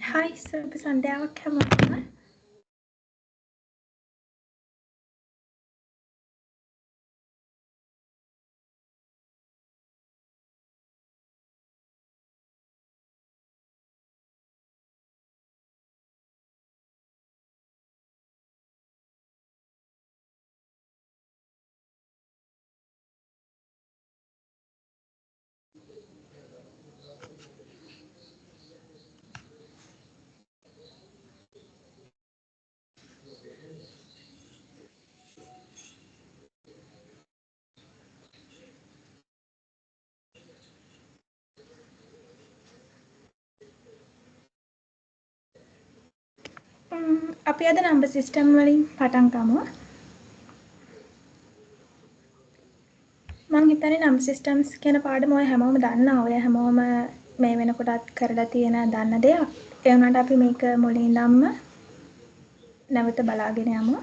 Hi, සුබ සන්ධ්‍යාවක් හැමෝටම. අපි අද නම්බර් සිස්ටම් වලින් පටන් ගමු. මම හිතන්නේ නම්බර් සිස්ටම්ස් කියන පාඩම ඔය හැමෝම දන්නවා. ඔය හැමෝම මේ වෙනකොටත් කරලා තියෙන දන්න දෙයක්. ඒ වුණාට අපි මේක මුලින් ඉඳන්ම නැවත බලාගෙන යමු.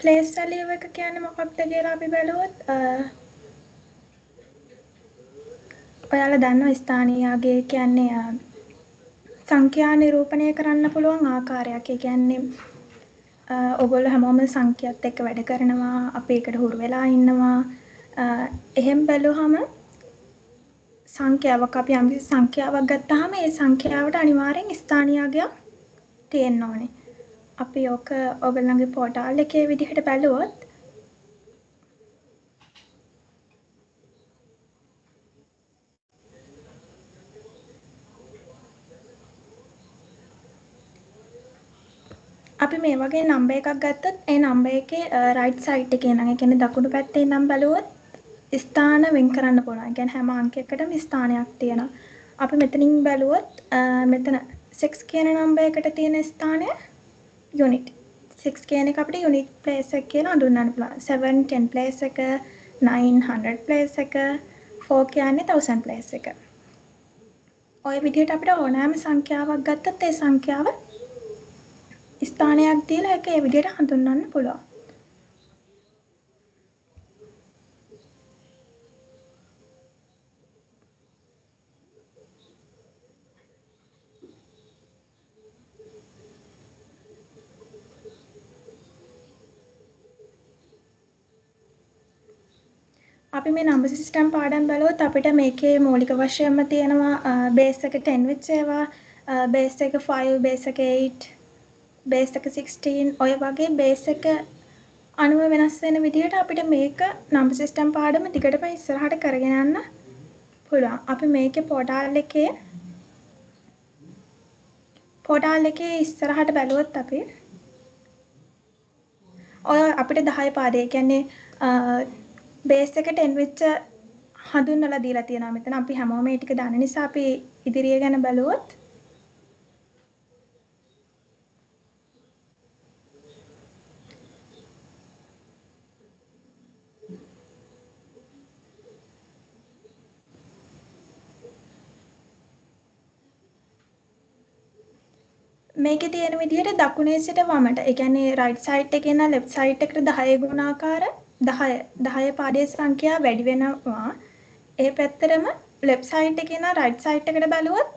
ප්ලේස් වැලියු එක කියන්නේ මොකක්ද කියලා අපි බලුවොත් ඔයාලා දන්නවා ස්ථානීයගේ කියන්නේ සංඛ්‍යා නිරූපණය කරන්න පුළුවන් ආකාරයක්. ඒ කියන්නේ ඔයගොල්ලෝ හැමෝම සංඛ්‍යාත් එක්ක වැඩ කරනවා. අපි ඒකට හුරු වෙලා ඉන්නවා. එහෙම බැලුවහම සංඛ්‍යාවක් අපි යම් සංඛ්‍යාවක් ගත්තාම ඒ සංඛ්‍යාවට අනිවාර්යෙන් ස්ථානීයයක් තියෙන්න ඕනේ. අපි ඔක ඔයගොල්ලන්ගේ පෝටල් එකේ විදිහට බැලුවොත් අපි මේ වගේ නම්බර් එකක් ගත්තොත් ඒ නම්බර් එකේ රයිට් සයිඩ් එකේ නම් ඒ කියන්නේ දකුණු පැත්තේ නම් බලුවොත් ස්ථාන වෙන් කරන්න පුළුවන්. ඒ කියන්නේ හැම අංකයකටම ස්ථානයක් තියෙනවා. අපි මෙතනින් බැලුවොත් මෙතන 6 කියන නම්බර් එකට තියෙන ස්ථානය යුනිට්. 6 කියන එක අපිට යුනිට් ප්ලේස් එක කියලා හඳුන්වන්න පුළුවන්. 7 10 ප්ලේස් එක, 9 100 ප්ලේස් එක, 4 කියන්නේ 1000 ප්ලේස් එක. ඔය විදිහට අපිට ඕනෑම සංඛ්‍යාවක් ගත්තත් ඒ සංඛ්‍යාව ස්ථානයක් දීලා ඒක ඒ විදිහට හඳුන්වන්න පුළුවන්. අපි මේ නම්බර් සිස්ටම් පාඩම් බලුවොත් අපිට මේකේ මූලික වශයෙන්ම තියෙනවා බේස් එක 10 වෙච්ච ඒවා, බේස් එක 5, බේස් එක 8, බේස් එක 16 ඔය වගේ බේස් එක අනුව වෙනස් වෙන විදිහට අපිට මේක නම්බර් සිස්ටම් පාඩම දිගටම ඉස්සරහට කරගෙන යන්න පුළුවන්. අපි මේකේ පෝටල් එකේ ඉස්සරහට බැලුවොත් අපි ඔය අපිට 10 පාඩේ කියන්නේ බේස් එක 10 වෙච්ච හඳුන්වලා දීලා තියෙනවා මෙතන. අපි හැමෝම මේ ටික දන්න නිසා අපි ඉදිරිය ගැන බලුවොත් මේකේ තියෙන විදිහට දකුණේ සිට වමට, ඒ කියන්නේ රයිට් සයිඩ් එකේ ඉඳන් ලෙෆ්ට් සයිඩ් එකට 10 ගුණාකාර 10 පාඩේ සංඛ්‍යා වැඩි වෙනවා. ඒ පැත්තටම ලෙෆ්ට් සයිඩ් එකේ ඉඳන් රයිට් සයිඩ් එකට බැලුවොත්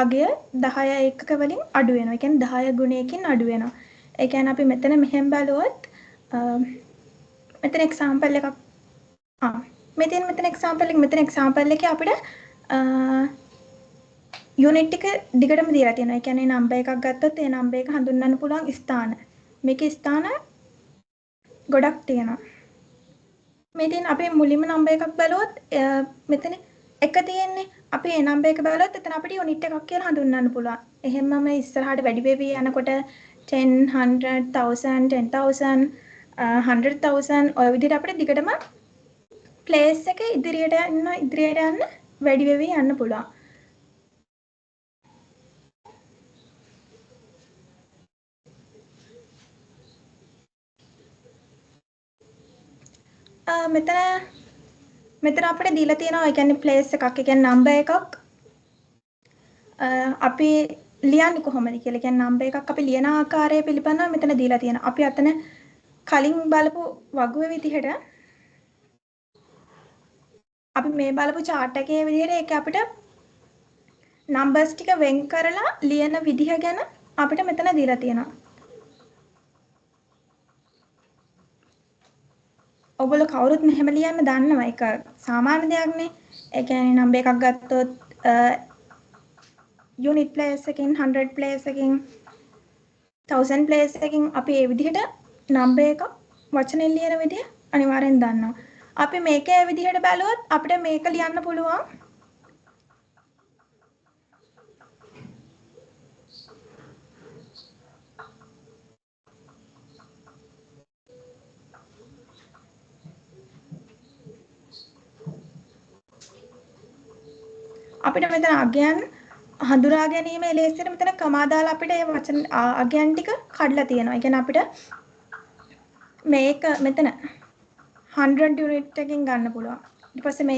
අගය 10 එකක වලින් අඩු වෙනවා. ඒ කියන්නේ 10 ගුණයකින් අඩු වෙනවා. ඒ කියන්නේ අපි මෙතන මෙහෙම බලුවොත් මෙතන එක්සැම්පල් එකක් මෙතන එක්සැම්පල් එකේ අපිට යුනිට් එක දිගටම දීලා තියෙනවා. ඒ කියන්නේ නම්බර් එකක් ගත්තොත් ඒ නම්බර් එක හඳුන්වන්න පුළුවන් ස්ථාන. මේකේ ස්ථාන ගොඩක් තියෙනවා. මේකෙන් අපි මුලින්ම නම්බර් එකක් බලුවොත් මෙතන එක තියෙන්නේ. අපි ඒ නම්බර් එක බලුවොත් එතන අපිට යුනිට් එකක් කියලා හඳුන්වන්න පුළුවන්. එහෙමම ඉස්සරහට වැඩි වෙවි යනකොට 10, 100, 1000, 10,000, 100,000 ඔය විදිහට අපිට දිගටම ප්ලේස් එක ඉදිරියට යන්න වැඩි වෙවි යන්න පුළුවන්. මෙතන අපිට දීලා තියෙනවා ඒ කියන්නේ ප්ලේස් එකක්, ඒ කියන්නේ නම්බර් එකක් අපි ලියන්නේ කොහොමද කියලා. ඒ කියන්නේ නම්බර් එකක් අපි ලියන ආකාරය පිළිබඳව මෙතන දීලා තියෙනවා. අපි අතන කලින් බලපු වගුවේ විදිහට අපි මේ බලපු chart එකේ විදිහට ඒක අපිට numbers ටික වෙන් කරලා ලියන විදිහ ගැන අපිට මෙතන දීලා තියෙනවා. ඔයගොල්ලෝ කවුරුත් මෙහෙම ලියන්න දන්නවා. ඒක සාමාන්‍ය දෙයක් නේ. ඒ කියන්නේ නම්බර් එකක් ගත්තොත් unit place එකකින් 100 place එකකින් 1000 place එකකින් අපි මේ විදිහට නම්බර් එකක් වචනෙන් ලියන විදිහ අනිවාර්යෙන් දන්නවා. අපි මේකේ විදිහට බැලුවොත් අපිට මේක ලියන්න පුළුවන් අපිට මෙතන අගයන් හඳුනා ගැනීම එලෙසට මෙතන කමා දාලා අපිට මේ වචන අගයන් ටික කඩලා තියෙනවා. ඒ කියන්නේ අපිට මේක මෙතන 100 යුනිට් එකකින් ගන්න පුළුවන්. ඊට පස්සේ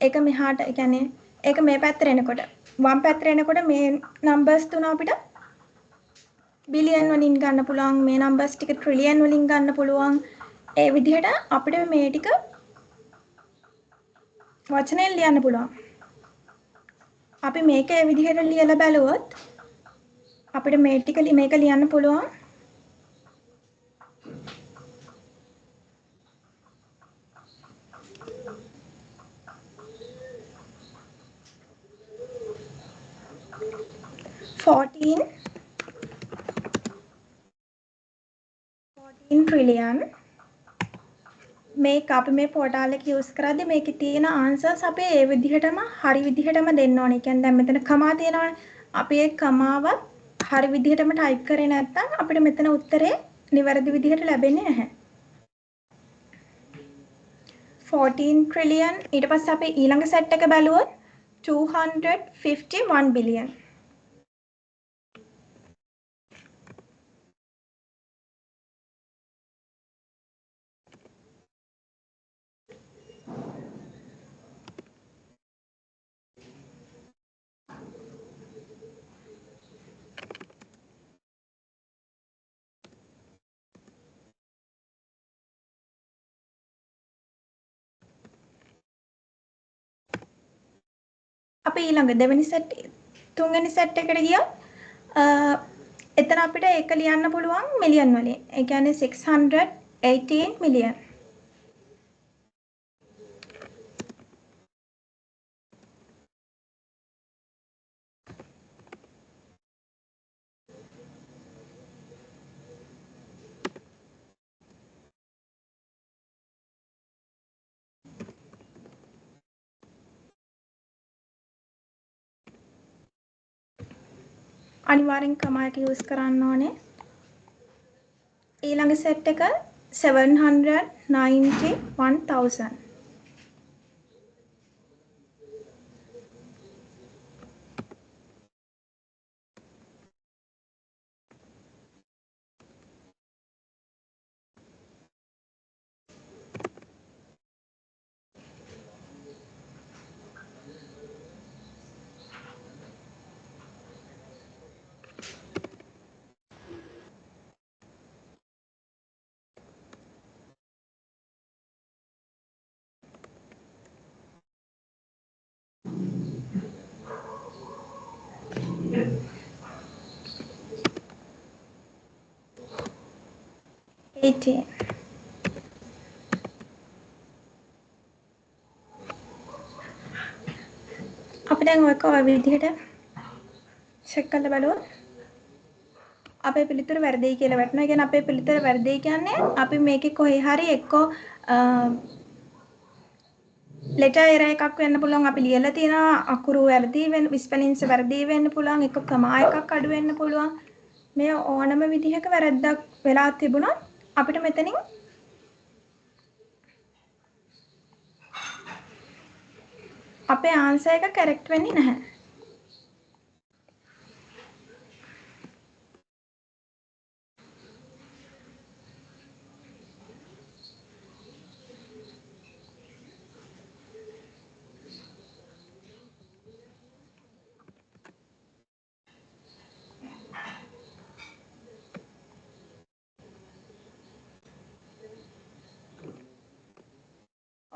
ඒක මෙහාට ඒ කියන්නේ ඒක මේ පැත්තට එනකොට වම් පැත්තට එනකොට මේ නම්බර්ස් තුන අපිට බිලියන් වලින් ගන්න පුළුවන්. මේ නම්බර්ස් ටික ට්‍රිලියන් වලින් ගන්න පුළුවන්. ඒ විදිහට අපිට මේ ටික වචනෙන් ලියන්න පුළුවන්. අපි මේක ඒ විදිහට ලියලා බලුවොත් අපිට මේක ලියන්න පුළුවන් 14 trillion මේක අපි මේ පෝටල් එක යූස් කරද්දි මේකේ තියෙන ආන්සර්ස් අපි ඒ විදිහටම හරි විදිහටම දෙන්න ඕනේ. ඒ කියන්නේ දැන් මෙතන කමා තියෙනවානේ. අපි ඒ කමාවත් හරි විදිහටම ටයිප් කරේ නැත්නම් අපිට මෙතන උත්තරේ නිවැරදි විදිහට ලැබෙන්නේ නැහැ. 14 trillion ඊට පස්සේ අපි ඊළඟ සෙට් එක බලුවොත් 251 billion. අපි ඊළඟ දෙවෙනි සෙට් තුන්වෙනි සෙට් එකට ගියොත් එතන අපිට ඒක ලියන්න පුළුවන් මිලියන් වලින්. ඒ කියන්නේ 618 මිලියන්. අනිවාර්යෙන් කමා එක යූස් කරන්න ඕනේ. ඊළඟ සෙට් එක 791,000. අපි දැන් ඔය විදිහට චෙක් කරලා බලුවොත් අපේ පිළිතුර වැරදියි කියලා වැටෙනවා. ඒ කියන්නේ අපේ පිළිතුර වැරදියි කියන්නේ අපි මේකේ කොහේ හරි එක්කෝ ලෙටර් එරර් එකක් වෙන්න පුළුවන්. අපි ලියලා තියෙන අකුරු වැරදි වෙන්න, ස්පෙලිංස් වැරදි වෙන්න පුළුවන්. එක්ක කමා එකක් අඩු වෙන්න පුළුවන්. මේ ඕනම විදිහක වැරද්දක් වෙලා තිබුණොත් අපිට මෙතනින් අපේ ආන්සර් එක කரெක්ට් වෙන්නේ නැහැ.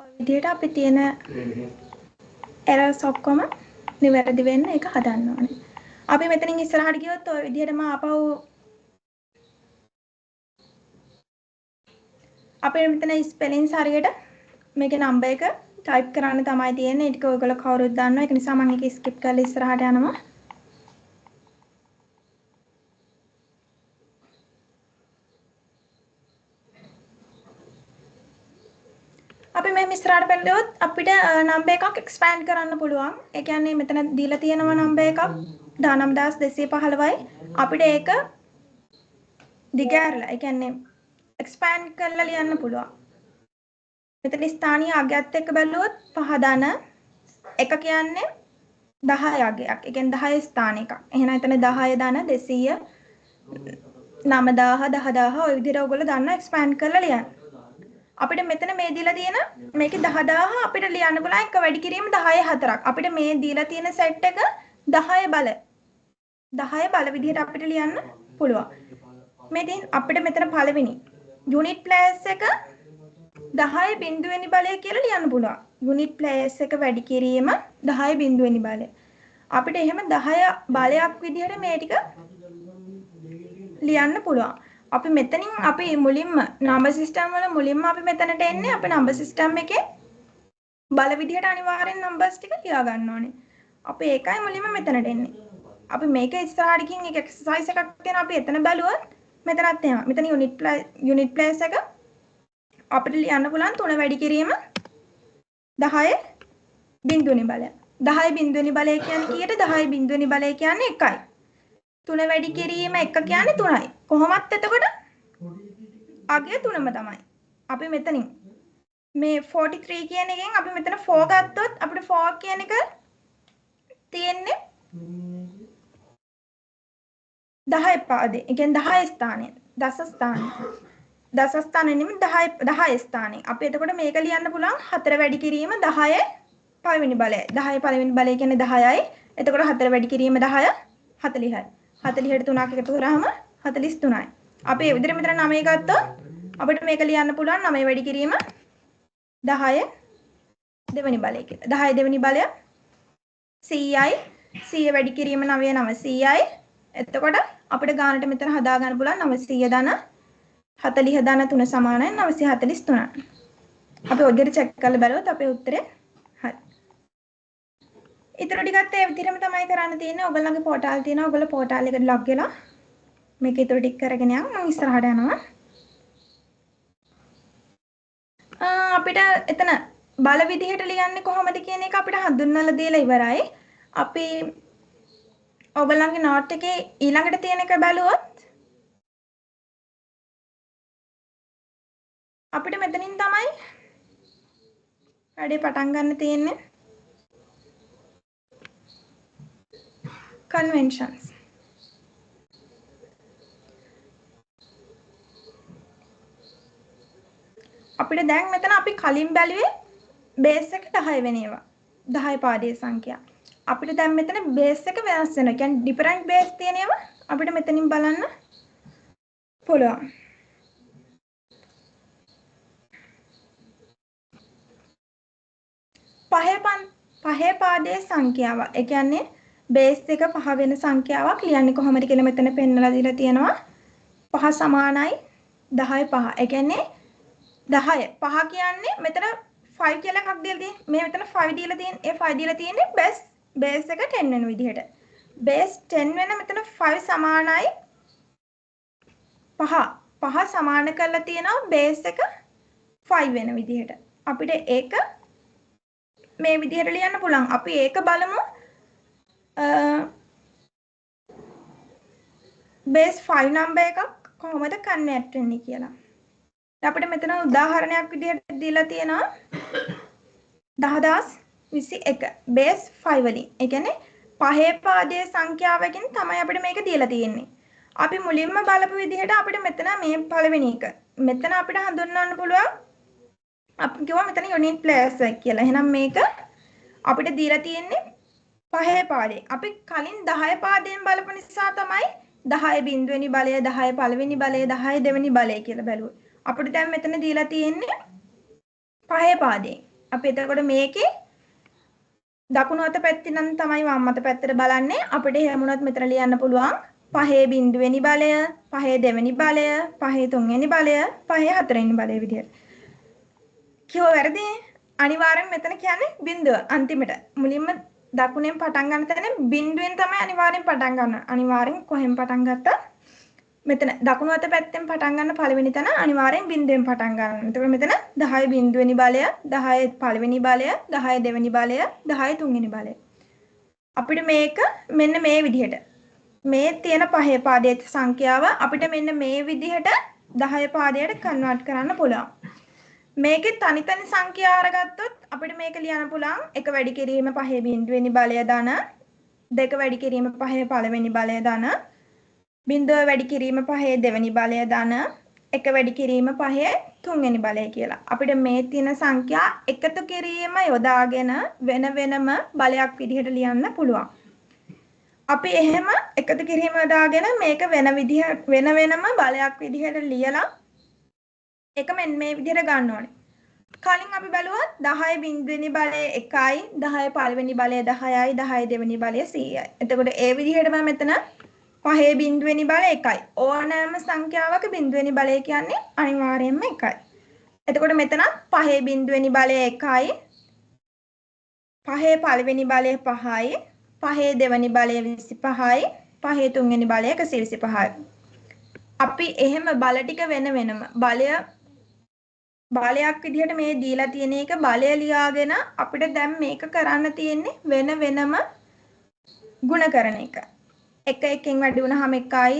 ඔය විදිහට අපි තියෙන errors ඔක්කොම නිවැරදි වෙන්න ඒක හදන්න ඕනේ. අපි මෙතනින් ඉස්සරහට ගියොත් ඔය විදිහටම ආපහු අපේ මෙතන ස්පෙලින්ස් හරියට මේකේ නම්බර් එක ටයිප් කරන්න තමයි තියෙන්නේ. ඒක ඔයගොල්ලෝ කවුරුත් දන්නවා. ඒක නිසා මම ඒක ස්කිප් කරලා ඉස්සරහට යනවා. අපි මේ ඉස්සරහට බලද්දී අපිට නම්බර් එකක් එක්ස්පෑන්ඩ් කරන්න පුළුවන්. ඒ කියන්නේ මෙතන දීලා තියෙනවා නම්බර් එකක් 19215යි. අපිට ඒක දිගහැරලා ඒ කියන්නේ එක්ස්පෑන්ඩ් කරලා ලියන්න පුළුවන්. මෙතන ස්ථානීය අගයත් එක්ක බැලුවොත් 5 ධන 1 කියන්නේ 10 අගයක්. ඒ කියන්නේ 10 ස්ථාන එකක්. එහෙනම් එතන 10 ධන 200 9000 10000 ඔය විදිහට ඔයගොල්ලෝ දන්නවා එක්ස්පෑන්ඩ් කරලා ලියන්න. අපිට මෙතන මේ දීලා තියෙන මේකේ 10000 අපිට ලියන්න පුළුවන් එක වැඩි කිරීම 10 4ක්. අපිට මේ දීලා තියෙන සෙට් එක 10 බල 10 බල විදිහට අපිට ලියන්න පුළුවන්. මේ දැන් අපිට මෙතන පළවෙනි යුනිට් ප්ලේස් එක 10 බිඳුවෙනි බලය කියලා ලියන්න පුළුවන්. යුනිට් ප්ලේස් එක වැඩි කිරීම 10 බිඳුවෙනි බලය. අපිට එහෙම 10 බලයක් විදිහට මේ ටික ලියන්න පුළුවන්. අපි මෙතනින් අපි මුලින්ම නම්බර් සිස්ටම් වල මුලින්ම අපි මෙතනට එන්නේ අපේ නම්බර් සිස්ටම් එකේ බල විදිහට අනිවාර්යෙන් නම්බර්ස් ටික ලියා ගන්න ඕනේ. අපි ඒකයි මුලින්ම මෙතනට එන්නේ. අපි මේක ඉස්සරහට ගිහින් එක එක්සර්සයිස් එකක් තියෙනවා. අපි එතන බැලුවොත් මෙතනත් එහෙම. මෙතන යුනිට් ප්ලේස් එක අපිට ලියන්න පුළුවන් 3 වැඩි කිරීම 10 බිඳුවෙනි බලය. 10 බිඳුවෙනි බලය කියන්නේ කීයට? 10 බිඳුවෙනි බලය කියන්නේ 1යි. 3 වැඩි කිරීම 1 කියන්නේ 3යි. කොහොමත් එතකොට අගය 3ම තමයි. අපි මෙතනින් මේ 43 කියන එකෙන් අපි මෙතන 4 ගත්තොත් අපිට 4 කියන එක තියෙන්නේ 10 පාදේ. ඒ කියන්නේ 10 ස්ථානයේ. දස ස්ථානයේ. දස ස්ථානයේ නෙමෙයි 10 ස්ථානයේ. අපි එතකොට මේක ලියන්න පුළුවන් 4 වැඩි කිරීම 10 පළවෙනි බලය. 10 පළවෙනි බලය කියන්නේ 10යි. එතකොට 4 වැඩි කිරීම 10 40යි. 40ට 3ක් එකතු කරාම 43යි. අපි ඒ විදිහට මෙතන 9 ගත්තොත් අපිට මේක ලියන්න පුළුවන් 9 වැඩි කිරීම 10 දෙවෙනි බලය කියලා. 10 දෙවෙනි බලය 100යි. 100 වැඩි කිරීම 9 900යි. එතකොට අපිට ගානට මෙතන හදා ගන්න පුළුවන් 900 ධන 40 ධන 3 සමානයි 943. අපි ඔය විදිහට චෙක් කරලා බලුවොත් අපේ උත්තරේ හරි. ඊටු ටිකත් ඒ විදිහටම තමයි කරන්න තියෙන්නේ. ඔයගොල්ලන්ගේ පෝටල් තියෙනවා. ඔයගොල්ලෝ පෝටල් එකට ලොග් වෙලා මේක ඊටු ටික කරගෙන යන්න. මම ඉස්සරහට යනවා. අපිට එතන බල විදිහට ලියන්නේ කොහොමද කියන එක අපිට හඳුන්වලා දීලා ඉවරයි. අපි ඔයගොල්ලන්ගේ නෝට් එකේ ඊළඟට තියෙන එක බලුවොත් අපිට මෙතනින් තමයි වැඩේ පටන් ගන්න තියෙන්නේ. conventions. අපිට දැන් මෙතන අපි කලින් බැලුවේ බේස් එක 10 වෙන ඒවා. 10 පාදයේ සංඛ්‍යා. අපිට දැන් මෙතන බේස් එක වෙනස් වෙනවා. කියන්නේ ඩිෆරන්ට් බේස් තියෙන ඒවා අපිට මෙතනින් බලන්න පුළුවන්. පහේ පාදයේ සංඛ්‍යාව. ඒ කියන්නේ බේස් එක 5 වෙන සංඛ්‍යාවක් ලියන්නේ කොහොමද කියලා මෙතන පෙන්නලා දීලා තියෙනවා. 5 සමානයි 10 5. ඒ කියන්නේ 10 5 කියන්නේ මෙතන 5 කියලා එකක් දීලා තියෙන්නේ. මේ මෙතන 5 දීලා තියෙන්නේ. ඒ 5 දීලා තියෙන්නේ බේස් එක 10 වෙන විදිහට. බේස් 10 වෙන මෙතන 5 සමානයි 5. 5 සමාන කරලා තියෙනවා බේස් එක 5 වෙන විදිහට. අපිට ඒක මේ විදිහට ලියන්න පුළුවන්. අපි ඒක බලමු. බේස් 5 නම්බර් එකක් කොහොමද කන්වර්ට් වෙන්නේ කියලා. අපිට මෙතන උදාහරණයක් විදිහට දීලා තියෙනවා 10021 බේස් 5 වලින්. ඒ කියන්නේ පහේ පාදයේ සංඛ්‍යාවකින් තමයි අපිට මේක දීලා තියෙන්නේ. අපි මුලින්ම බලපු විදිහට අපිට මෙතන මේ පළවෙනි එක. මෙතන අපිට හඳුන්වන්න පුළුවන් අපි කිව්වා මෙතන යුනිට් ප්ලේස් එක කියලා. එහෙනම් මේක අපිට දීලා තියෙන්නේ පහේ පාදේ. අපි කලින් 10 පාදයෙන් බලපු නිසා තමයි 10 බිඳුවෙනි බලය, 10 පළවෙනි බලය, 10 දෙවෙනි බලය කියලා බැලුවේ. අපිට දැන් මෙතන දීලා තියෙන්නේ පහේ පාදේ. අපි එතකොට මේකේ දකුණු අත පැත්තෙන් නම් තමයි වම් අත පැත්තට බලන්නේ. අපිට එහෙම වුණත් මෙතන ලියන්න පුළුවන් පහේ බිඳුවෙනි බලය, පහේ දෙවෙනි බලය, පහේ තුන්වෙනි බලය, පහේ හතරවෙනි බලය විදියට. කිව්ව වැරදි? අනිවාර්යෙන් මෙතන කියන්නේ බිඳුව අන්තිමට. මුලින්ම දකුණෙන් පටන් ගන්න තැන බිඳුවෙන් තමයි අනිවාර්යෙන් පටන් ගන්න. අනිවාර්යෙන් කොහෙන් පටන් ගත්තත් මෙතන දකුණු අත පැත්තෙන් පටන් ගන්න පළවෙනි තැන අනිවාර්යෙන් බිඳුවෙන් පටන් ගන්න. එතකොට මෙතන 10 බිඳුවෙනි බලය, 10 පළවෙනි බලය, 10 දෙවෙනි බලය, 10 තුන්වෙනි බලය. අපිට මේක මෙන්න මේ විදිහට මේ තියෙන පහේ පාදයේ සංඛ්‍යාව අපිට මෙන්න මේ විදිහට 10 පාදයට කන්වර්ට් කරන්න පුළුවන්. මේකේ තනි තනි සංඛ්‍යා අරගත්තොත් අපිට මේක ලියන්න පුළුවන් 1 වැඩි කිරීම පහේ බිඳුවෙනි බලය ධන, 2 වැඩි කිරීම පහේ පළවෙනි බලය ධන, බිඳුව වැඩි කිරීම පහේ දෙවෙනි බලය ධන, 1 වැඩි කිරීම පහේ තුන්වෙනි බලය කියලා. අපිට මේ තියෙන සංඛ්‍යා එකතු කිරීම යොදාගෙන වෙන වෙනම බලයක් විදිහට ලියන්න පුළුවන්. අපි එහෙම එකතු කිරීම යොදාගෙන මේක වෙන වෙනම බලයක් විදිහට ලියලා එක මෙන්න මේ විදිහට ගන්න ඕනේ. කලින් අපි බැලුවා 10 බිඳුවෙනි බලය 1යි, 10 පළවෙනි බලය 10යි, 10 දෙවෙනි බලය 100යි. එතකොට ඒ විදිහටම මෙතන පහේ බිඳුවෙනි බලය 1යි. ඕනෑම සංඛ්‍යාවක බිඳුවෙනි බලය කියන්නේ අනිවාර්යයෙන්ම 1යි. එතකොට මෙතන පහේ බිඳුවෙනි බලය 1යි. පහේ පළවෙනි බලය 5යි. පහේ දෙවෙනි බලය 25යි. පහේ තුන්වෙනි බලය 125යි. අපි එහෙම බල ටික වෙන වෙනම බලයක් විදිහට මේ දීලා තියෙන එක බලය ලියාගෙන අපිට දැන් මේක කරන්න තියෙන්නේ වෙන වෙනම ගුණ කරන එක. එක එකෙන් වැඩි වුණාම 1යි,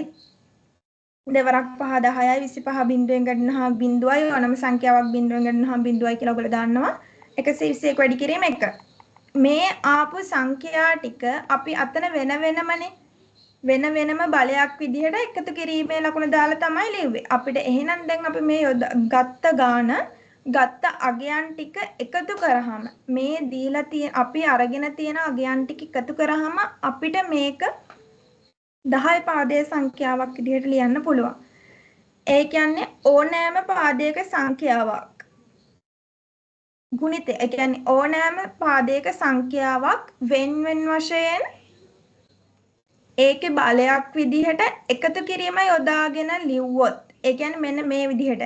දෙවරක් 5 10යි, 25 බිඳුවෙන් ගන්නවා බිඳුවයි, ඕනම සංඛ්‍යාවක් බිඳුවෙන් ගන්නවා බිඳුවයි කියලා ඔයගොල්ලෝ දන්නවා. 121 වැඩි කිරීම 1. මේ ආපු සංඛ්‍යා ටික අපි අතන වෙන වෙනම බලයක් විදිහට එකතු කිරීමේ ලකුණ දාලා තමයි ලිව්වේ. අපිට එහෙනම් දැන් අපි මේ ගත්ත අගයන් ටික එකතු කරාම මේ දීලා තියෙන අපි අරගෙන තියෙන අගයන් ටික එකතු කරාම අපිට මේක 10 පාදයේ සංඛ්‍යාවක් විදිහට ලියන්න පුළුවන්. ඒ කියන්නේ ඕනෑම පාදයක සංඛ්‍යාවක් ගුණිත ඒ කියන්නේ ඕනෑම පාදයක සංඛ්‍යාවක් වෙන වශයෙන් ඒකේ බලයක් විදිහට එකතු කිරීම යොදාගෙන ලිව්වොත් ඒ කියන්නේ මෙන්න මේ විදිහට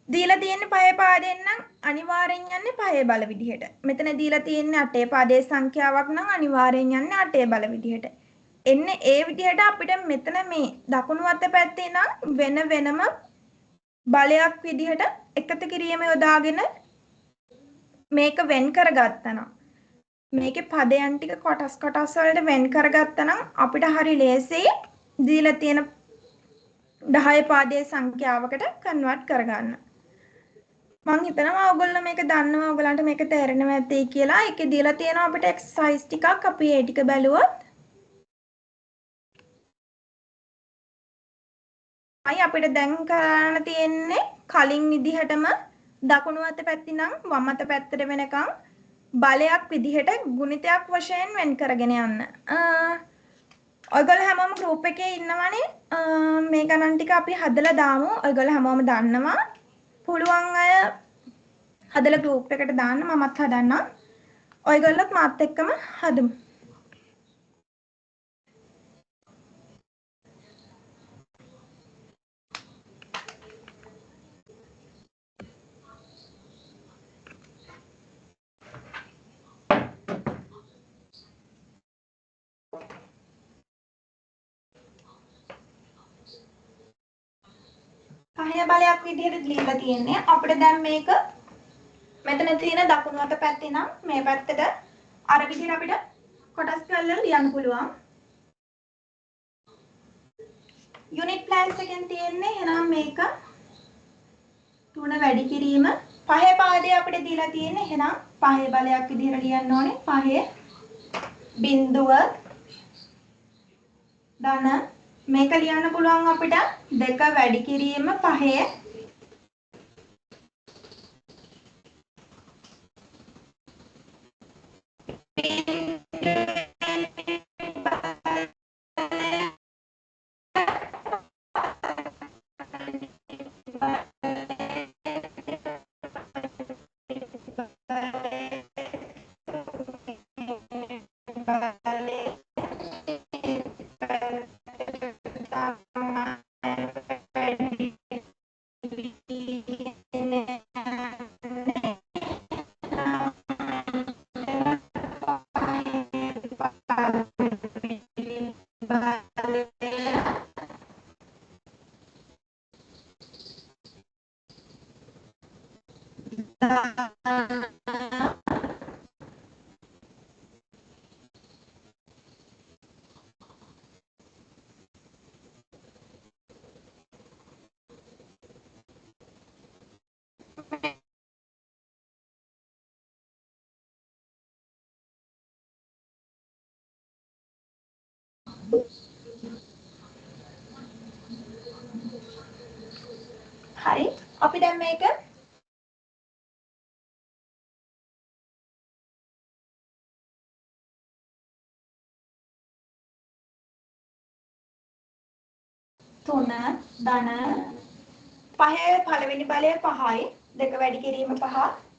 දීලා තියෙන්නේ පහේ පාදයෙන් නම් අනිවාර්යෙන් යන්නේ පහේ බල විදිහට. මෙතන දීලා තියෙන්නේ අටේ පාදයේ සංඛ්‍යාවක් නම් අනිවාර්යෙන් යන්නේ අටේ බල විදිහට. එන්නේ ඒ විදිහට අපිට මෙතන මේ දකුණු අත පැත්තේ නම් වෙනම බලයක් විදිහට එකතු කිරීම යොදාගෙන මේක වෙන් කරගත්තා නම් මේකේ පදයන් ටික කොටස් වලට වෙන් කරගත්තා නම් අපිට හරි ලේසියි දීලා තියෙන 10 පාදයේ සංඛ්‍යාවකට කන්වර්ට් කරගන්න. මම හිතනවා ඔයගොල්ලෝ මේක දන්නවා ඔයගලන්ට මේක තේරෙනවා ඇති කියලා. ඒකේ දීලා තියෙනවා අපිට එක්සර්සයිස් ටිකක් අපි ඒ ටික බැලුවොත් අපිට දැන් කරන්න තියෙන්නේ කලින් විදිහටම දකුණු අත පැත්තේ නම් වම් අත පැත්තට වෙනකන් බලයක් විදිහට ගුණිතයක් වශයෙන් වෙන් කරගෙන යන්න. ඔයගොල්ලෝ හැමෝම group එකේ ඉන්නවනේ. මේ ගණන් ටික අපි හදලා දාමු. ඔයගොල්ලෝ හැමෝම දන්නවා. පුළුවන් අය හදලා group එකට දාන්න මමත් හදන්නම්. ඔයගොල්ලොත් මාත් එක්කම හදමු. පහේ බලයක් විදිහට දීලා තියෙන්නේ අපිට දැන් මේක මෙතන තියෙන දකුණු අත පැත්තේ නම් මේ පැත්තට අර විදිහට අපිට කොටස් කරලා ලියන්න පුළුවන්. යුනිට් ප්ලෑන්ස් එකෙන් තියෙන්නේ එහෙනම් මේක 3 වැඩි කිරීම 5 පාදේ අපිට දීලා තියෙන්නේ එහෙනම් 5 බලයක් විදිහට ලියන්න ඕනේ 5 බිඳුව ධන මේක ලියන්න පුළුවන් අපිට 2 වැඩි කිරීම 5 හරි අපි දැන් මේක තුන ධන පහේ පළවෙනි බලය 5යි 2 වැඩි කිරීම 5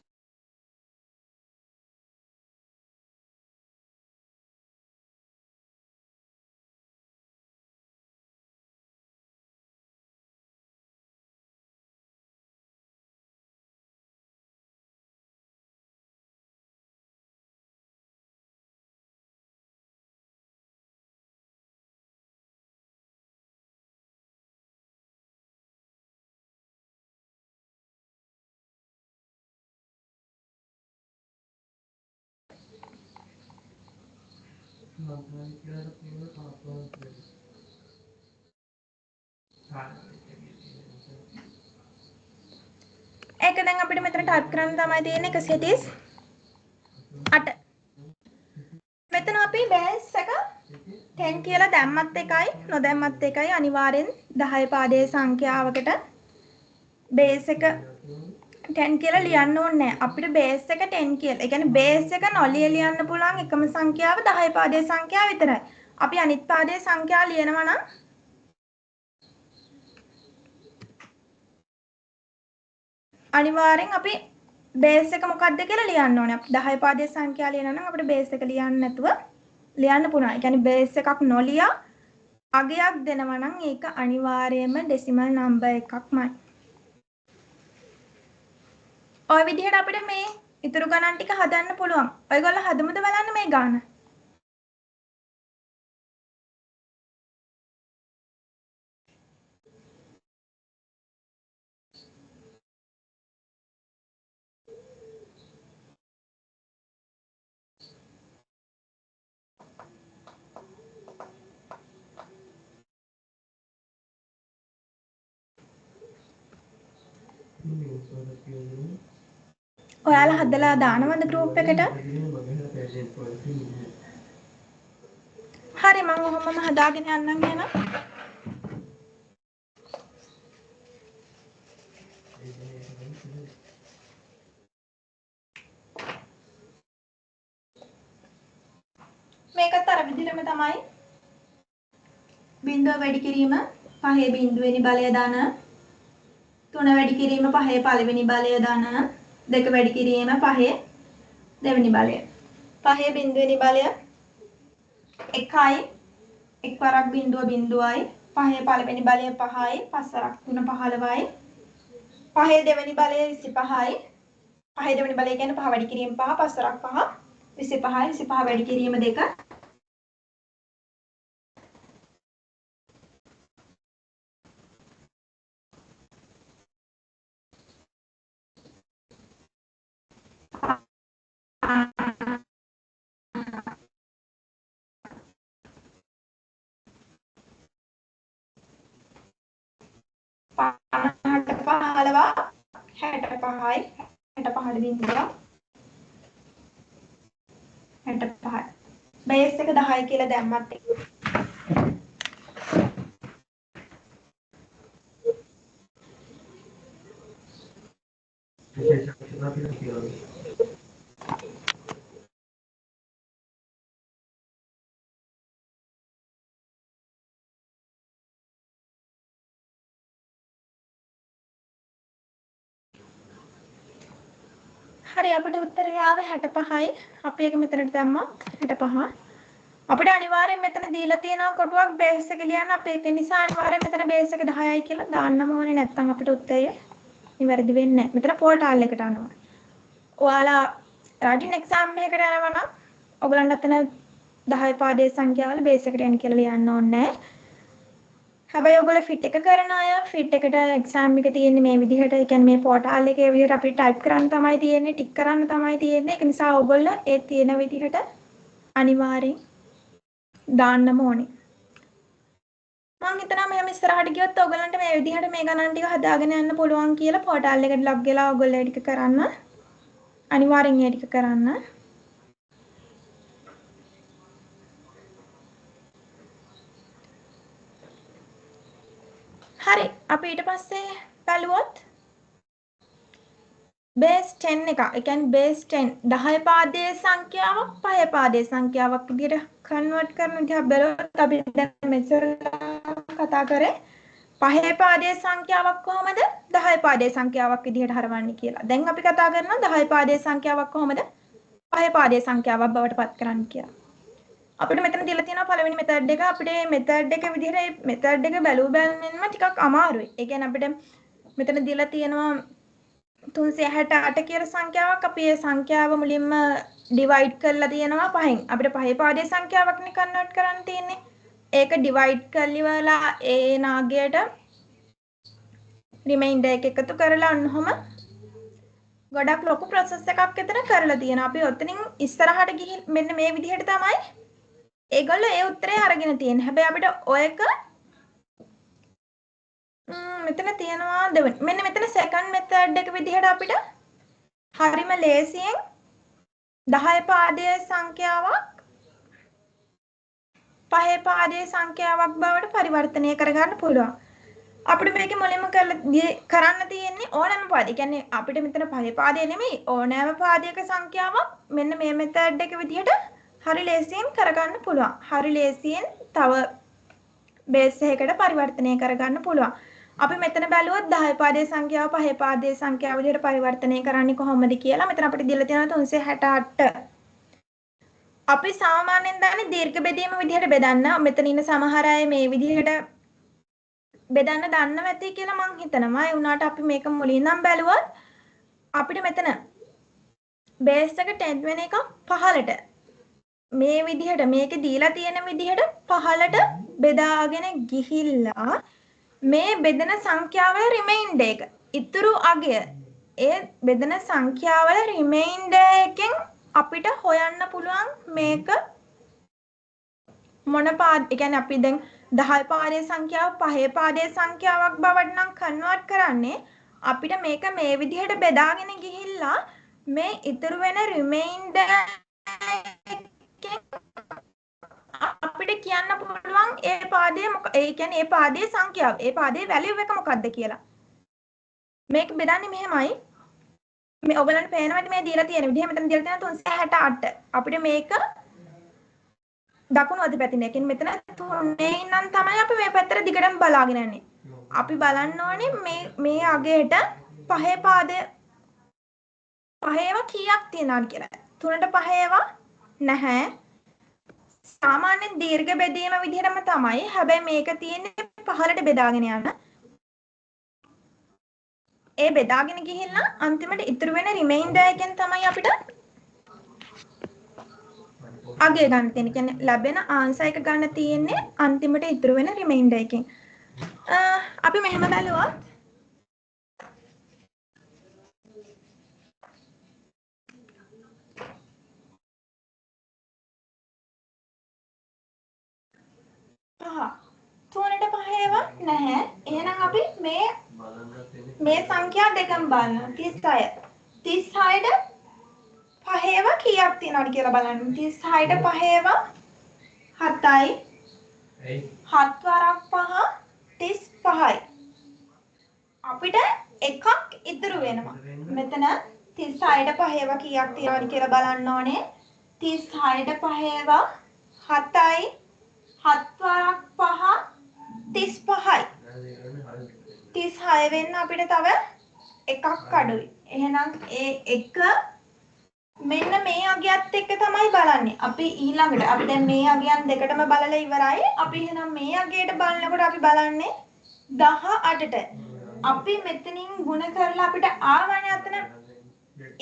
ඒක දැන් අපිට මෙතන ටයිප් කරන්න තමයි තියෙන්නේ 138 මෙතන අපි බේස් එක 10 කියලා දැම්මත් එකයි නොදැම්මත් එකයි අනිවාර්යෙන් 10 පාදයේ සංඛ්‍යාවකට බේස් එක 10 කියලා ලියන්න ඕනේ නැහැ. අපිට බේස් එක 10 කියලා. ඒ කියන්නේ බේස් එක නොලිය ලියන්න පුළුවන් එකම සංඛ්‍යාව 10 පාදයේ සංඛ්‍යාව විතරයි. අපි අනිත් පාදයේ සංඛ්‍යා ලියනවා නම් අනිවාර්යෙන් අපි බේස් එක මොකක්ද කියලා ලියන්න ඕනේ. අපි 10 පාදයේ සංඛ්‍යා ලියනවා නම් අපිට බේස් එක ලියන්න නැතුව ලියන්න පුළුවන්. ඒ කියන්නේ බේස් එකක් නොලියා අගයක් දෙනවා නම් ඒක අනිවාර්යයෙන්ම ඩෙසිමල් නම්බර් එකක්මයි. ඔය විදිහට අපිට මේ ඉතුරු ගණන් ටික හදන්න පුළුවන්. ඔයගොල්ලෝ හදමුද බලන්න මේ ගාන. ඔයාලා හදලා දානවද ගෲප් එකට? හරි මම ඔහොමම හදාගෙන යන්නම් එහෙනම්. මේකත් අර විදිහටම තමයි. බිඳුව වැඩි කිරීම 5 බිඳුවෙනි බලය දාන 3 වැඩි කිරීම 5 පළවෙනි බලය දාන 2 වැඩි කිරීම 5 දෙවෙනි බලය 5 බිඳුවෙනි බලය 1යි එක් වරක් බිඳුව බිඳුවයි 5 පළවෙනි බලය 5යි 5 වරක් 3 15යි 5 දෙවෙනි බලය 25යි 5 දෙවෙනි බලය කියන්නේ 5 වැඩි කිරීම 5 5 වරක් 5 25යි 25 වැඩි කිරීම 2 5 50ට 15 65යි 65ට බිඳුව 65යි බේස් එක 10 කියලා දැම්මත් හරි අපිට උත්තරය ආවේ 65යි. අපි ඒක මෙතනට දැම්මා 65. අපිට අනිවාර්යෙන් මෙතන දීලා තියෙනවා කොටුවක් බේස් එක ලියන්න. අපි ඒක නිසා අනිවාර්යෙන් මෙතන බේස් එක 10යි කියලා දාන්නම ඕනේ. නැත්නම් අපිට උත්තරය නිවැරදි වෙන්නේ නැහැ. මෙතන පෝටාල් එකට අනුව. ඔයාලා රටින් එක්සෑම් එකකට යනවා නම් ඔයගලන්ට එතන 10 පාදයේ සංඛ්‍යාවල බේස් එකට එන්න කියලා ලියන්න ඕනේ නැහැ. හැබැයි ඔයගොල්ලෝ ෆිට් එක කරන අය ෆිට් එකට එක්සෑම් එක තියෙන්නේ මේ විදිහට. ඒ කියන්නේ මේ පෝටාල් එකේ විදිහට අපිට ටයිප් කරන්න තමයි තියෙන්නේ, ටික් කරන්න තමයි තියෙන්නේ. ඒක නිසා ඔයගොල්ලෝ ඒ තියෙන විදිහට අනිවාර්යෙන් දාන්නම ඕනේ. මම හිතනවා මෙහෙම ඉස්සරහට ගියොත් ඔයගලන්ට මේ විදිහට මේ ගණන් ටික හදාගෙන යන්න පුළුවන් කියලා පෝටාල් එකට ලොග් වෙලා ඔයගොල්ලෝ ඒ ටික කරන්න. අනිවාර්යෙන් ඒ ටික කරන්න. හරි අපි ඊට පස්සේ බලුවොත් බේස් 10 එක. ඒ කියන්නේ බේස් 10 10 පාදයේ සංඛ්‍යාවක් 5 පාදයේ සංඛ්‍යාවක් විදිහට කන්වර්ට් කරන විදිහ බලුවොත් අපි දැන් මෙච්චර කතා කරේ 5 පාදයේ සංඛ්‍යාවක් කොහොමද 10 පාදයේ සංඛ්‍යාවක් විදිහට හරවන්නේ කියලා. දැන් අපි කතා කරනවා 10 පාදයේ සංඛ්‍යාවක් කොහොමද 5 පාදයේ සංඛ්‍යාවක් බවට පත් කරන්නේ කියලා. අපිට මෙතන දීලා තියෙනවා පළවෙනි මෙතඩ් එක. අපිට මේ මෙතඩ් එක විදිහට මෙතඩ් එක බැලුව බැලමෙන්ම ටිකක් අමාරුයි. ඒ කියන්නේ අපිට මෙතන දීලා තියෙනවා 368 කියලා සංඛ්‍යාවක්. අපි ඒ සංඛ්‍යාව මුලින්ම ඩිවයිඩ් කරලා තියෙනවා 5න්. අපිට 5 පාදයේ සංඛ්‍යාවක්නේ කන්වර්ට් කරන්න තියෙන්නේ. ඒක ඩිවයිඩ් කරලිවලා ඒ නාගයට රිමයින්ඩර් එක එකතු කරලා අන්නොම ගොඩක් ලොකු ප්‍රොසෙස් එකක් එතන කරලා තියෙනවා. අපි ඔතනින් ඉස්සරහට ගිහින් මෙන්න මේ විදිහට තමයි ඒගොල්ලෝ ඒ උත්තරේ අරගෙන තියෙන්නේ. හැබැයි අපිට ඔයක මෙතන තියනවා දෙවෙනි. මෙන්න මෙතන සෙකන්ඩ් මෙතඩ් එක විදිහට අපිට හරිම ලේසියෙන් 10 පාදයේ සංඛ්‍යාවක් 5 පාදයේ සංඛ්‍යාවක් බවට පරිවර්තනය කරගන්න පුළුවන්. අපිට මේක මුලින්ම කරන්න තියෙන්නේ ඕනෑම පාදයක. කියන්නේ අපිට මෙතන 5 පාදයේ නෙමෙයි ඕනෑම පාදයක සංඛ්‍යාවක් මෙන්න මේ මෙතඩ් එක විදිහට හරි ලේසියෙන් කරගන්න පුළුවන්. හරි ලේසියෙන් තව බේස් එකකට පරිවර්තනය කරගන්න පුළුවන්. අපි මෙතන බැලුවොත් 10 පාදයේ සංඛ්‍යාව 5 පාදයේ සංඛ්‍යාව විදිහට පරිවර්තනය කරන්නේ කොහොමද කියලා මෙතන අපිට දීලා තියෙනවා 368. අපි සාමාන්‍යයෙන් දන්නේ දීර්ඝ බෙදීම විදිහට බෙදන්න. මෙතන ඉන්න සමහර අය මේ විදිහට බෙදන්න දන්නව ඇති කියලා මං හිතනවා. ඒ වුණාට අපි මේක මුලින් නම් බැලුවොත් අපිට මෙතන බේස් එක 10 වෙන එක 15ට මේ විදිහට මේක දීලා තියෙන විදිහට 15ට බෙදාගෙන ගිහිල්ලා මේ බෙදෙන සංඛ්‍යාවල රිමයින්ඩර් එක ඉතුරු අගය ඒ බෙදෙන සංඛ්‍යාවල රිමයින්ඩර් එකෙන් අපිට හොයන්න පුළුවන් මේක මොන පාද ඒ කියන්නේ අපි දැන් 10 පාදයේ සංඛ්‍යාව 5 පාදයේ සංඛ්‍යාවක් බවට නම් කන්වර්ට් කරන්නේ අපිට මේක මේ විදිහට බෙදාගෙන ගිහිල්ලා මේ ඉතුරු වෙන රිමයින්ඩර් අපිට කියන්න පුළුවන් ඒ පාදයේ ඒ කියන්නේ ඒ පාදයේ සංඛ්‍යාව ඒ පාදයේ වැලියු එක මොකක්ද කියලා. මේක බෙදන්නේ මෙහෙමයි. මේ ඔයගලන්ට පේනවද මේ දීලා තියෙන විදිහ මෙතන දීලා තියෙනවා 368. අපිට මේක දකුණු අත පැතිනේ. කියන්නේ මෙතන 3 ඉන්නම් තමයි අපි මේ පැත්තට දිගටම බලාගෙන යන්නේ. අපි බලන්න ඕනේ මේ අගයට 5 පාදය 5 කීයක් තියෙනවද කියලා. 3ට 5 නැහැ. සාමාන්‍ය දීර්ඝ බෙදීම විදිහටම තමයි. හැබැයි මේක තියෙන්නේ 15ට බෙදාගෙන යන. ඒ බෙදාගෙන ගිහිල්ලා අන්තිමට ඉතුරු වෙන රිමයින්ඩර් එකෙන් තමයි අපිට අගය ගන්න තියෙන්නේ. කියන්නේ ලැබෙන ආන්සර් එක ගන්න තියෙන්නේ අන්තිමට ඉතුරු වෙන රිමයින්ඩර් එකෙන්. අපි මෙහෙම බලුවොත් තුනට 5 නැහැ. එහෙනම් අපි මේ මේ සංඛ්‍යා දෙකම බලන්න 36. 36ට 5ව කීයක් තියෙනවද කියලා බලන්න. 36ට 5ව 7යි. 7 වරක් 5 35යි. අපිට එකක් ඉතුරු වෙනවා. මෙතන 36ට 5ව කීයක් තියෙනවද කියලා බලන්න ඕනේ. 36ට 5ව 7යි. 7 වරක් 5 35යි. 36 වෙන්න අපිට තව එකක් අඩුයි. එහෙනම් ඒ එක මෙන්න මේ අගයත් එක්ක තමයි බලන්නේ. අපි ඊළඟට අපි දැන් මේ අගයන් දෙකටම බලලා ඉවරයි. අපි එහෙනම් මේ අගයට බලනකොට අපි බලන්නේ 18ට. අපි මෙතනින් ගුණ කරලා අපිට ආවනේ අතන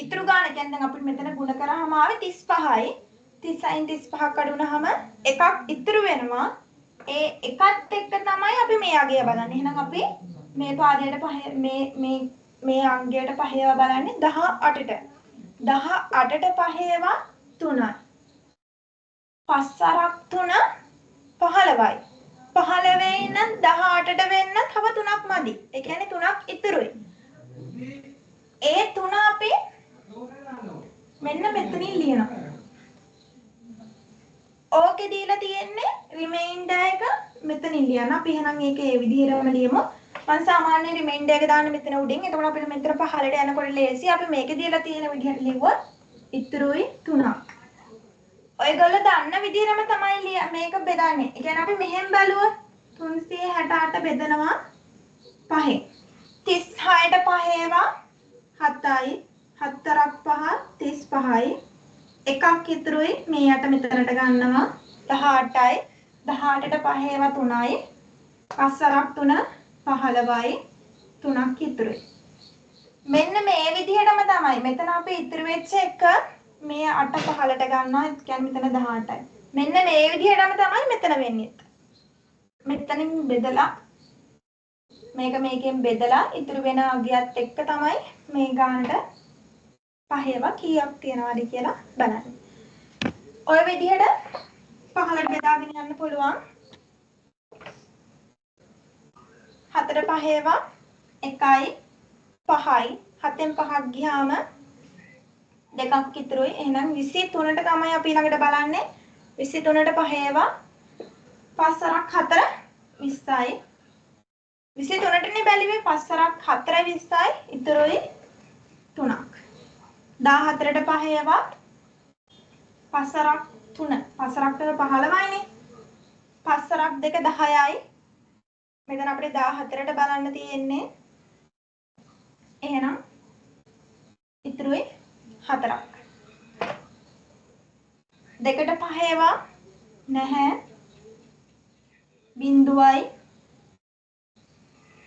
ඉතුරු ගාන කියන්නේ දැන් අපි මෙතන ගුණ කරාම ආවේ 35යි. 30යින් 35ක් අඩු වුණාම එකක් ඉතුරු වෙනවා. ඒ එකත් එක්ක තමයි අපි මේ අගය බලන්නේ. එහෙනම් අපි මේ පාදයට මේ අංගයට පහේව බලන්නේ 18ට. 18ට පහේව 3යි. 5 අරක් 3 15යි. 15 ඉඳන් 18ට වෙන්න තව 3ක් මදි. ඒ කියන්නේ 3ක් ඉතුරුයි. ඒ 3 අපි මෙන්න මෙතනින් ලියනවා. ඕකේ දීලා තියෙන්නේ රිමයින්ඩර් එක මෙතනින් ලියන්න. අපි එහෙනම් ඒක ඒ විදිහටම ලියමු. මම සාමාන්‍ය රිමයින්ඩර් එක දාන්න මෙතන උඩින්. එතකොට අපිට මෙතන පහළට යනකොට ලේසි. අපි මේකේ දීලා තියෙන විදිහට ලිව්වොත් ඉතුරුයි 3ක්. ඔයගොල්ලෝ දන්න විදිහටම තමයි මේක බෙදන්නේ. ඒ කියන්නේ අපි මෙහෙම බැලුවොත් 368 බෙදනවා 5. 36ට 5 7යි. 7ක් 5 35යි. එකක් ඉතුරුයි මේ යට මෙතනට ගන්නවා 18යි. 18ට 5 3යි. 5 අරක් 3 15යි. 3ක් ඉතුරුයි. මෙන්න මේ විදිහටම තමයි මෙතන අපි ඉතුරු වෙච්ච එක මේ 8 15ට ගන්නවා. ඒ කියන්නේ මෙතන 18යි. මෙන්න මේ විදිහටම තමයි මෙතන වෙන්නේ. මෙතනින් බෙදලා මේකෙන් බෙදලා ඉතුරු වෙන අගයත් එක්ක තමයි මේ ගානට පහේව කීයක් තියනවාද කියලා බලන්න. ඔය විදිහට 15ට බෙදාගෙන යන්න පුළුවන්. 4ට පහේව 1යි 5යි. 7න් 5ක් ගියාම දෙකක් ඉතුරුයි. එහෙනම් 23ට තමයි අපි ළඟට බලන්නේ. 23ට පහේව 5 අරක් 4 20යි. 23ටනේ බැලුවේ 5 අරක් 4 20යි. ඉතුරුයි 3ක්. 14ට පහේව 5 අරක් 3 5 අරක් 3 15යිනේ. 5 අරක් 2 10යි. මෙතන අපිට 14ට බලන්න තියෙන්නේ. එහෙනම් ඉතුරුයි 4ක්. 2ට පහේව නැහැ. බිඳුවයි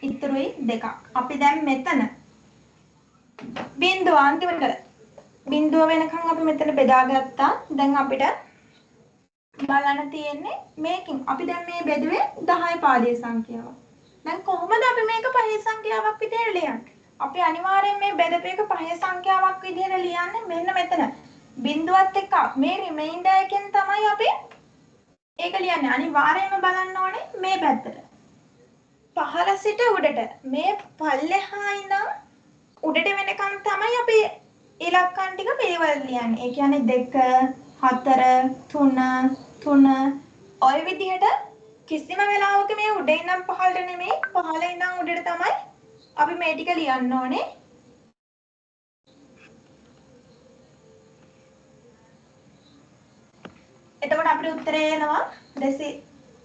ඉතුරුයි 2ක්. අපි දැන් මෙතන බිඳුව අන්තිමට බිඳුව වෙනකන් අපි මෙතන බෙදාගත්තා. දැන් අපිට බලන්න තියෙන්නේ මේකෙන් අපි දැන් මේ බෙදුවේ 10 පාදයේ සංඛ්‍යාව. දැන් කොහොමද අපි මේක පහේ සංඛ්‍යාවක් විදිහට ලියන්නේ? අපි අනිවාර්යෙන් මේ බෙදපේක පහේ සංඛ්‍යාවක් විදිහට ලියන්නේ මෙන්න මෙතන. බිඳුවත් එක්ක මේ රිමයින්ඩර් එකෙන් තමයි අපි ඒක ලියන්නේ. අනිවාර්යෙන්ම බලන්න ඕනේ මේ පැත්තට. පහළ සිට උඩට මේ පල්ලෙහා ඉඳන් උඩට වෙනකන් තමයි අපි ඉලක්කම් ටික පිළිවෙල ලියන්නේ. ඒ කියන්නේ 2 4 3 ඔය විදිහට කිසිම වෙලාවක මේ උඩ ඉඳන් පහළට නෙමෙයි පහළ ඉඳන් උඩට තමයි අපි මේ ටික ලියන්න ඕනේ. එතකොට අපිට උත්තරේ එනවා 2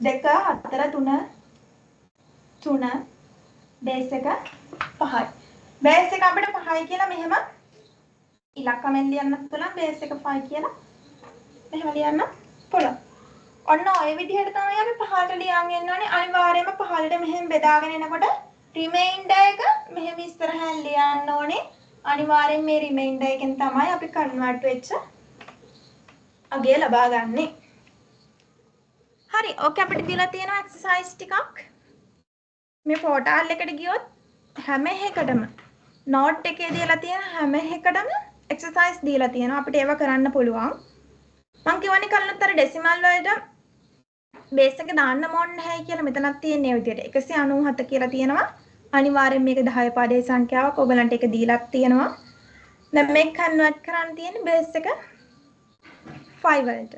4 3 බේස් එක 5යි. බේස් එක අපිට 5යි කියලා මෙහෙම ඉලක්කමෙන් ලියන්නත් පුළුවන්. බේස් එක 5 කියලා මෙහෙම ලියන්න පුළුවන්. ඔන්න ඔය විදිහට තමයි අපි පහළට ලියන් යන්න ඕනේ. අනිවාර්යයෙන්ම පහළට මෙහෙම බෙදාගෙන එනකොට රිමයින්ඩර් එක මෙහෙම ඉස්සරහින් ලියන්න ඕනේ. අනිවාර්යෙන් මේ රිමයින්ඩර් එකෙන් තමයි අපි කන්වර්ට් වෙච්ච අගය ලබා ගන්නෙ. හරි. ඕකේ අපිට දීලා තියෙන එක්සර්සයිස් ටිකක්. මේ පෝටල් එකට ගියොත් හැම එකකටම නෝට් එකේ දීලා තියෙන හැම එකකටම එක්සර්සයිස් දීලා තියෙනවා. අපිට ඒව කරන්න පුළුවන්. මම කියවනේ කලිනුත් අර ඩෙසිමල් වලට බේස් එක දාන්න ඕනේ නැහැ කියලා මෙතනක් තියෙන ඒ විදිහට 197 කියලා තියෙනවා. අනිවාර්යෙන් මේක 10 පාඩේ සංඛ්‍යාවක් ඔයගලන්ට ඒක දීලා තියෙනවා. දැන් මේක කන්වර්ට් කරන්න තියෙන්නේ බේස් එක 5 වලට.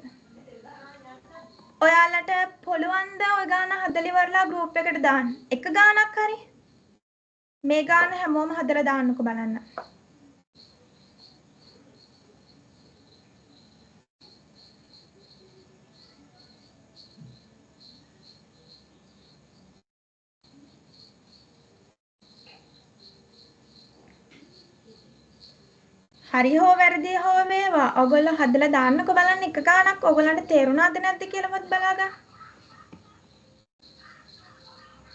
ඔයාලට පුළුවන් ද ඔය ගාන හදලා ඉවරලා ගෲප් එකට දාන්න. එක ගානක් හරි. මේ ගාන හැමෝම හදලා දාන්නකෝ බලන්න. හරි හෝ වැරදි හෝ වේවා. ඔයගොල්ලෝ හදලා දාන්නකෝ බලන්න එක ගානක් ඔයගොල්ලන්ට තේරුණාද නැද්ද කියලාවත් බලා ගන්න.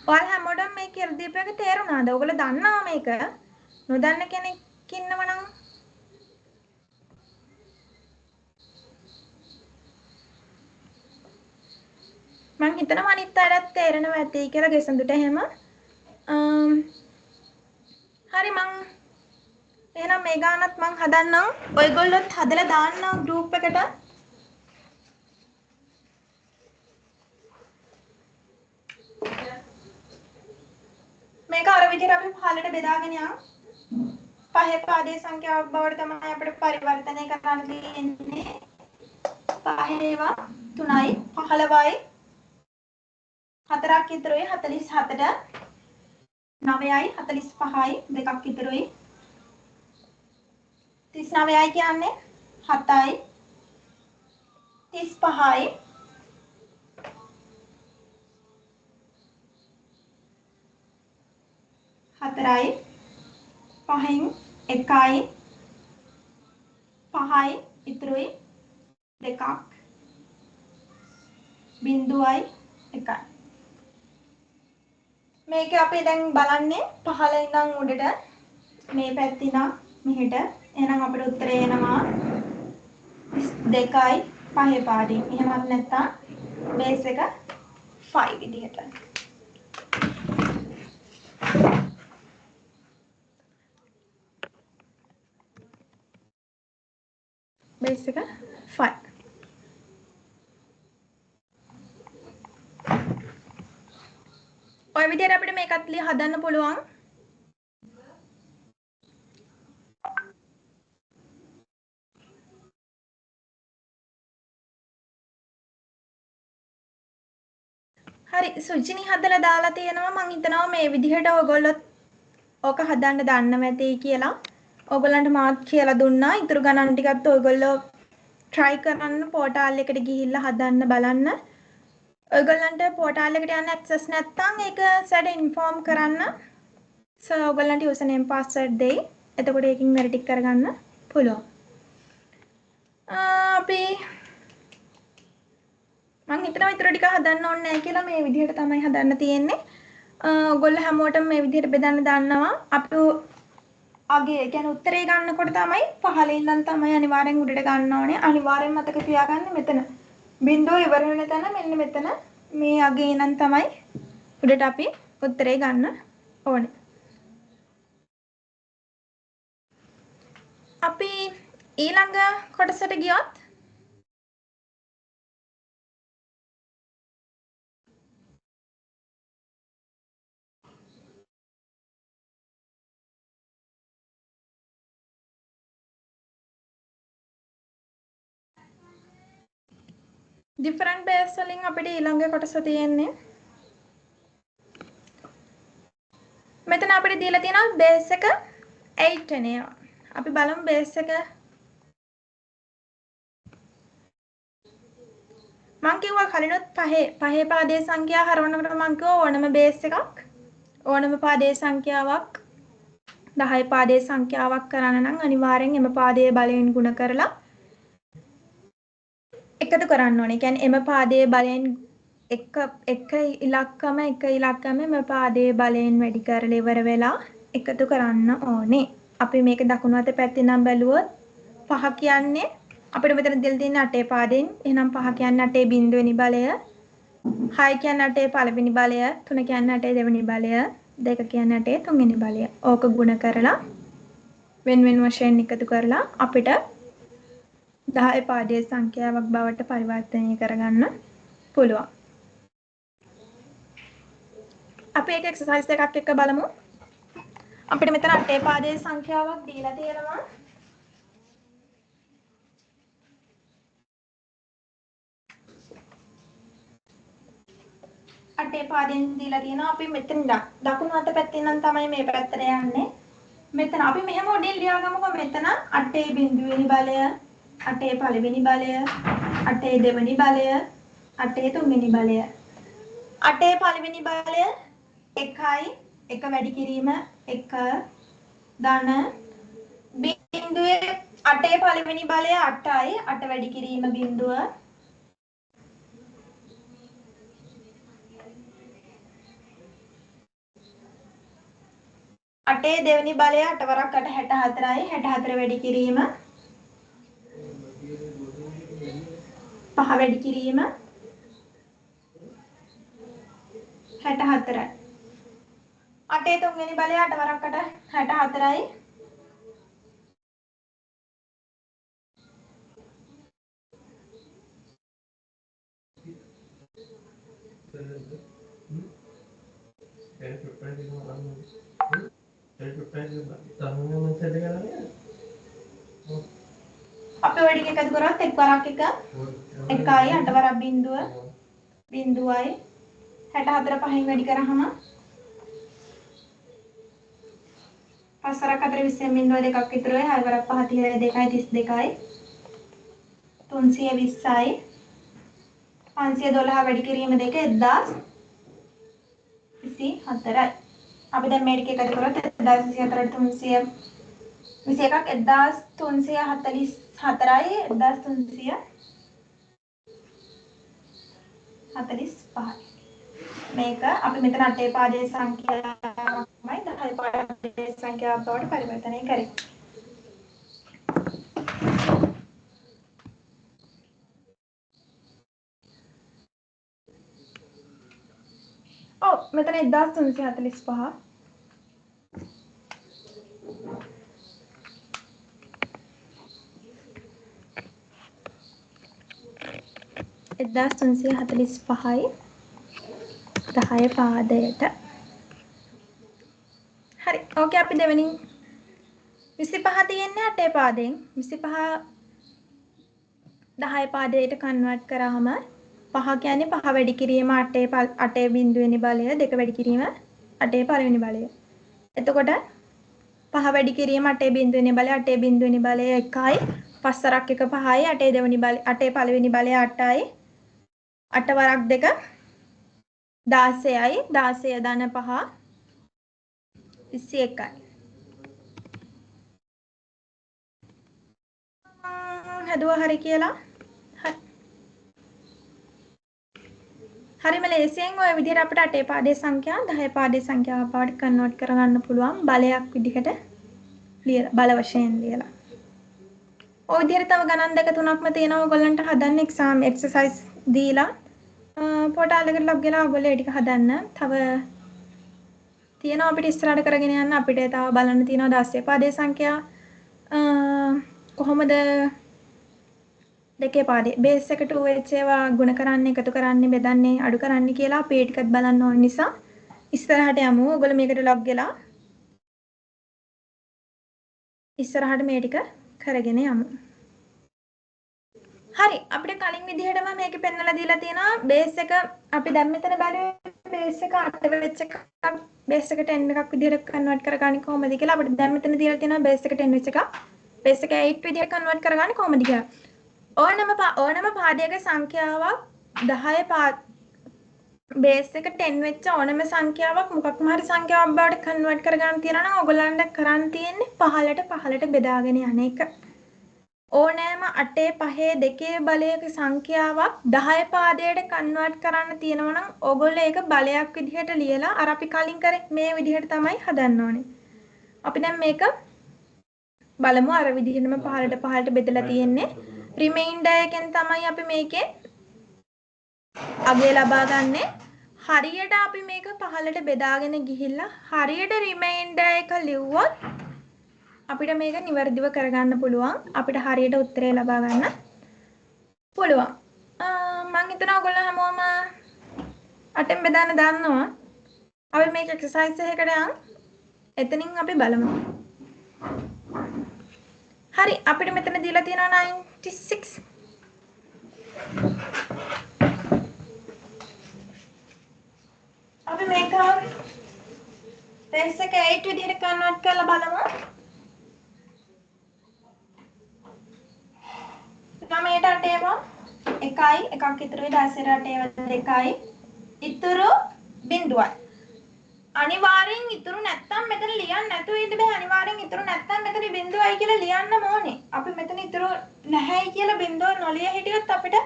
ඔයාලා හැමෝටම මේ කියලා දීපු එක තේරුණාද? ඔයගොල්ලෝ දන්නවා මේක. නොදන්න කෙනෙක් ඉන්නවනම් මං හිතනවා අනිත් අයටත් තේරෙනවා ඇති කියලා ගෙසඳුට එහෙම. හරි මං එහෙනම් මේ ගානත් මං හදන්නම්. ඔයගොල්ලොත් හදලා දාන්න ගෲප් එකට. මේක අර විදිහට අපි පහළට බෙදාගෙන යමු. පහේ පාදයේ සංඛ්‍යාවක් බවට තමයි අපිට පරිවර්තනය කරන්න තියෙන්නේ. පහේවා 3යි 15යි 4ක් ඉතුරුයි 47ට 9යි 45යි 2ක් ඉතුරුයි 39යි කියන්නේ 7යි 35යි 4යි 5න් 1යි 5යි ඉතුරුයි 2ක් 0යි 1යි මේක අපි දැන් බලන්නේ පහළ ඉඳන් උඩට මේ පැත්තේ ඉඳන් මෙහෙට එහෙනම් අපේ උත්තරේ එනවා 2යි 5 පාඩේ. එහෙමත් නැත්නම් බේස් එක 5 විදිහට. බේස් එක 5. ඔය විදිහට අපිට මේකත් හදන්න පුළුවන්. හරි සුජිනි හදලා දාලා තියෙනවා මං හිතනවා මේ විදිහට ඔයගොල්ලොත් ඕක හදන්න දන්නව ඇති කියලා. ඔයගොල්ලන්ට මාත් කියලා දුන්නා. ඊටු ගණන් ටිකත් ඔයගොල්ලෝ try කරන්න පෝටල් එකට ගිහිල්ලා හදන්න බලන්න. ඔයගොල්ලන්ට පෝටල් එකට යන්න access නැත්නම් ඒක සැඩ ඉන්ෆෝම් කරන්න. සර් ඔයගොල්ලන්ට username password දෙයි. එතකොට ඒකින් වැඩ ටික කරගන්න පුළුවන්. අපි මං හිතනවා ඊටු ටික හදන්න ඕනේ නැහැ කියලා මේ විදිහට තමයි හදන්න තියෙන්නේ. ඔයගොල්ලෝ හැමෝටම මේ විදිහට බෙදන්න දන්නවා. අපි අගේ කියන්නේ උත්තරේ ගන්නකොට තමයි පහලින් ඉඳන් තමයි අනිවාර්යෙන් උඩට ගන්න ඕනේ. අනිවාර්යෙන් මතක තියාගන්න මෙතන. බිඳුව ඉවර වෙන තැන මෙන්න මෙතන මේ අගේ ඉඳන් තමයි උඩට අපි උත්තරේ ගන්න ඕනේ. අපි ඊළඟ කොටසට ගියොත් different base වලින් අපිට ඊළඟ කොටස තියෙන්නේ මෙතන අපිට දීලා තියෙනවා බේස් එක 8 වෙන ඒවා. අපි බලමු බේස් එක මං කිව්වා කලිනුත් පහේ පාදයේ සංඛ්‍යා හරවනකොට මං කිව්වා ඕනම බේස් එකක් ඕනම පාදයේ සංඛ්‍යාවක් 10 පාදයේ සංඛ්‍යාවක් කරන්න නම් අනිවාර්යෙන් එම පාදයේ බලයෙන් ගුණ කරලා එකතු කරන්න ඕනේ. කියන්නේ එම පාදයේ බලයෙන් එක ඉලක්කම එම පාදයේ බලයෙන් වැඩි කරලා ඉවර වෙලා එකතු කරන්න ඕනේ. අපි මේක දකුණු අත පැත්තේ නම් බැලුවොත් 5 කියන්නේ අපිට මෙතන දෙල් තියෙන 8 පාදයෙන්. එහෙනම් 5 කියන්නේ 8 බිඳු වෙනි බලය. 6 කියන්නේ 8 පළවෙනි බලය. 3 කියන්නේ 8 දෙවෙනි බලය. 2 කියන්නේ 8 තුන්වෙනි බලය. ඕක ගුණ කරලා වෙන වෙන වශයෙන් එකතු කරලා අපිට 10 පාදයේ සංඛ්‍යාවක් බවට පරිවර්තනය කරගන්න පුළුවන්. අපි ඒක එක්සර්සයිස් එකක් එක්ක බලමු. අපිට මෙතන අටේ පාදයේ සංඛ්‍යාවක් දීලා තියෙනවා. අටේ පාදයෙන් දීලා තියෙනවා. අපි මෙතන දකුණු අත පැත්තෙන් නම් තමයි මේ පැත්තට යන්නේ. මෙතන අපි මෙහෙම උඩින් ලියාගමුකෝ. මෙතන අටේ බිඳුවෙනි බලය, අටේ පළවෙනි බලය, අටේ දෙවෙනි බලය, අටේ තුන්වෙනි බලය. අටේ පළවෙනි බලය 1යි, 1 වැඩි කිරීම 1 ධන බිඳුවේ අටේ පළවෙනි බලය 8යි, 8 වැඩි කිරීම බිඳුව අටේ දෙවෙනි බලය 8 වරක් 8 64යි, 64 වැඩි කිරීම 5 වැඩි කිරීම 64යි. අටේ තුන්වෙනි බලය 8 වරක් 8 64යි. අපි ඔය ටික එකතු කරොත් එක් වරක් 1 1යි 8 වරක් බිඳුව බිඳුවයි 64 පහෙන් වැඩි කරාම 5 වරක් 4 20 බිඳුව දෙකක් විතර වෙයි 6 වරක් 5 32යි 32යි 320යි 512 වැඩි කිරීම දෙක 1024යි. අපි දැන් මේ ටික එකතු කරොත් 1024ට 321ක් 1344යි 1345යි. මේක අපි මෙතන අටේ පාදයේ සංඛ්‍යාවක්මයි 10 පාදයේ සංඛ්‍යාවක් බවට පරිවර්තනය කරේ. ඔව් මෙතන 1345 1345යි 10 පාදයට. හරි. ඕකේ අපි දෙවෙනි 25 තියෙන්නේ අටේ පාදයෙන්. 25 10 පාදයට කන්වර්ට් කරාම 5 කියන්නේ 5 වැඩි කිරීම 8 බිඳුවෙනි බලය 2 වැඩි කිරීම 8 පළවෙනි බලය. එතකොට 5 වැඩි කිරීම 8 බිඳුවෙනි බලය 8 බිඳුවෙනි බලය 1යි 5 වරක් 1 5යි 8 දෙවෙනි බලය 8 පළවෙනි බලය 8යි 8 වරක් 2 16යි 16 ධන 5 21යි. හදුවා හරි කියලා. හරිම ලේසියෙන් ඔය විදිහට අපිට අටේ පාදයේ සංඛ්‍යා 10 පාදයේ සංඛ්‍යාව බවට කන්වර්ට් කරගන්න පුළුවන් බලයක් විදිහට ලියලා බල වශයෙන් ලියලා. ඔය විදිහට තව ගණන් දෙක තුනක්ම තියෙනවා ඔයගොල්ලන්ට හදන්න එක්සාම් එක්සර්සයිස් දීලා පොටාල් එකට ලොග් වෙලා ඔයගොල්ලෝ ඒ ටික හදන්න. තව තියෙනවා අපිට ඉස්සරහට කරගෙන යන්න අපිට තව බලන්න තියෙනවා 10 පාදයේ සංඛ්‍යා කොහොමද දෙකේ පාදේ බේස් එකට 2h ඒවා ගුණ කරන්නේ එකතු කරන්නේ බෙදන්නේ අඩු කරන්නේ කියලා අපි ඒ ටිකත් බලන්න ඕන නිසා ඉස්සරහට යමු. ඔයගොල්ලෝ මේකට ලොග් වෙලා ඉස්සරහට මේ ටික කරගෙන යමු. හරි අපිට කලින් විදිහටම මේකේ පෙන්නලා දීලා තියෙනවා බේස් එක අපි දැන් මෙතන බලුවේ බේස් එක 8 වෙච්ච එකක් බේස් එක 10 එකක් විදිහට කන්වර්ට් කරගන්නේ කොහොමද කියලා අපිට දැන් මෙතන දීලා තියෙනවා බේස් එක 10 වෙච්ච එකක් බේස් එක 8 විදිහට කන්වර්ට් කරගන්නේ කොහොමද කියලා. ඕනම පාදයක සංඛ්‍යාවක් 10 බේස් එක 10 වෙච්ච ඕනම සංඛ්‍යාවක් මොකක්ම හරි සංඛ්‍යාවක් බවට කන්වර්ට් කරගන්න තියෙනවා නම් ඔයගොල්ලන්ට කරන්න තියෙන්නේ 15ට බෙදාගෙන යන එක. ඕනෑම 8 5 2 බලයක සංඛ්‍යාවක් 10 පාදයට කන්වර්ට් කරන්න තියෙනවා නම් ඔයගොල්ලෝ ඒක බලයක් විදිහට ලියලා අර අපි කලින් කරේ මේ විදිහට තමයි හදන්න ඕනේ. අපි දැන් මේක බලමු අර විදිහටම 15ට බෙදලා තියෙන්නේ. රිමයින්ඩර් එකෙන් තමයි අපි මේකේ අගය ලබා ගන්නෙ. හරියට අපි මේක 15ට බෙදාගෙන ගිහිල්ලා හරියට රිමයින්ඩර් එක ලිව්වොත් අපිට මේක නිවැරදිව කරගන්න පුළුවන්. අපිට හරියට උත්තරේ ලබා ගන්න පුළුවන්. මම හිතනවා ඔයගොල්ලෝ හැමෝම 8ෙන් බෙදාන්න දන්නවා. අපි මේක එක්සර්සයිස් එකකට යමු. එතනින් අපි බලමු. හරි අපිට මෙතන දීලා තියෙනවා 96. අපි මේක base එක 8 විදිහට කන්වර්ට් කරලා බලමු. ළමයට අටේව 1යි එකක් ඉතුරුයි 10ට අටේව 2යි ඉතුරු බිඳුවයි. අනිවාර්යෙන් ඉතුරු නැත්තම් මෙතන ලියන්න නැතුව ඉන්න බෑ. අනිවාර්යෙන් ඉතුරු නැත්තම් මෙතන බිඳුවයි කියලා ලියන්න ඕනේ. අපි මෙතන ඉතුරු නැහැයි කියලා බිඳුව නොලිය හිටියොත් අපිට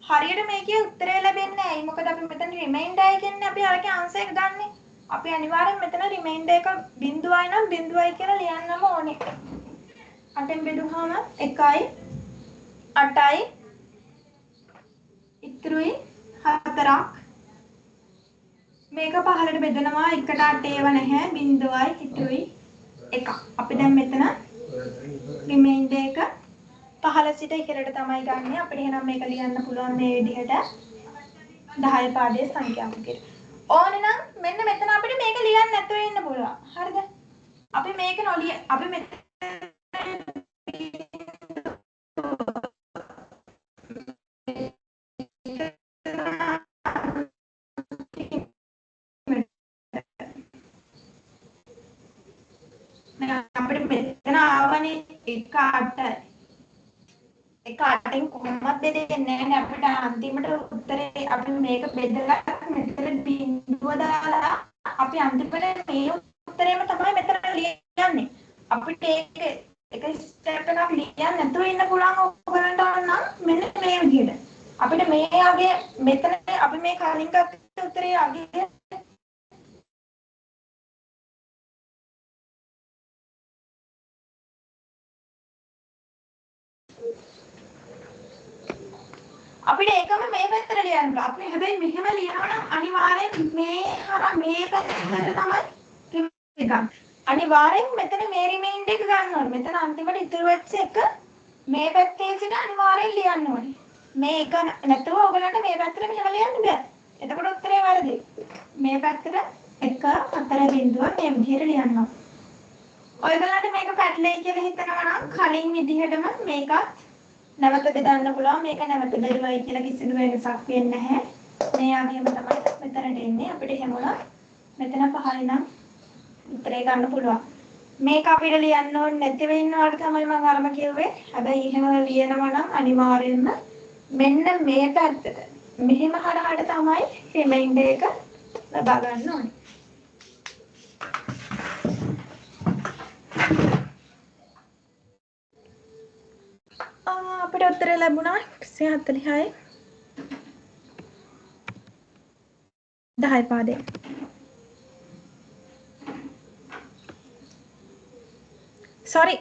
හරියට මේකේ උත්තරය ලැබෙන්නේ නැහැ. මොකද අපි මෙතන රිමයින්ඩර් එකෙන්නේ අපි අරගේ ආන්සර් එක ගන්නෙ. අපි අනිවාර්යෙන් මෙතන රිමයින්ඩර් එක බිඳුවයි නම් බිඳුවයි කියලා ලියන්නම ඕනේ. 8ෙන් බෙදුවාම 1යි 8යි ඉතුරුයි 4ක් මේක 15ට බෙදනවා 1ට 8 ඒව නැහැ 0යි ඉතුරුයි 1ක්. අපි දැන් මෙතන රිමයින්ඩර් එක 15 සිට ඉහළට තමයි ගන්නෙ. අපිට එහෙනම් මේක ලියන්න පුළුවන් මේ විදිහට 10 පාඩේ සංඛ්‍යාව විදිහට. ඕනේ නම් මෙන්න මෙතන අපිට මේක ලියන්න නැතුව ඉන්න පුළුවන්. හරිද? අපි මේක නොලිය අපි මෙතන අපිට මෙතන ආවනේ 1 8ෙන් කොහොමද දෙන්නේ නැහැ අපිට අන්තිමට උත්තරේ අපි මේක බෙදලා මෙතන බිඳුව දාලා අපි අන්තිමට මේ උත්තරේම තමයි මෙතන ලියන්නේ. අපිට ඒක ස්ටෙප් එකක් ලියන්න නැතුව ඉන්න පුළුවන් ඔයගලන්ට නම් මෙන්න මේ විදිහට. අපිට මේ ආගේ මෙතන අපි මේ කලින් ගත්ත උත්තරේ ආගේ අපිට ඒකම මේ පැත්තට ලියන්න බෑ. අපි හැබැයි මෙහෙම ලියනවා නම් අනිවාර්යෙන් මේ හර මේ පැත්තට තමයි ගන්න. අනිවාර්යෙන් මෙතන මේ රිමයින්ඩර් එක ගන්න ඕනේ. මෙතන අන්තිමට ඉතුරු වෙච්ච එක මේ පැත්තේ සිට අනිවාර්යෙන් ලියන්න ඕනේ. මේ එක නැතුව ඔයගලන්ට මේ පැත්තට මෙහෙම ලියන්න බෑ. එතකොට උත්තරේ වැරදි. මේ පැත්තට 1 4 බිඳුව මේ විදිහට ලියනවා. ඔයගලන්ට මේක පැටලෙයි කියලා හිතනවා නම් කලින් විදිහටම මේකත් නැවත බෙදන්න පුළුවන්. මේක නැවත බෙදුවයි කියලා කිසිදු වෙනසක් වෙන්නේ නැහැ. මේ ආගියම තමයි මෙතනට එන්නේ. අපිට එහෙම වුණා මෙතන 5යි නම් උත්තරේ ගන්න පුළුවන්. මේක අපිට ලියන්න ඕනේ නැති වෙන්නවට තමයි මම අරම කිව්වේ. හැබැයි එහෙම ලියනවා නම් අනිවාර්යෙන්ම මෙන්න මේ පැත්තට මෙහෙම හරහාට තමයි රිමයින්ඩර් එක ලබා ගන්න ඕනේ. අපිට උත්තරේ ලැබුණා 146යි 10 පාදේ. sorry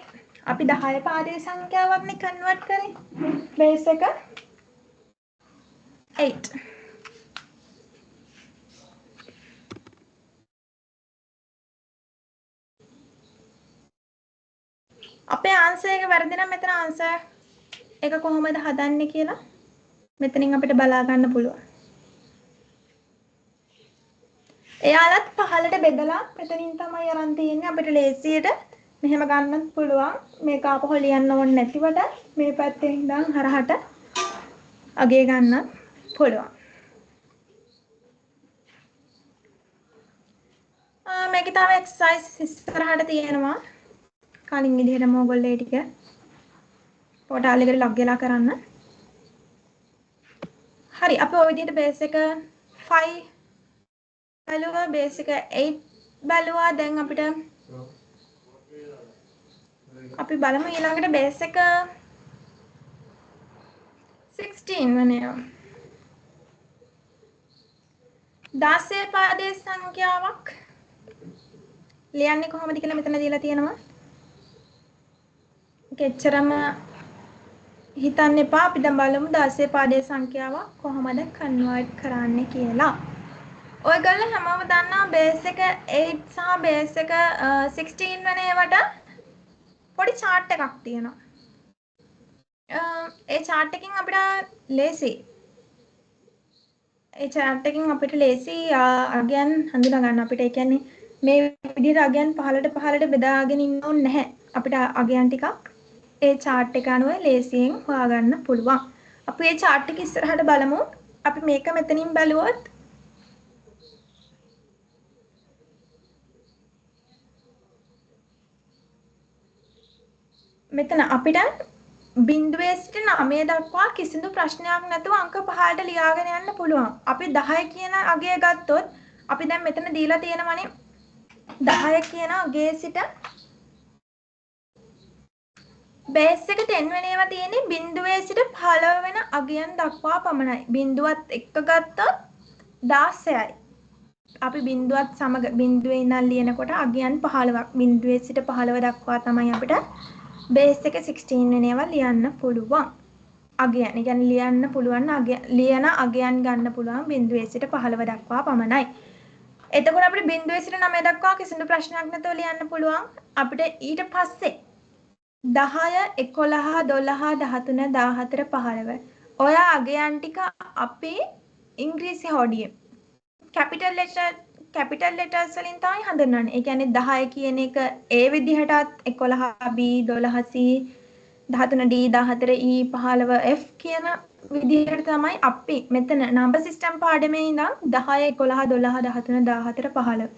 අපි 10 පාදේ සංඛ්‍යාවක් නේ කන්වර්ට් කරේ. බේස් එක 8. අපේ ආන්සර් එක වැරදි නම් මෙතන ආන්සර් එක කොහොමද හදන්නේ කියලා මෙතනින් අපිට බලා ගන්න පුළුවන්. එයාලත් 15ට බෙදලා මෙතනින් තමයි අරන් තියෙන්නේ. අපිට ලේසියට මෙහෙම ගන්නත් පුළුවන්. මේක ආපහු ලියන්න ඕනේ නැතිවට මේ පැත්තේ ඉඳන් හරහට අගේ ගන්නත් පුළුවන්. මේක තව එක්සර්සයිස් ඉස්සරහට තියෙනවා. කලින් විදිහටම ඔයගොල්ලෝ ඒ ටික පොඩාල් එකට ලොග් වෙලා කරන්න. හරි අපි ওই විදිහට බේස් එක 5 බැලුවා බේස් එක 8 බැලුවා. දැන් අපිට අපි බලමු ඊළඟට බේස් එක 16 වෙනි ඒවා. 16 පාදයේ සංඛ්‍යාවක් ලියන්නේ කොහොමද කියලා මෙතන දීලා තියෙනවා. කෙච්චරම හිතන්න එපා. අපි දැන් බලමු 16 පාදයේ සංඛ්‍යාව කොහොමද කන්වර්ට් කරන්නේ කියලා. ඔයගොල්ලෝ හැමෝම දන්නවා බේස් එක 8 සහ බේස් එක 16 වෙන ඒවට පොඩි chart එකක් තියෙනවා. ඒ chart එකකින් අපිට ලේසි. ඒ chart එකකින් අපිට ලේසි අගයන් හඳුනා ගන්න. අපිට ඒ කියන්නේ මේ විදිහට අගයන් 15ට බෙදාගෙන ඉන්න ඕනේ නැහැ. අපිට අගයන් ටිකක් ඒ chart එක අනුව ලේසියෙන් හොයාගන්න පුළුවන්. අපි මේ chart එක ඉස්සරහට බලමු. අපි මේක මෙතනින් බැලුවොත් මෙතන අපිට බිඳුවේ සිට 9 දක්වා කිසිදු ප්‍රශ්නයක් නැතුව අංක 5ට ලියාගෙන යන්න පුළුවන්. අපි 10 කියන අගය ගත්තොත් අපි දැන් මෙතන දීලා තියෙනවනේ 10 කියන අගයේ සිට බේස් එක 10 වෙන ඒවා තියෙන්නේ බිඳුවේ සිට 15 වෙන අගයන් දක්වා පමණයි. බිඳුවත් එක්ක ගත්තොත් 16යි. අපි බිඳුවත් සමග බිඳුවේ ඉඳන් ලියනකොට අගයන් 15ක්. බිඳුවේ සිට 15 දක්වා තමයි අපිට බේස් එක 16 වෙන ඒවා ලියන්න පුළුවන්. අගයන්. ඒ කියන්නේ ලියන්න පුළුවන් ලියන අගයන් ගන්න පුළුවන් බිඳුවේ සිට 15 දක්වා පමණයි. එතකොට අපිට බිඳුවේ සිට 9 දක්වා කිසිදු ප්‍රශ්නයක් නැතුව ලියන්න පුළුවන්. අපිට ඊට පස්සේ 10 11 12 13 14 15 ඔය අගයන් ටික අපි ඉංග්‍රීසි හොඩියේ කැපිටල් ලෙටර්ස් වලින් තමයි හඳුන්වන්නේ. ඒ කියන්නේ 10 කියන එක A විදිහටත් 11 B 12 C 13 D 14 E 15 F කියන විදිහට තමයි අපි මෙතන නම්බර් සිස්ටම් පාඩමේ ඉඳන් 10 11 12 13 14 15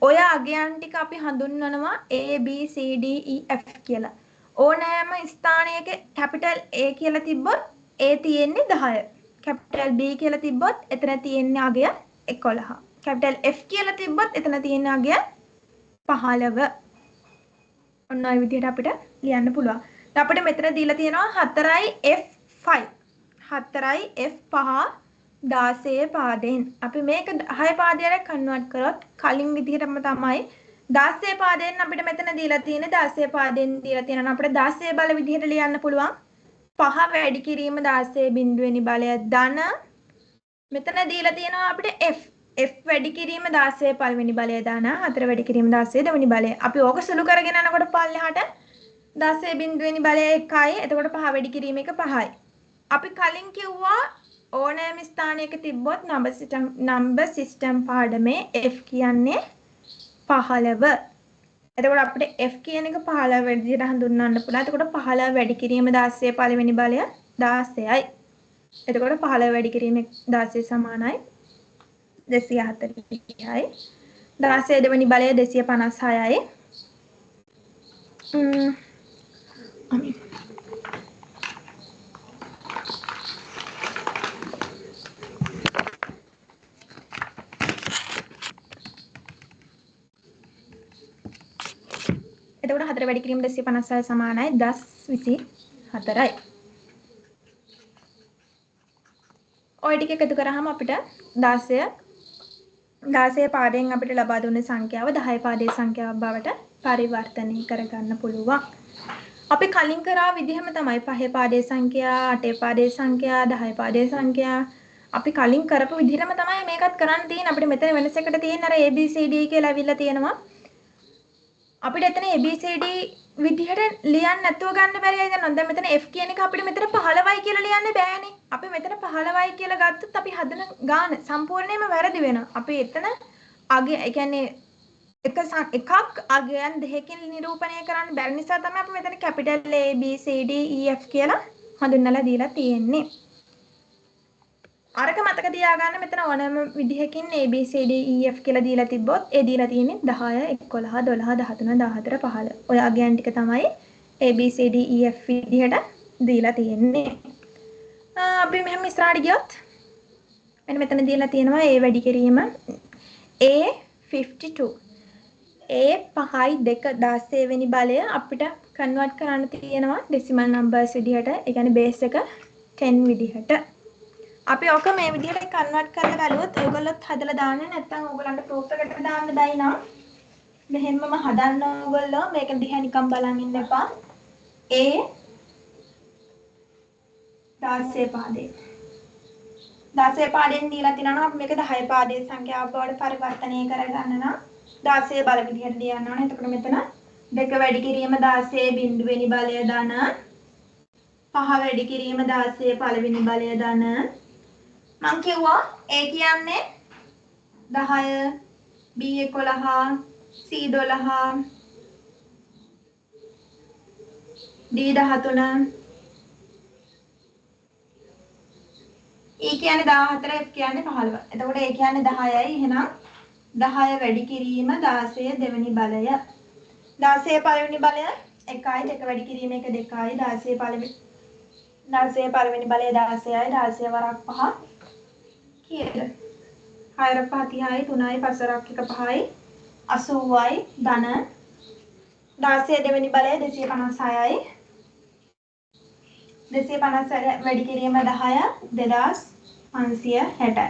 ඔය අගයන් ටික අපි හඳුන්වනවා A B C D E F කියලා. ඕනෑම ස්ථානයක කැපිටල් A කියලා තිබ්බොත් A තියෙන්නේ 10. කැපිටල් B කියලා තිබ්බොත් එතන තියෙන්නේ අගය 11. කැපිටල් F කියලා තිබ්බොත් එතන තියෙන්නේ අගය 15. ඔන්න ඔය විදිහට අපිට ලියන්න පුළුවන්. අපිට මෙතන දීලා තියෙනවා 4යි F5. 4යි F5 16 පාදයෙන්. අපි මේක 10 පාදයට කන්වර්ට් කරොත් කලින් විදිහටම තමයි 16 පාදයෙන් අපිට මෙතන දීලා තියෙන්නේ 16 පාදයෙන් දීලා තියෙනවා අපිට 16 බල විදිහට ලියන්න පුළුවන් 5 වැඩි කිරීම 16 බිඳුවෙනි බලය ධන මෙතන දීලා තියෙනවා අපිට F වැඩි කිරීම 16 පළවෙනි බලය ධන 4 වැඩි කිරීම 16 දෙවෙනි බලය අපි ඕක සුළු කරගෙන යනකොට පල්ලෙහාට 16 බිඳුවෙනි බලය 1යි එතකොට 5 වැඩි කිරීම එක 5යි අපි කලින් කිව්වා ඕනෑම ස්ථානයක තිබ්බොත් නම්බර් සිස්ටම් පාඩමේ F කියන්නේ 15. එතකොට අපිට F කියන එක 15 විදිහට හඳුන්වන්න පුළුවන්. එතකොට 15 වැඩි කිරීම 16 පළවෙනි බලය 16යි. එතකොට 15 වැඩි කිරීම 16 සමානයි 240යි. 16 දෙවෙනි බලය 256යි. එතකොට 4 වැඩි කිරීම 256 සමානයි 1024යි. ඔය ටික එකතු කරාම අපිට 16 පාදයෙන් අපිට ලබා දුන්න සංඛ්‍යාව 10 පාදයේ සංඛ්‍යාවක් බවට පරිවර්තනය කරගන්න පුළුවන්. අපි කලින් කරා විදිහම තමයි 5 පාදයේ සංඛ්‍යා, 8 පාදයේ සංඛ්‍යා, 10 පාදයේ සංඛ්‍යා අපි කලින් කරපු විදිහටම තමයි මේකත් කරන්න තියෙන්නේ. අපිට මෙතන වෙනසකට තියෙන අර ABCD කියලා අවිල්ලා තියෙනවා. අපිට එතන ABCD විදිහට ලියන්න නැතුව ගන්න බැරි නේද? දැන් මෙතන F කියන එක අපිට මෙතන 15යි කියලා ලියන්න බෑනේ. අපි මෙතන 15යි කියලා ගත්තොත් අපි හදන ගාන සම්පූර්ණයෙන්ම වැරදි වෙනවා. අපි එතන අගය ඒ කියන්නේ එකක් අගයන් දෙකකින් නිරූපණය කරන්න බැරි නිසා තමයි අපි මෙතන capital A B C D E F කියලා හඳුන්වලා දීලා තියෙන්නේ. අරක මතක තියාගන්න මෙතන ඕනෑම විදිහකින් A B C D E F කියලා දීලා තිබ්බොත් ඒ දීලා තියෙන්නේ 10 11 12 13 14 15. ඔය අගයන් ටික තමයි A B C D E F විදිහට දීලා තියෙන්නේ. අපි මෙහෙම ඉස්සරහට ගියොත් මෙන්න මෙතන දීලා තියෙනවා A වැඩි කිරීම A52. A5යි 2 16 වෙනි බලය අපිට කන්වර්ට් කරන්න තියෙනවා ඩෙසිමල් නම්බර්ස් විදිහට. ඒ කියන්නේ බේස් එක 10 විදිහට. අපි ඔක මේ විදිහට කන්වර්ට් කරලා බලුවොත් ඔයගොල්ලොත් හදලා දාන්න නැත්නම් ඔයගොල්ලන්ට ප්‍රූෆ් එකකට දාන්න බැයි නම් මෙහෙමම හදන්න ඕගොල්ලෝ මේක දිහා නිකන් බලන් ඉන්න එපා. A 16 පාදේ 16 පාදයෙන් දීලා තිනවා අපි මේක 10 පාදයේ සංඛ්‍යාව බවට පරිවර්තනය කරගන්න නම් 16 බල විදිහට ලියන්න ඕනේ. එතකොට මෙතන 2 වැඩි කිරීම 16 බිඳුවෙනි බලය ධන 5 වැඩි කිරීම 16 පළවෙනි බලය ධන මං කිව්වා A කියන්නේ 10 B 11 C12 D13 E කියන්නේ 14 F කියන්නේ 15. එතකොට A කියන්නේ 10යි. එහෙනම් 10 වැඩි කිරීම 16 දෙවෙනි බලය. 16 පළවෙනි බලය 1යි. 2 වැඩි කිරීම 1 2යි. 16 පළවෙනි බලය 16යි. 16 වරක් 5 කීයද? 6 5 30යි. 3යි 5 වරක් 1 5යි. 80යි. ධන 16 දෙවෙනි බලය 256යි. 250 වැඩි කිරීම 10 2560.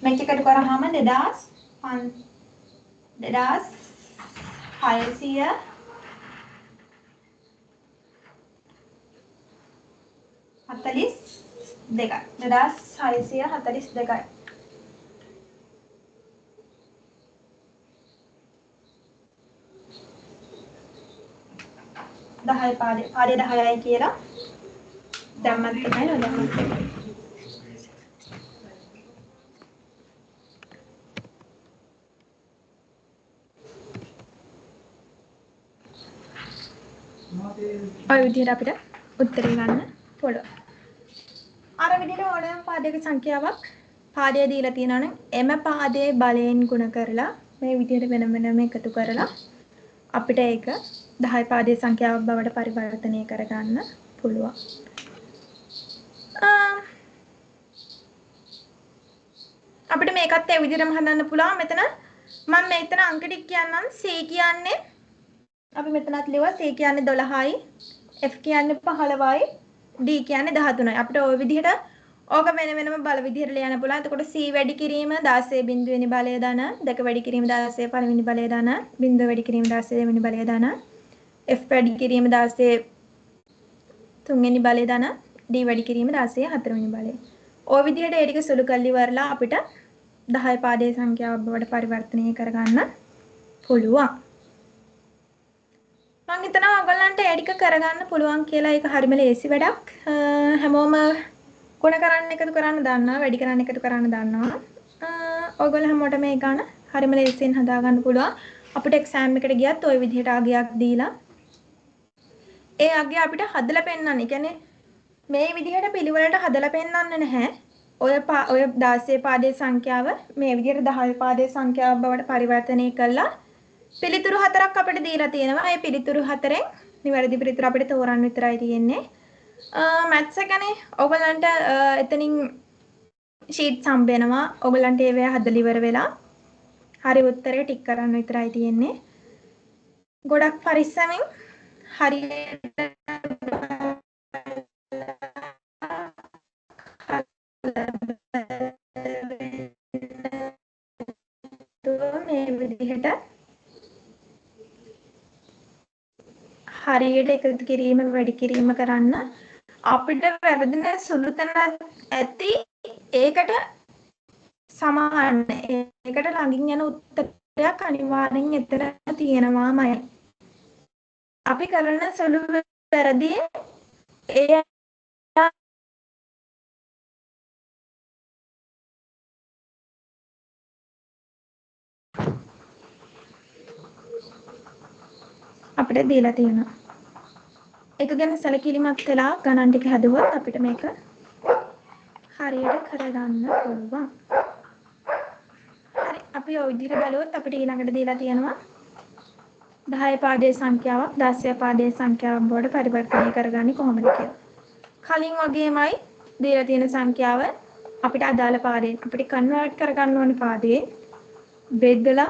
මේක එකතු කරාම 2642 2642. 10 පාදේ 10යි කියලා දැම්මත් එකයි නොදැම්මත් එකයි. ඔය විදිහට අපිට උත්තරේ ගන්න පුළුවන්. අර විදිහට ඕනෑම පාදයක සංඛ්‍යාවක් පාදය දීලා තියෙනවා නම් එම පාදයේ බලයෙන් ගුණ කරලා මේ විදිහට වෙන වෙනම එකතු කරලා අපිට ඒක 10 පාදයේ සංඛ්‍යාවක් බවට පරිවර්තනය කරගන්න පුළුවන්. අපිට මේකත් ඒ විදිහටම හදන්න පුළුවන්. මෙතන මම මෙතන අංක ටික කියන්නම්. C කියන්නේ අපි මෙතනත් ලියුවා C කියන්නේ 12යි, F කියන්නේ 15යි, D කියන්නේ 13යි. අපිට ওই විදිහට ඕක වෙන වෙනම බල විදිහට ලියන්න පුළුවන්. එතකොට C වැඩි කිරීම 16 බිඳුවෙනි බලය ධන, 2 වැඩි කිරීම 16 පළවෙනි බලය ධන, බිඳුව වැඩි කිරීම 16 දෙවෙනි බලය ධන, F වැඩි කිරීම 16 තුන්වෙනි බලය ධන, D වැඩි කිරීම 16 හතරවෙනි බලය. ওই විදිහට ඒ ටික සුළු කරලි වරලා අපිට 10 පාදයේ සංඛ්‍යාවක් බවට පරිවර්තනය කරගන්න පුළුවන්. මම හිතනවා ඔයගොල්ලන්ට ඒ ටික කරගන්න පුළුවන් කියලා. ඒක හරිම ලේසි වැඩක්. හැමෝම ගුණ කරන්න එකතු කරන්න දන්නවා, වැඩි කරන්න එකතු කරන්න දන්නවා. ඔයගොල්ලෝ හැමෝටම මේ ගන්න හරිම ලේසියෙන් හදා ගන්න පුළුවන්. අපිට එක්සෑම් එකට ගියත් ওই විදිහට අගයක් දීලා ඒ අගය අපිට හදලා පෙන්නන්න. කියන්නේ මේ විදිහට පිළිවෙලට හදලා පෙන්නන්න නැහැ. ඔය 16 පාදයේ සංඛ්‍යාව මේ විදිහට 10 පාදයේ සංඛ්‍යාවක් බවට පරිවර්තනය කළා. පිළිතුරු හතරක් අපිට දීලා තියෙනවා. ඒ පිළිතුරු හතරෙන් නිවැරදි පිළිතුර අපිට තෝරන්න විතරයි තියෙන්නේ. මැත්ස් එකනේ ඔයගලන්ට එතනින් ෂීට්ස් හම්බ වෙනවා. ඔයගලන්ට ඒවැ හදලා ඉවර වෙලා හරි උත්තරේ ටික් කරන්න විතරයි තියෙන්නේ. ගොඩක් පරිස්සමෙන් හරියට මේ විදිහට හරියට එකතු කිරීම වැඩි කිරීම කරන්න අපිට වැරදින සුළුතන ඇති ඒකට සමාන ඒකට ළඟින් යන උත්තරයක් අනිවාර්යෙන් එතන තියෙනවාමයි. අපි කරන සුළු වැරදි ඒ අපිට දීලා තියෙනවා. ඒක ගැන සැලකිලිමත් වෙලා ගණන් ටික හදුවොත් අපිට මේක හරියට කරගන්න පුළුවන්. හරි අපි ඔය විදිහට බලුවොත් අපිට ඊළඟට දීලා තියෙනවා 10 පාදයේ සංඛ්‍යාවක් 16 පාදයේ සංඛ්‍යාවක් බවට පරිවර්තනය කරගන්නේ කොහොමද කියලා. කලින් වගේමයි දීලා තියෙන සංඛ්‍යාව අපිට අදාළ පාදයෙන් අපිට කන්වර්ට් කරගන්න ඕනේ පාදයේ බෙදලා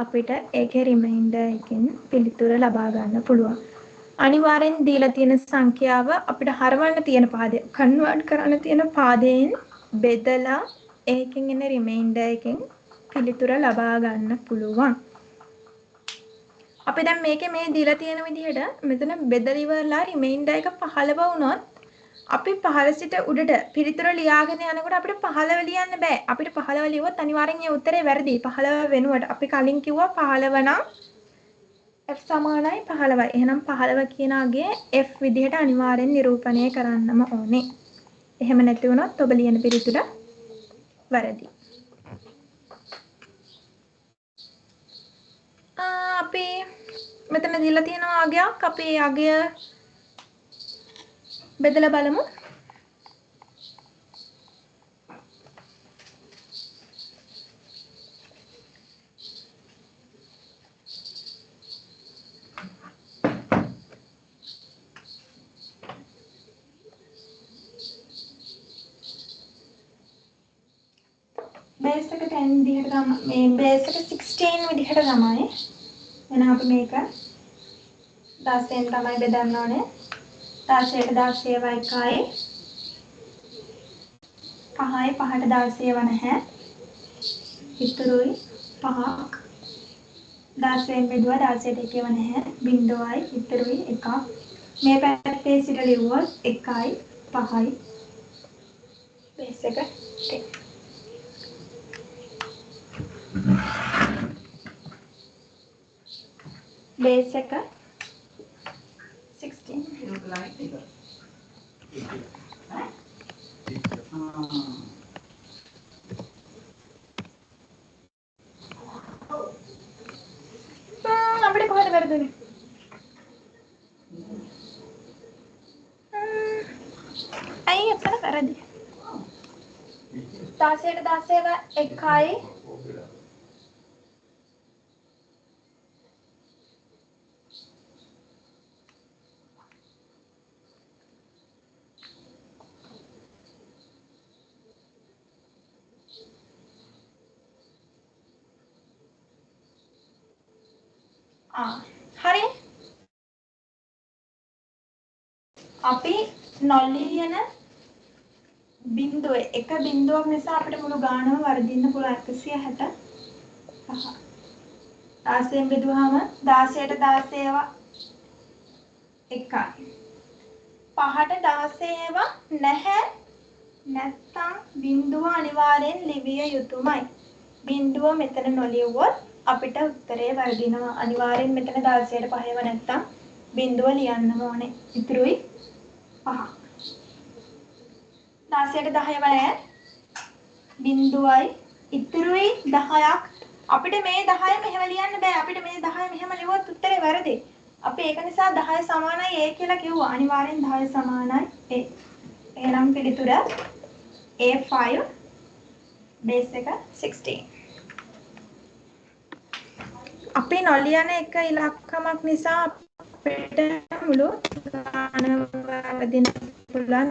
අපිට ඒකේ රිමයින්ඩර් එකෙන් පිළිතුර ලබා ගන්න පුළුවන්. අනිවාර්යෙන් දීලා තියෙන සංඛ්‍යාව අපිට හරවන්න තියෙන පාදය කන්වර්ට් කරන්න තියෙන පාදයෙන් බෙදලා ඒකෙන් එන රිමයින්ඩර් එකෙන් පිළිතුර ලබා ගන්න පුළුවන්. අපි දැන් මේකේ මේ දීලා තියෙන විදිහට මෙතන බෙදලා ඉවරලා රිමයින්ඩර් එක 15 වුණොත් අපි 15 සිට උඩට පිළිතුර ලියාගෙන යනකොට අපිට 15 ලියන්න බෑ. අපිට 15 ලියුවොත් අනිවාර්යෙන් ඒ උත්තරේ වැරදි. 15 වෙනුවට අපි කලින් කිව්වා 15 නම් F සමානයි 15යි. එහෙනම් 15 කියන අගේ F විදිහට අනිවාර්යෙන් නිරූපණය කරන්නම ඕනේ. එහෙම නැති වුණොත් ඔබ ලියන පිළිතුර වැරදි. අපි මෙතන දීලා තියෙනවා අගයක්. අපි අගය බෙදලා බලමු. බේස් එක 10 විදිහට තමයි මේ බේස් එක 16 විදිහට තමයි. එහෙනම් අපි මේක 10ෙන් තමයි බෙදන්න ඕනේ. 16ට 16 1යි. 5යි 5ට 16 නැහැ. ඉතුරුයි 5ක්. 16ෙන් බෙදුවා 16ට 1 නැහැ. 0යි ඉතුරුයි 1ක්. මේ පැත්තේ සිට ලිව්වොත් 1යි 5යි. බේස් එක 10. බේස් එක 16. අපිට කොහෙද වැරදුනේ? ඇයි එතන වැරදි? 16ට 16 1යි. හරි. අපි නොලියන බිඳුවේ එක බිඳුවක් නිසා අපිට මුළු ගානම වර්ධින්න පුළුවන් 165. 16ෙන් බෙදුවාම 16ට 16 1යි. 5ට 16 නැහැ. නැත්තම් බිඳුව අනිවාර්යෙන් ලිවිය යුතුමයි. බිඳුව මෙතන නොලියුවොත් අපිට උත්තරේ වර්ධිනවා. අනිවාර්යෙන් මෙතන 16ට 5ව නැත්තම් බිඳුව ලියන්න ඕනේ. ඉතුරුයි 5. 16ට 10 නැහැ. බිඳුවයි ඉතුරුයි 10ක්. අපිට මේ 10 මෙහෙම ලියන්න බෑ. අපිට මේ 10 මෙහෙම ලියුවොත් උත්තරේ වැරදි. අපි ඒක නිසා 10 සමානයි a කියලා කිව්වා. අනිවාර්යෙන් 10 සමානයි a. එහෙනම් පිළිතුර A5 බේස් එක 16. අපි නොලියන එක ඉලක්කමක් නිසා අපිට මුළු ගානම වර්ධින්න පුළුවන්.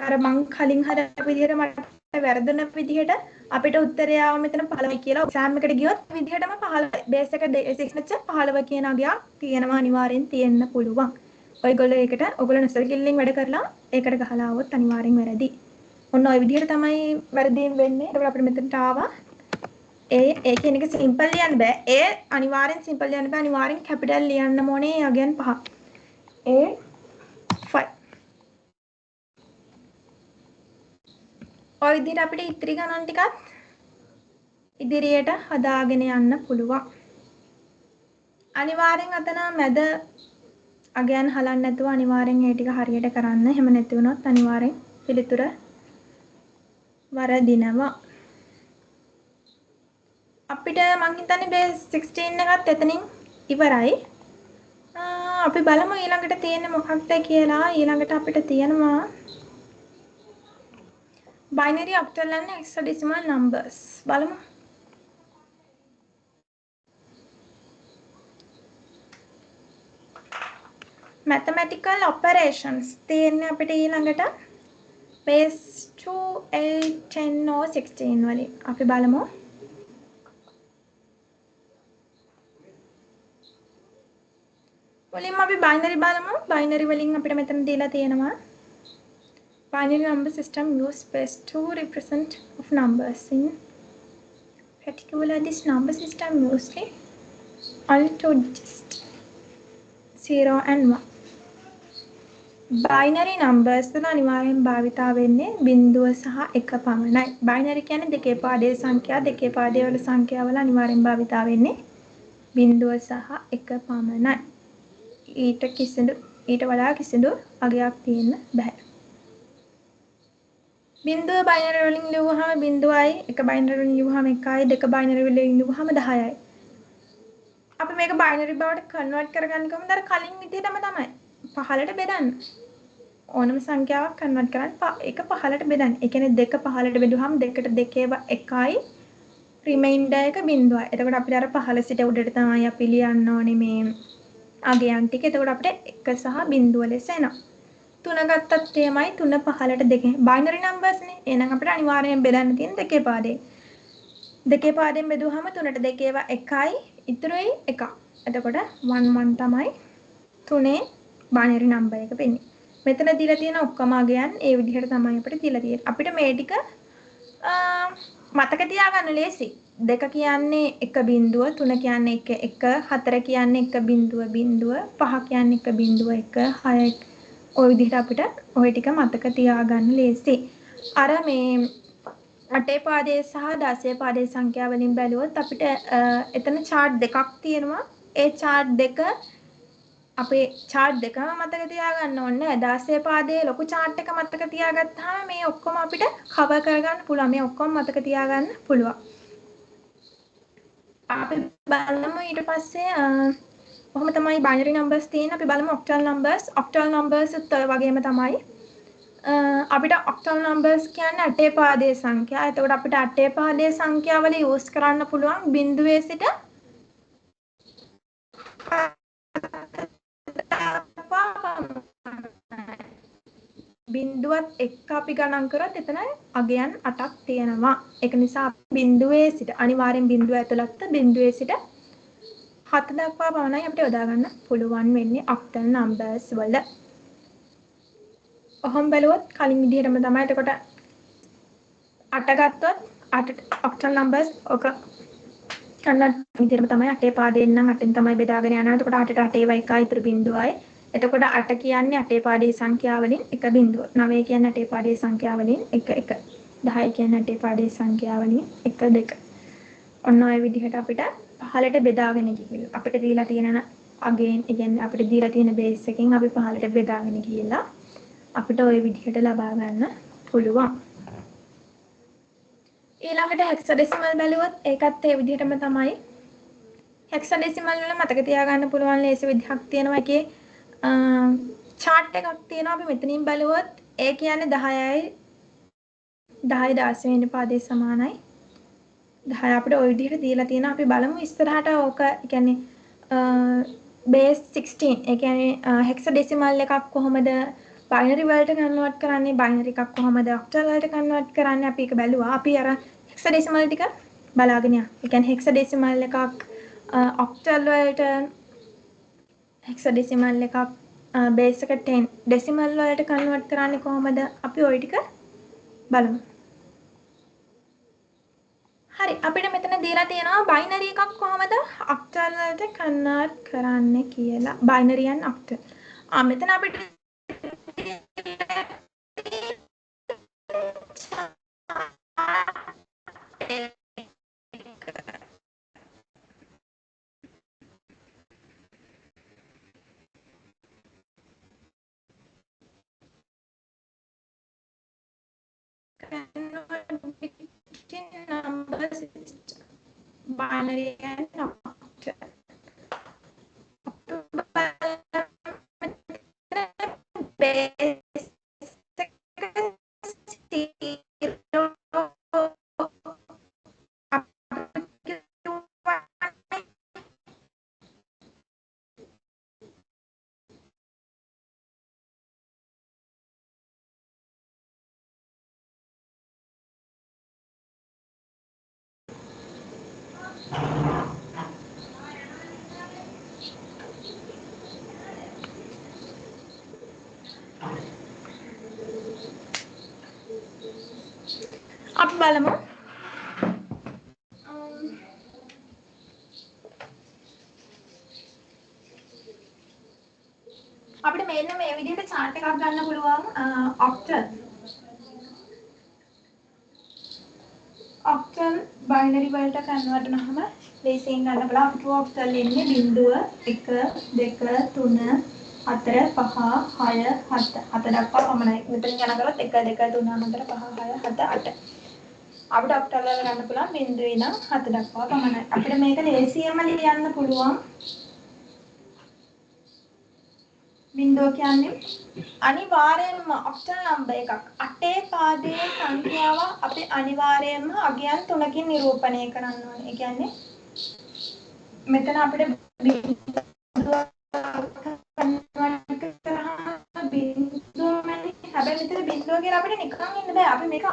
අර මං කලින් හදපු විදිහට මට වැරදුන විදිහට අපිට උත්තරය ආව මෙතන 15 කියලා. එක්සෑම් එකට ගියොත් විදිහටම 15 බේස් එක 15 කියන අගයක් තියෙනවා අනිවාර්යෙන් තියෙන්න පුළුවන්. ඔයගොල්ලෝ ඒකට ඔයගොල්ලෝ නොසලකිල්ලෙන් වැඩ කරලා ඒකට ගහලා આવොත් අනිවාර්යෙන් වැරදි. ඔන්න ඔය විදිහට තමයි වැරදීම් වෙන්නේ. ඒකට අපිට මෙතනට ආවා. ඒ කියන එක සිම්පල් ලියන්න බෑ. ඒ අනිවාර්යෙන් සිම්පල් ලියන්න බෑ. අනිවාර්යෙන් කැපිටල් ලියන්න ඕනේ අගයන් 5. A5. ඔය විදිහට අපිට ඉතිරි ගණන් ටිකත් ඉදිරියට හදාගෙන යන්න පුළුවන්. අනිවාර්යෙන් අතන මැද අගයන් හලන්න නැතුව අනිවාර්යෙන් ඒ ටික හරියට කරන්න. එහෙම නැති වුණොත් අනිවාර්යෙන් පිළිතුර වරදිනවා. අපිට මං හිතන්නේ බේස් 16 එකත් එතනින් ඉවරයි. අපි බලමු ඊළඟට තියෙන්නේ මොකක්ද කියලා. ඊළඟට අපිට තියෙනවා binary octal and hexadecimal numbers. බලමු. mathematical operations තියෙන්නේ අපිට ඊළඟට base 2 8 10 or 16 වලින්. අපි බලමු. මුලින්ම අපි binary බලමු. binary වලින් අපිට මෙතන දීලා තියෙනවා binary number system use base 2 represent of numbers in particular this number system mostly only two digits 0 and 1. binary numbers වල අනිවාර්යෙන් භාවිතා වෙන්නේ බිංදුව සහ එක පමණයි. binary කියන්නේ දෙකේ පාඩේ සංඛ්‍යා, දෙකේ පාඩේ වල සංඛ්‍යා වල අනිවාර්යෙන් භාවිතා වෙන්නේ බිංදුව සහ එක පමණයි. ඊට වඩා කිසිදු අගයක් තියෙන්න බෑ. බිංදුව binary වලින් ලියුවහම බිංදුවයි, එක binary වලින් ලියුවහම 1යි, දෙක binary වලින් ලියුවහම 10යි. අපි මේක බයිනරි බවට කන්වර්ට් කරගන්න කොහොමද? අර කලින් විදිහටම තමයි. 15ට බෙදන්න. ඕනම සංඛ්‍යාවක් කන්වර්ට් කරන්න ඒක 15ට බෙදන්න. ඒ කියන්නේ 2 15ට බෙදුවහම 2ට 2 1යි රිමයින්ඩර් එක 0යි. එතකොට අපිට අර 15 සිට උඩට තමයි අපි ලියන්න ඕනේ මේ අගයන් ටික. එතකොට අපිට 1 සහ 0 ලෙස එනවා. 3 ගත්තත් එහෙමයි 3 15ට 2. බයිනරි නම්බර්ස් නේ. එහෙනම් අපිට අනිවාර්යයෙන් බෙදන්න තියෙන දෙකේ පාඩේ. දෙකේ පාඩෙන් බෙදුවහම 3ට 2 1යි ඉතුරුයි 1. එතකොට 1 1 තමයි 3 බයිනරි නම්බර් එක වෙන්නේ. මෙතන දීලා තියෙන ඔක්කොම අගයන් ඒ විදිහට තමයි අපිට දීලා තියෙන්නේ. අපිට මේ ටික මතක තියාගන්න ලේසි. 2 කියන්නේ 1 බිංදුව, 3 කියන්නේ 1 1, 4 කියන්නේ 1 බිංදුව බිංදුව, 5 කියන්නේ 1 බිංදුව 1, 6 ඔය විදිහට අපිට ඔය ටික මතක තියාගන්න ලේසි. අර මේ 8 පාදයේ සහ 16 පාදයේ සංඛ්‍යා වලින් බැලුවොත් අපිට එතන chart දෙකක් තියෙනවා. ඒ chart දෙක අපේ chart දෙකම මතක තියාගන්න ඕනේ. 16 පාදයේ ලොකු chart එක මතක තියාගත්තාම මේ ඔක්කොම අපිට cover කරගන්න පුළුවන්. මේ ඔක්කොම මතක තියාගන්න පුළුවන්. අපි බලමු ඊට පස්සේ කොහොම තමයි binary numbers තියෙන්නේ. අපි බලමු octal numbers. octal numbers උත් වගේම තමයි. අපිට octal numbers කියන්නේ 8 පාදයේ සංඛ්‍යා. එතකොට අපිට 8 පාදයේ සංඛ්‍යාවල use කරන්න පුළුවන් බිංදුවේ සිට බිංදුවත් එක්ක අපි ගණන් කරත් එතන අගයන් 8ක් තියෙනවා. ඒක නිසා බිංදුවේ සිට අනිවාර්යෙන් බිංදුව ඇතුළත් බිංදුවේ සිට 7 දක්වා පමණයි අපිට යොදා ගන්න පුළුවන් වෙන්නේ octal numbers වල. ඔහොම බැලුවොත් කලින් විදිහටම තමයි. එතකොට 8 ගත්තොත් 8 octal numbers ඔක කන්නත් විදිහටම තමයි 8 පාදයෙන් නම් 8න් තමයි බෙදාගෙන යනවා. එතකොට 8ට 8 ඒවා 1යි ඉතුරු බිංදුවයි. එතකොට 8 කියන්නේ 8 පාදයේ සංඛ්‍යාව වලින් 1 බිංදුව. 9 කියන්නේ 8 පාදයේ සංඛ්‍යාව වලින් 1 1. 10 කියන්නේ 8 පාදයේ සංඛ්‍යාව වලින් 1 2. ඔන්න ඔය විදිහට අපිට 15ට බෙදාගෙන ගිහිල්ලා අපිට දීලා තියෙන අගයෙන් කියන්නේ අපිට දීලා තියෙන බේස් එකෙන් අපි 15ට බෙදාගෙන ගිහිල්ලා අපිට ওই විදිහට ලබා ගන්න පුළුවන්. ඊළඟට හෙක්සඩෙසිමල් බැලුවොත් ඒකත් ඒ විදිහටම තමයි. හෙක්සඩෙසිමල් වල මතක තියාගන්න පුළුවන් ලේසි විදිහක් තියෙනවා. ඒකේ chart එකක් තියෙනවා. අපි මෙතනින් බැලුවොත් ඒ කියන්නේ 10යි 10 16 වෙනි පාදයේ සමානයි. 10 අපිට ওই විදිහට දීලා තියෙනවා. අපි බලමු ඉස්සරහට ඕක කියන්නේ base 16. ඒ කියන්නේ හෙක්සඩෙසිමල් එකක් කොහොමද binary වලට කන්වර්ට් කරන්නේ, binary එකක් කොහොමද octal වලට කන්වර්ට් කරන්නේ අපි ඒක බැලුවා. අපි අර hexadecimal ටික බලාගෙන යනවා. ඒ කියන්නේ hexadecimal එකක් octal වලට hexadecimal එකක් base එක 10 decimal වලට කන්වර්ට් කරන්නේ කොහොමද අපි ওই ටික බලමු. හරි අපිට මෙතන දීලා තියෙනවා binary එකක් කොහොමද octal වලට කන්වර්ට් කරන්නේ කියලා. binary and octal. මෙතන අපිට number system, binary and octal. Base අපි බලමු අපිට මෙන්න මේ විදිහට chart එකක් ගන්න පුළුවන් octal binary වලට කන්වර්ට් කරනහම ලේසියෙන් ගන්න පුළුවන්. අපිට octal එන්නේ 0 1 2 3 4 5 6 7 7 දක්වා පමණයි. මෙතන යන කරොත් 1 2 3 4 5 6 7 8 අපිට ඔක්ටල් වල ගන්න පුළුවන් බිඳුවේ ඉඳන් 7 දක්වා පමණයි. අපිට මේක ලේසියෙන්ම ලියන්න පුළුවන්. බිඳුව කියන්නේ අනිවාර්යයෙන්ම ඔක්ටල් නම්බර් එකක්. 8 පාදයේ සංඛ්‍යාව අපි අනිවාර්යයෙන්ම අගයන් 3කින් නිරූපණය කරන්න ඕනේ. ඒ කියන්නේ මෙතන අපිට බිඳුව හැබැයි මෙතන බිඳුව කියලා අපිට නිකන් ඉන්න බෑ. අපි මේක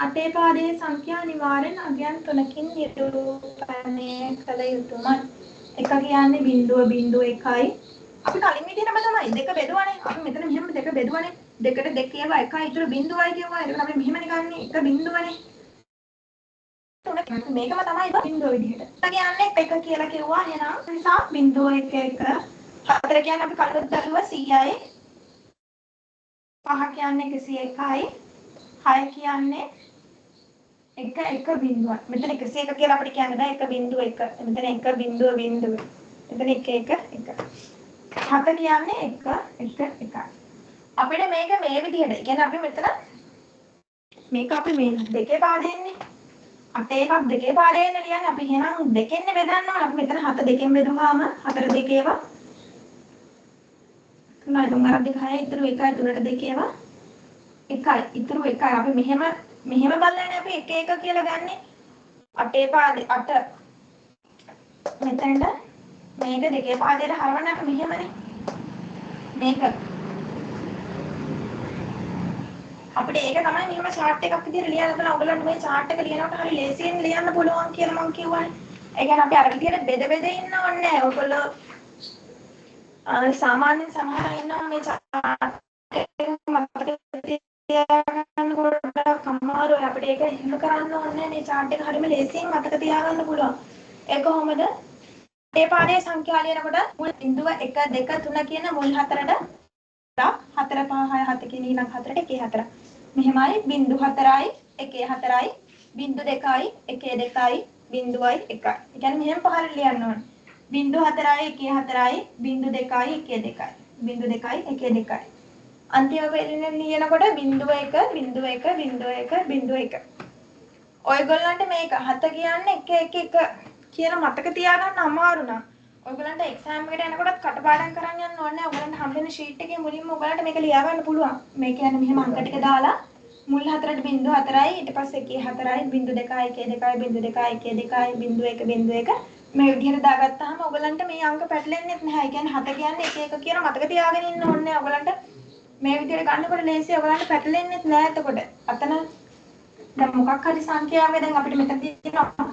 අටේ පාදයේ සංඛ්‍යා අනිවාර්යෙන් අගයන් 3කින් නිරූපණය කළ යුතුමයි. එක කියන්නේ බිඳුව 1යි. අපි කලින් විදිහටම තමයි දෙක බෙදුවානේ. අපි මෙතන මෙහෙම දෙක බෙදුවානේ. දෙකට දෙකේව 1යි ඉතුරු බිඳුවයි කියුවා. ඒක අපි මෙහෙමනේ ගන්නෙ. එක බිඳුවනේ. මේකම තමයි බිඳුව විදිහට. කියන්නේ එක කියලා කිව්වා. එහෙනම් නිසා බිඳුව 1 1 4 කියන්නේ අපි කලින් දරුවා 100යි. 5 කියන්නේ 101යි. 6 කියන්නේ 1 බිඳුවක්. මෙතන 101 කියලා අපිට කියන්න බෑ 1.1. මෙතන 1.0. මෙතන 1 1 1. 7 කියන්නේ 1 1 1. අපිට මේක මේ විදිහට. ඒ කියන්නේ අපි මෙතන මේක අපි මේ දෙකේ පාදෙන්නේ. 8 එකක් දෙකේ පාදයෙන් ලියන්නේ. අපි එහෙනම් දෙකෙන්නේ බෙදන්න ඕන. අපි මෙතන 7 දෙකෙන් බෙදුවාම 4 දෙකේව 3 3 6 ඉතුරු 1යි 3ට දෙකේව 1යි ඉතුරු 1යි. අපි මෙහෙම බලන්නේ අපි 1 1 කියලා ගන්නෙ. 8 පාදේ 8 මෙතනට මේක දෙකේ පාදයට හරවන්න අපි මෙහෙමනේ. මේක අපිට ඒක තමයි මෙහෙම chart එකක් විදිහට ලියන්න පුළුවන්. ඔයගොල්ලන්ට මේ chart එක ලියනකොට හරි ලේසියෙන් ලියන්න පුළුවන් කියලා මම කියවනේ. ඒ කියන්නේ අපි අර විදිහට බෙද බෙද ඉන්න ඕනේ නැහැ. ඔයගොල්ලෝ සාමාන්‍යයෙන් සමහර අය ඉන්නවා මේ chart එක මතක තියාගන්න පොඩ්ඩක් අමාරුයි. අපිට ඒක එහෙම කරන්න ඕනේ නැහැ. මේ chart එක හරියම ලේසියෙන් මතක තියාගන්න පුළුවන්. ඒක කොහොමද? ඒ පාඩේ සංඛ්‍යා ලියනකොට මුල් බිඳුව 1 2 3 කියන මුල් හතරට 4 5 6 7 කියන ඊළඟ හතරට 1 4. මෙහෙමයි බිඳු 4යි 1 4යි බිඳු 2යි 1 2යි බිඳුවයි 1යි. ඒ කියන්නේ මෙහෙම පහළ ලියන්න ඕනේ. බිඳු 4යි 1 4යි බිඳු 2යි 1 2යි බිඳු 2යි 1 2යි. අන්තිම වෙලෙන් ලියනකොට බිඳුව 1 බිඳුව 1 බිඳුව 1 බිඳුව 1. ඔයගොල්ලන්ට මේක 7 කියන්නේ 1 1 1 කියලා මතක තියාගන්න අමාරු නම් ඔයගොල්ලන්ට එක්සෑම් එකට යනකොටත් කටපාඩම් කරන් යන්න ඕනේ නැහැ. ඔයගොල්ලන්ට හම්බෙන ෂීට් එකේ මුලින්ම ඔයගොල්ලන්ට මේක ලියා ගන්න පුළුවන්. මේ කියන්නේ මෙහෙම අංක ටික දාලා මුල් හතරට බිඳු 4යි ඊට පස්සේ 1 4යි බිඳු 2යි 1 2යි බිඳු 2යි 1 2යි බිඳු 1 බිඳු 1 මේ විදිහට දාගත්තාම ඔයගොල්ලන්ට මේ අංක පැටලෙන්නේ නැහැ. ඒ කියන්නේ 7 කියන්නේ 1 1 කියලා මතක තියාගෙන ඉන්න ඕනේ නැහැ. ඔයගොල්ලන්ට මේ විදිහට ගන්නකොට ලේසි. ඔයගොල්ලන්ට පැටලෙන්නේ නැහැ එතකොට. අතන දැන් මොකක් හරි සංඛ්‍යාවක දැන් අපිට මෙතන තියෙනවා.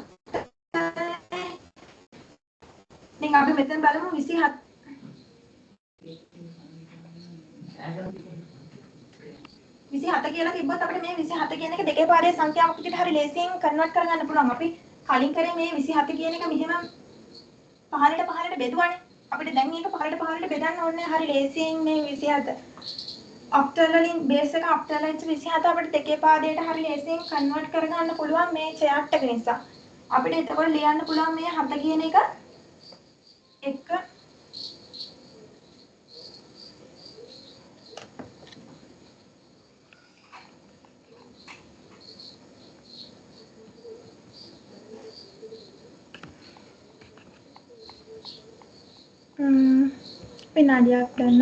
දැන් අපි මෙතන බලමු 27 කියලා තිබ්බොත් අපිට මේ 27 කියන එක දෙකේ පාරේ සංඛ්‍යාවක් විදිහට හරි ලේසියෙන් කන්වර්ට් කරගන්න පුළුවන්. අපි කලින් කරේ මේ 27 කියන එක මෙහෙම පහළට බෙදුවානේ. අපිට දැන් මේක පහළට බෙදන්න ඕනේ හරි ලේසියෙන් මේ 27. ඔක්ටල් වලින් බේස් එක ඔක්ටල් වෙච්ච 27 අපිට දෙකේ පාදයට හරි ලේසියෙන් කන්වර්ට් කරගන්න පුළුවන් මේ chart එක නිසා. අපිට එතකොට ලියන්න පුළුවන් මේ 7 කියන එක 1 විනාඩියක් ගන්න.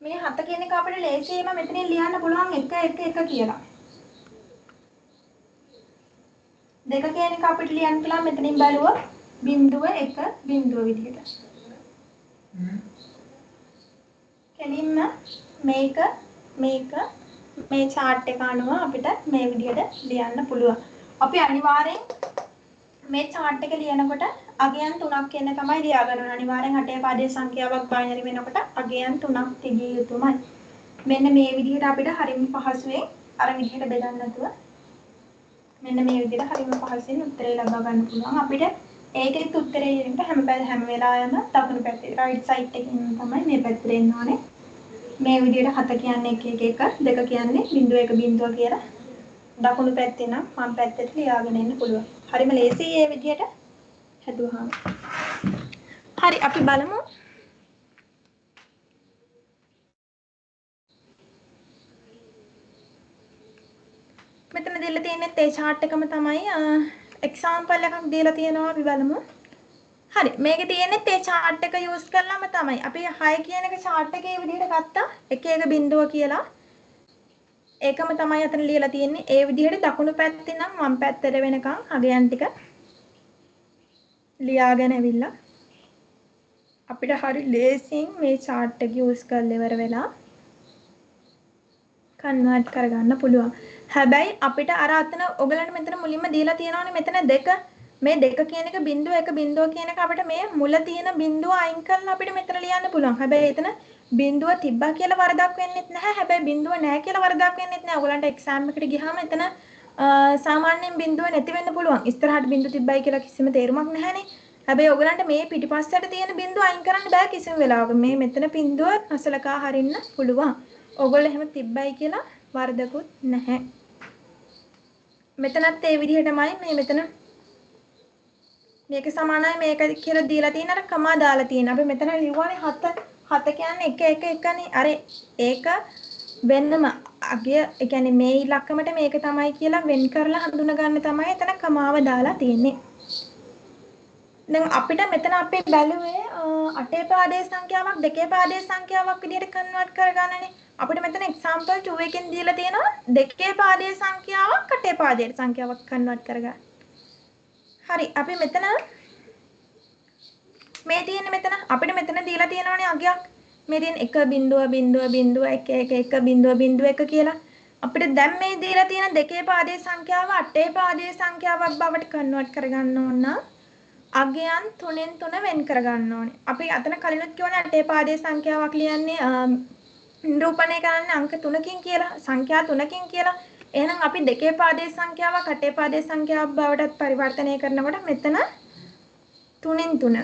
මේ 7 කියන එක අපිට ලේසියෙන්ම මෙතනින් ලියන්න පුළුවන් 1 1 1 කියලා. 2 කියන එක අපිට ලියන්න පුළුවන් මෙතනින් බලුවොත් 0.1 බිඳුව විදිහට. කෙලින්ම මේක මේ chart එක අනුව අපිට මේ විදිහට ලියන්න පුළුවන්. අපි අනිවාර්යෙන් මේ chart එක ලියනකොට අගයන් 3ක් කියන තමයි ලියාගන්න ඕන. අනිවාර්යෙන් 8 පාදයේ සංඛ්‍යාවක් බයිනරි වෙනකොට අගයන් 3ක් තිබිය යුතුමයි. මෙන්න මේ විදිහට අපිට හරියම පහසුවෙන් අර විදිහට බෙදන්න නැතුව මෙන්න මේ විදිහට හරිම පහසුවෙන් උත්තරේ ලබා ගන්න පුළුවන්. අපිට ඒකෙත් උත්තරේ එන්න හැම වෙලාවෙම දකුණු පැත්තේ right side එකකින් තමයි මේ පැත්තට එන්න ඕනේ. මේ විදිහට 7 කියන්නේ 1 1 1 2 කියන්නේ 0 1 0 කියලා දකුණු පැත්තේ නම් වම් පැත්තට ලියාගෙන එන්න පුළුවන්. හරිම ලේසියි මේ විදිහට හදුවාම. හරි අපි බලමු මෙතන දීලා තියෙන්නේ ඒ chart එකම තමයි example එකක් දීලා තියෙනවා අපි බලමු. හරි මේකේ තියෙන්නේ ඒ chart එක use කරලාම තමයි. අපි 6 කියන එක chart එකේ විදිහට ගත්තා 1 1 බිඳුව කියලා. ඒකම තමයි අතන ලියලා තියෙන්නේ. ඒ විදිහට දකුණු පැත්තේ නම් වම් පැත්තට වෙනකන් අගයන් ටික ලියාගෙන ඇවිල්ලා අපිට හරි ලේසියෙන් මේ chart එක use කරලා ඉවර වෙලා කන්වර්ට් කරගන්න පුළුවන්. හැබැයි අපිට අර අතන ඔයගලන්ට මෙතන මුලින්ම දීලා තියෙනවානේ මෙතන දෙක මේ දෙක කියන එක බිඳුව එක බිඳුව කියන එක අපිට මේ මුල තියෙන බිඳුව අයින් කරලා අපිට මෙතන ලියන්න පුළුවන්. හැබැයි එතන බිඳුව තිබ්බා කියලා වරදක් වෙන්නෙත් නැහැ. හැබැයි බිඳුව නැහැ කියලා වරදක් වෙන්නෙත් නැහැ. ඔයගලන්ට එක්සෑම් එකට ගියාම එතන සාමාන්‍යයෙන් බිඳුව නැති වෙන්න පුළුවන්. ඉස්සරහට බිඳුව තිබ්බයි කියලා කිසිම තේරුමක් නැහැනේ. හැබැයි ඔයගලන්ට මේ පිටිපස්සට තියෙන බිඳුව අයින් කරන්න බෑ කිසිම වෙලාවක. මේ මෙතන බිඳුව අසලකා හරින්න පුළුවන්. ඔයගොල්ලෝ එහෙම තිබ්බයි කියලා වරදකුත් නැහැ. මෙතනත් ඒ විදිහටමයි මේ මෙතන මේක සමානයි මේක කියලා දීලා තියෙන අර කමා දාලා තියෙන. අපි මෙතන ලියුවානේ 7 කියන්නේ 1 1 1නේ. අර ඒක වෙන්නම අගය ඒ කියන්නේ මේ ඉලක්කමට මේක තමයි කියලා වෙන් කරලා හඳුනා ගන්න තමයි එතන කමාව දාලා තියෙන්නේ. දැන් අපිට මෙතන අපි බැලුවේ 8 පාදයේ සංඛ්‍යාවක් 2 පාදයේ සංඛ්‍යාවක් විදිහට කන්වර්ට් කරගන්නනේ. අපිට මෙතන example 2 එකෙන් දීලා තියෙනවා 2 පාදයේ සංඛ්‍යාවක් 8 පාදයේ සංඛ්‍යාවක් කන්වර්ට් කරගන්න. හරි අපි මෙතන මේ තියෙන්නේ මෙතන අපිට මෙතන දීලා තියෙනවානේ අගයක්. මේ තියෙන 1.0.111.1 කියලා. අපිට දැන් මේ දීලා තියෙන 2 පාදයේ සංඛ්‍යාව 8 පාදයේ සංඛ්‍යාවක් බවට කන්වර්ට් කරගන්න ඕන නම් අගයන් 3න් 3 වෙන් කරගන්න ඕනේ. අපි අතන කලිනුත් කියවනේ 8 පාදයේ සංඛ්‍යාවක් ලියන්නේ නිරූපණය කරන්න අංක 3කින් කියලා සංඛ්‍යා 3කින් කියලා. එහෙනම් අපි 2 පාදයේ සංඛ්‍යාවක් 8 පාදයේ සංඛ්‍යාවක් බවට පරිවර්තනය කරනකොට මෙතන 3න් 3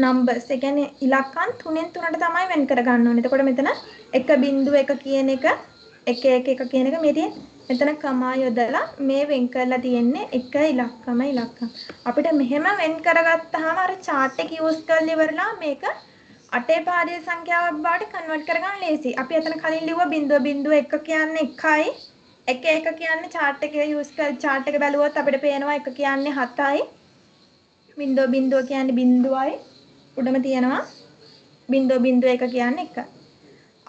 numbers ඒ කියන්නේ ඉලක්කම් 3න් 3ට තමයි වෙන් කරගන්න ඕනේ. එතකොට මෙතන 1.1 කියන එක 1 1 1 කියන එක මේ තියෙන මෙතන කමා යොදලා මේ වෙන් කරලා තියෙන්නේ එක ඉලක්කම. අපිට මෙහෙම වෙන් කරගත්තාම අර chart එක use කරලා ඉවරලා මේක 8 පාදයේ සංඛ්‍යාවක් බවට කන්වර්ට් කරගන්න ලේසි. අපි අතන කලින් ලිව්වා 0.1 කියන්නේ 1යි. 1 1 කියන්නේ chart එකේ use කර chart එක බැලුවොත් අපිට පේනවා 1 කියන්නේ 7යි. 0.0 කියන්නේ 0යි. උඩම තියෙනවා 0.1 කියන්නේ 1.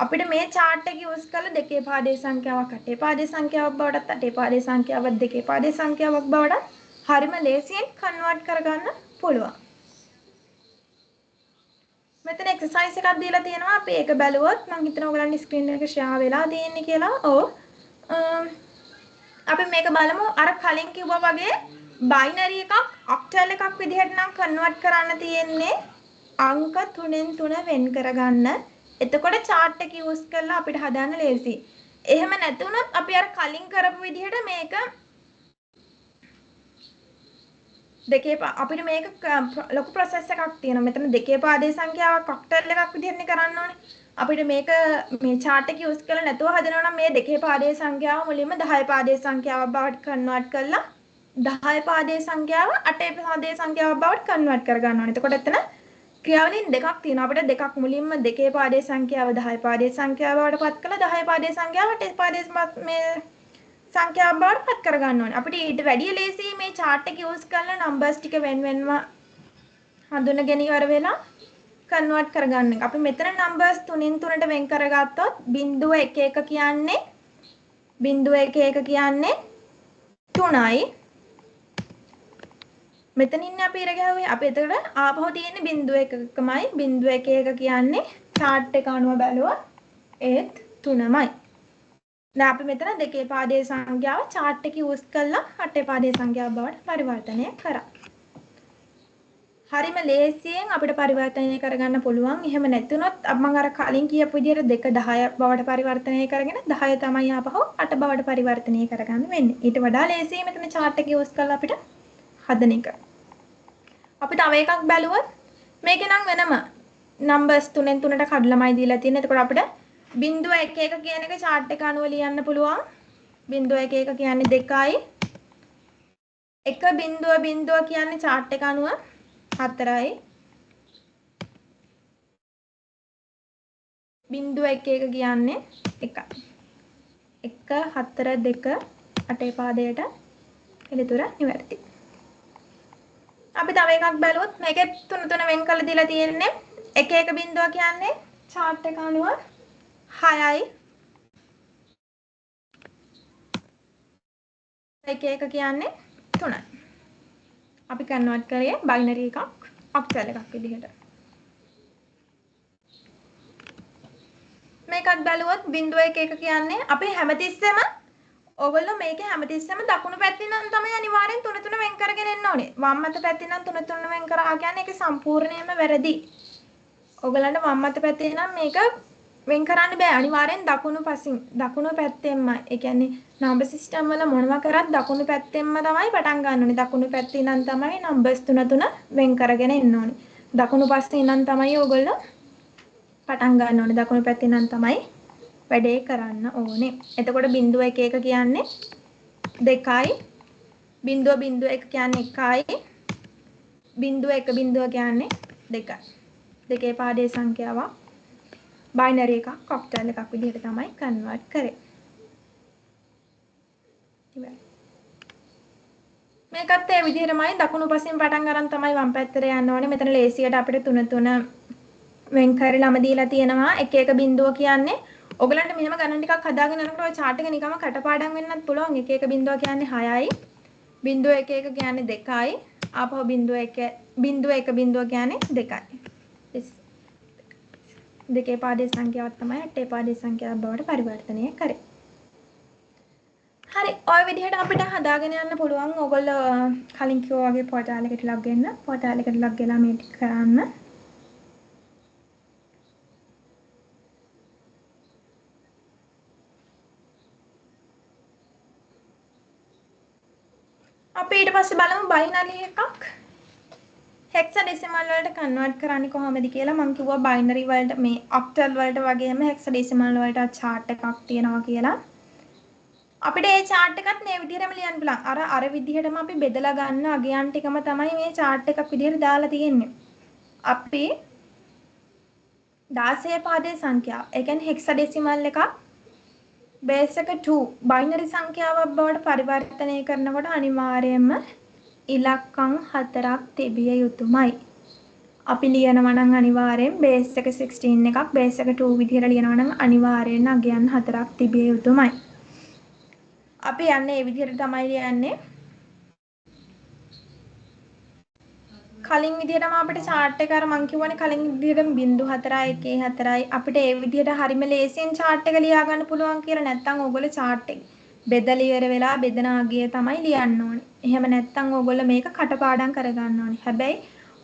අපිට මේ chart එක use කරලා 2 පාදයේ සංඛ්‍යාවක් 8 පාදයේ සංඛ්‍යාවක් බවටත් 8 පාදයේ සංඛ්‍යාවක් 2 පාදයේ සංඛ්‍යාවක් බවටත් හරිම ලේසියෙන් කන්වර්ට් කරගන්න පුළුවන්. මෙතන එක්සර්සයිස් එකක් දීලා තියෙනවා. අපි ඒක බැලුවොත් මම හිතනවා ඔයගලන්ගේ ස්ක්‍රීන් එක ෂෙයා වෙලා තියෙන්නේ කියලා. ඔව්. අපි මේක බලමු. අර කලින් කිව්වා වගේ බයිනරි එකක් ඔක්ටල් එකක් විදිහට නම් කන්වර්ට් කරන්න තියෙන්නේ අංක 3න් 3 වෙන් කරගන්න. එතකොට chart එක use කරලා අපිට හදන්න ලේසි. එහෙම නැතුනොත් අපි අර කලින් කරපු විදිහට මේක අපිට මේක ලොකු process එකක් තියෙනවා. මෙතන 2 පාදයේ සංඛ්‍යාවක් ඔක්ටල් එකක් විදිහටනේ කරන්න ඕනේ. අපිට මේක මේ chart එක use කරලා නැතුව හදනවා නම් මේ 2 පාදයේ සංඛ්‍යාව මුලින්ම 10 පාදයේ සංඛ්‍යාවක් බවට කන්වර්ට් කරලා 10 පාදයේ සංඛ්‍යාව 8 පාදයේ සංඛ්‍යාවක් බවට කන්වර්ට් කර ගන්න ඕනේ. එතකොට එතන ක්‍රියාවලින් දෙකක් තියෙනවා. අපිට දෙකක් මුලින්ම 2 පාදයේ සංඛ්‍යාව 10 පාදයේ සංඛ්‍යාව බවට පත් කළා 10 පාදයේ සංඛ්‍යාව 8 පාදයේ මේ සංඛ්‍යාව බවට පත් කර ගන්න ඕනේ. අපිට ඊට වැඩිය ලේසි මේ chart එක use කරලා numbers ටික වෙන වෙනම හඳුනගෙන ඉවර වෙලා කන්වර්ට් කරගන්න එක. අපි මෙතන numbers 3න් 3ට වෙන් කරගත්තොත් 0.11 කියන්නේ 0.11 කියන්නේ 3යි. මෙතන ඉන්නේ අපි ඉර ගැහුවේ. අපි එතකොට ආපහු තියෙන්නේ 0.1කමයි. 0.11 කියන්නේ chart එක අනුව බැලුවොත් ඒත් 3මයි. දැන් අපි මෙතන 2 පාදයේ සංඛ්‍යාව chart එක use කරලා 8 පාදයේ සංඛ්‍යාව බවට පරිවර්තනය කරා. හරිම ලේසියෙන් අපිට පරිවර්තනය කරගන්න පුළුවන්. එහෙම නැතුනොත් මම අර කලින් කියපු විදිහට 2 10 බවට පරිවර්තනය කරගෙන 10 තමයි ආපහු 8 බවට පරිවර්තනය කරගන්න වෙන්නේ. ඊට වඩා ලේසියි මෙතන chart එක යූස් කරලා අපිට හදන එක. අපි තව එකක් බැලුවොත් මේකේ නම් වෙනම numbers 3න් 3ට කඩලාමයි දීලා තියෙන්නේ. එතකොට අපිට 0.11 කියන එක chart එක අනුව ලියන්න පුළුවන්. 0.11 කියන්නේ 2යි. 1.0 කියන්නේ chart එක අනුව 4යි. 0.11 කියන්නේ 1යි. 1 4 2 8 පාදයට පිළිතුර නිවැරදි. අපි තව එකක් බැලුවොත් මේකේ 3 3 වෙන් කරලා දීලා තියෙන්නේ 1 1 කියන්නේ chart එක අනුව 6යි. 1 1 කියන්නේ 3යි. අපි කන්වර්ට් කරේ බයිනරි එකක් ඔක්ටල් එකක් විදිහට. මේකත් බැලුවොත් 0.11 කියන්නේ අපි හැමතිස්සෙම ඔයගොල්ලෝ මේකේ හැමතිස්සෙම දකුණු පැත්තෙන් නම් තමයි අනිවාර්යෙන් 3 3 වෙන් කරගෙන එන්න ඕනේ. වම් අත පැත්තෙන් නම් 3 3 වෙන් කරා කියන්නේ ඒක සම්පූර්ණයෙන්ම වැරදි. ඔයගලන්ට වම් අත පැත්තේ නම් මේක වෙන් කරන්න බෑ. අනිවාර්යෙන් දකුණු පැත්තෙන්ම. ඒ කියන්නේ නම්බර් සිස්ටම් වල මොනවා කරත් දකුණු පැත්තෙන්ම තමයි පටන් ගන්න ඕනේ. දකුණු පැත්තේ නම් තමයි නම්බර්ස් 3 3 වෙන් කරගෙන එන්න ඕනේ. දකුණු පස්සේ නම් තමයි ඔයගොල්ලෝ පටන් ගන්න ඕනේ. දකුණු පැත්තේ නම් තමයි වැඩේ කරන්න ඕනේ. එතකොට 0.11 කියන්නේ 2යි. 0.01 කියන්නේ 1යි. 0.10 කියන්නේ 2යි. දෙකේ පාඩේ සංඛ්‍යාවක් බයිනරි එකක් ඔක්ටල් එකක් විදිහට තමයි කන්වර්ට් කරේ. ඉවරයි. මේකත් ඒ විදිහටමයි දකුණු පසින් පටන් ගන්න තමයි වම් පැත්තට යන්න ඕනේ. මෙතන ලේසියට අපිට 3 3 වෙන් කරලාම දීලා තියෙනවා. 1 1 බිංදුව කියන්නේ ඔයගලන්ට මෙහෙම ගණන් ටිකක් හදාගෙන යනකොට ඔය chart එක නිකම්ම කටපාඩම් වෙන්නත් පුළුවන්. 1 1 බිංදුව කියන්නේ 6යි. 0.11 කියන්නේ 2යි. ආපහු 0.1 කියන්නේ 2යි. දෙකේ පාඩේ සංඛ්‍යාවක් තමයි 8 පාඩේ සංඛ්‍යාවක් බවට පරිවර්තනය කරේ. හරි ඔය විදිහට අපිට හදාගෙන යන්න පුළුවන්. ඔයගොල්ලෝ කලින් කිව්වා වගේ පෝටාල් එකට ලොග් වෙන්න. පෝටාල් එකට ලොග් වෙලා මේ ටික කරන්න. අපි ඊට පස්සේ බලමු බයිනරි එකක් හෙක්සාඩෙසිමල් වලට කන්වර්ට් කරන්නේ කොහොමද කියලා. මම කිව්වා බයිනරි වලට මේ ඔක්ටල් වලට වගේම හෙක්සාඩෙසිමල් වලට chart එකක් තියෙනවා කියලා. අපිට මේ chart එකත් මේ විදිහටම ලියන්න පුළුවන්. අර විදිහටම අපි බෙදලා ගන්න අගයන් ටිකම තමයි මේ chart එකක් විදිහට දාලා තියෙන්නේ. අපි 16 පාදේ සංඛ්‍යාව. ඒ කියන්නේ හෙක්සාඩෙසිමල් එකක් බේස් එක 2 බයිනරි සංඛ්‍යාවක් බවට පරිවර්තනය කරනකොට අනිවාර්යයෙන්ම ඉලක්කම් 4ක් තිබිය යුතුමයි. අපි ලියනවා නම් අනිවාර්යෙන් බේස් එක 16 එකක් බේස් එක 2 විදිහට ලියනවා නම් අනිවාර්යෙන් අගයන් 4ක් තිබිය යුතුමයි. අපි යන්නේ මේ විදිහට තමයි ලියන්නේ. කලින් විදිහටම අපිට chart එක අර මං කියවනේ කලින් විදිහටම 0.4යි 1.4යි අපිට ඒ විදිහට හරිම ලේසියෙන් chart එක ලියා ගන්න පුළුවන් කියලා. නැත්නම් ඕගොල්ලෝ chart එක බෙදලා ඉවර වෙලා බෙදන අගය තමයි ලියන්න ඕනේ. එහෙම නැත්නම් ඕගොල්ලෝ මේක කටපාඩම් කරගන්න ඕනේ. හැබැයි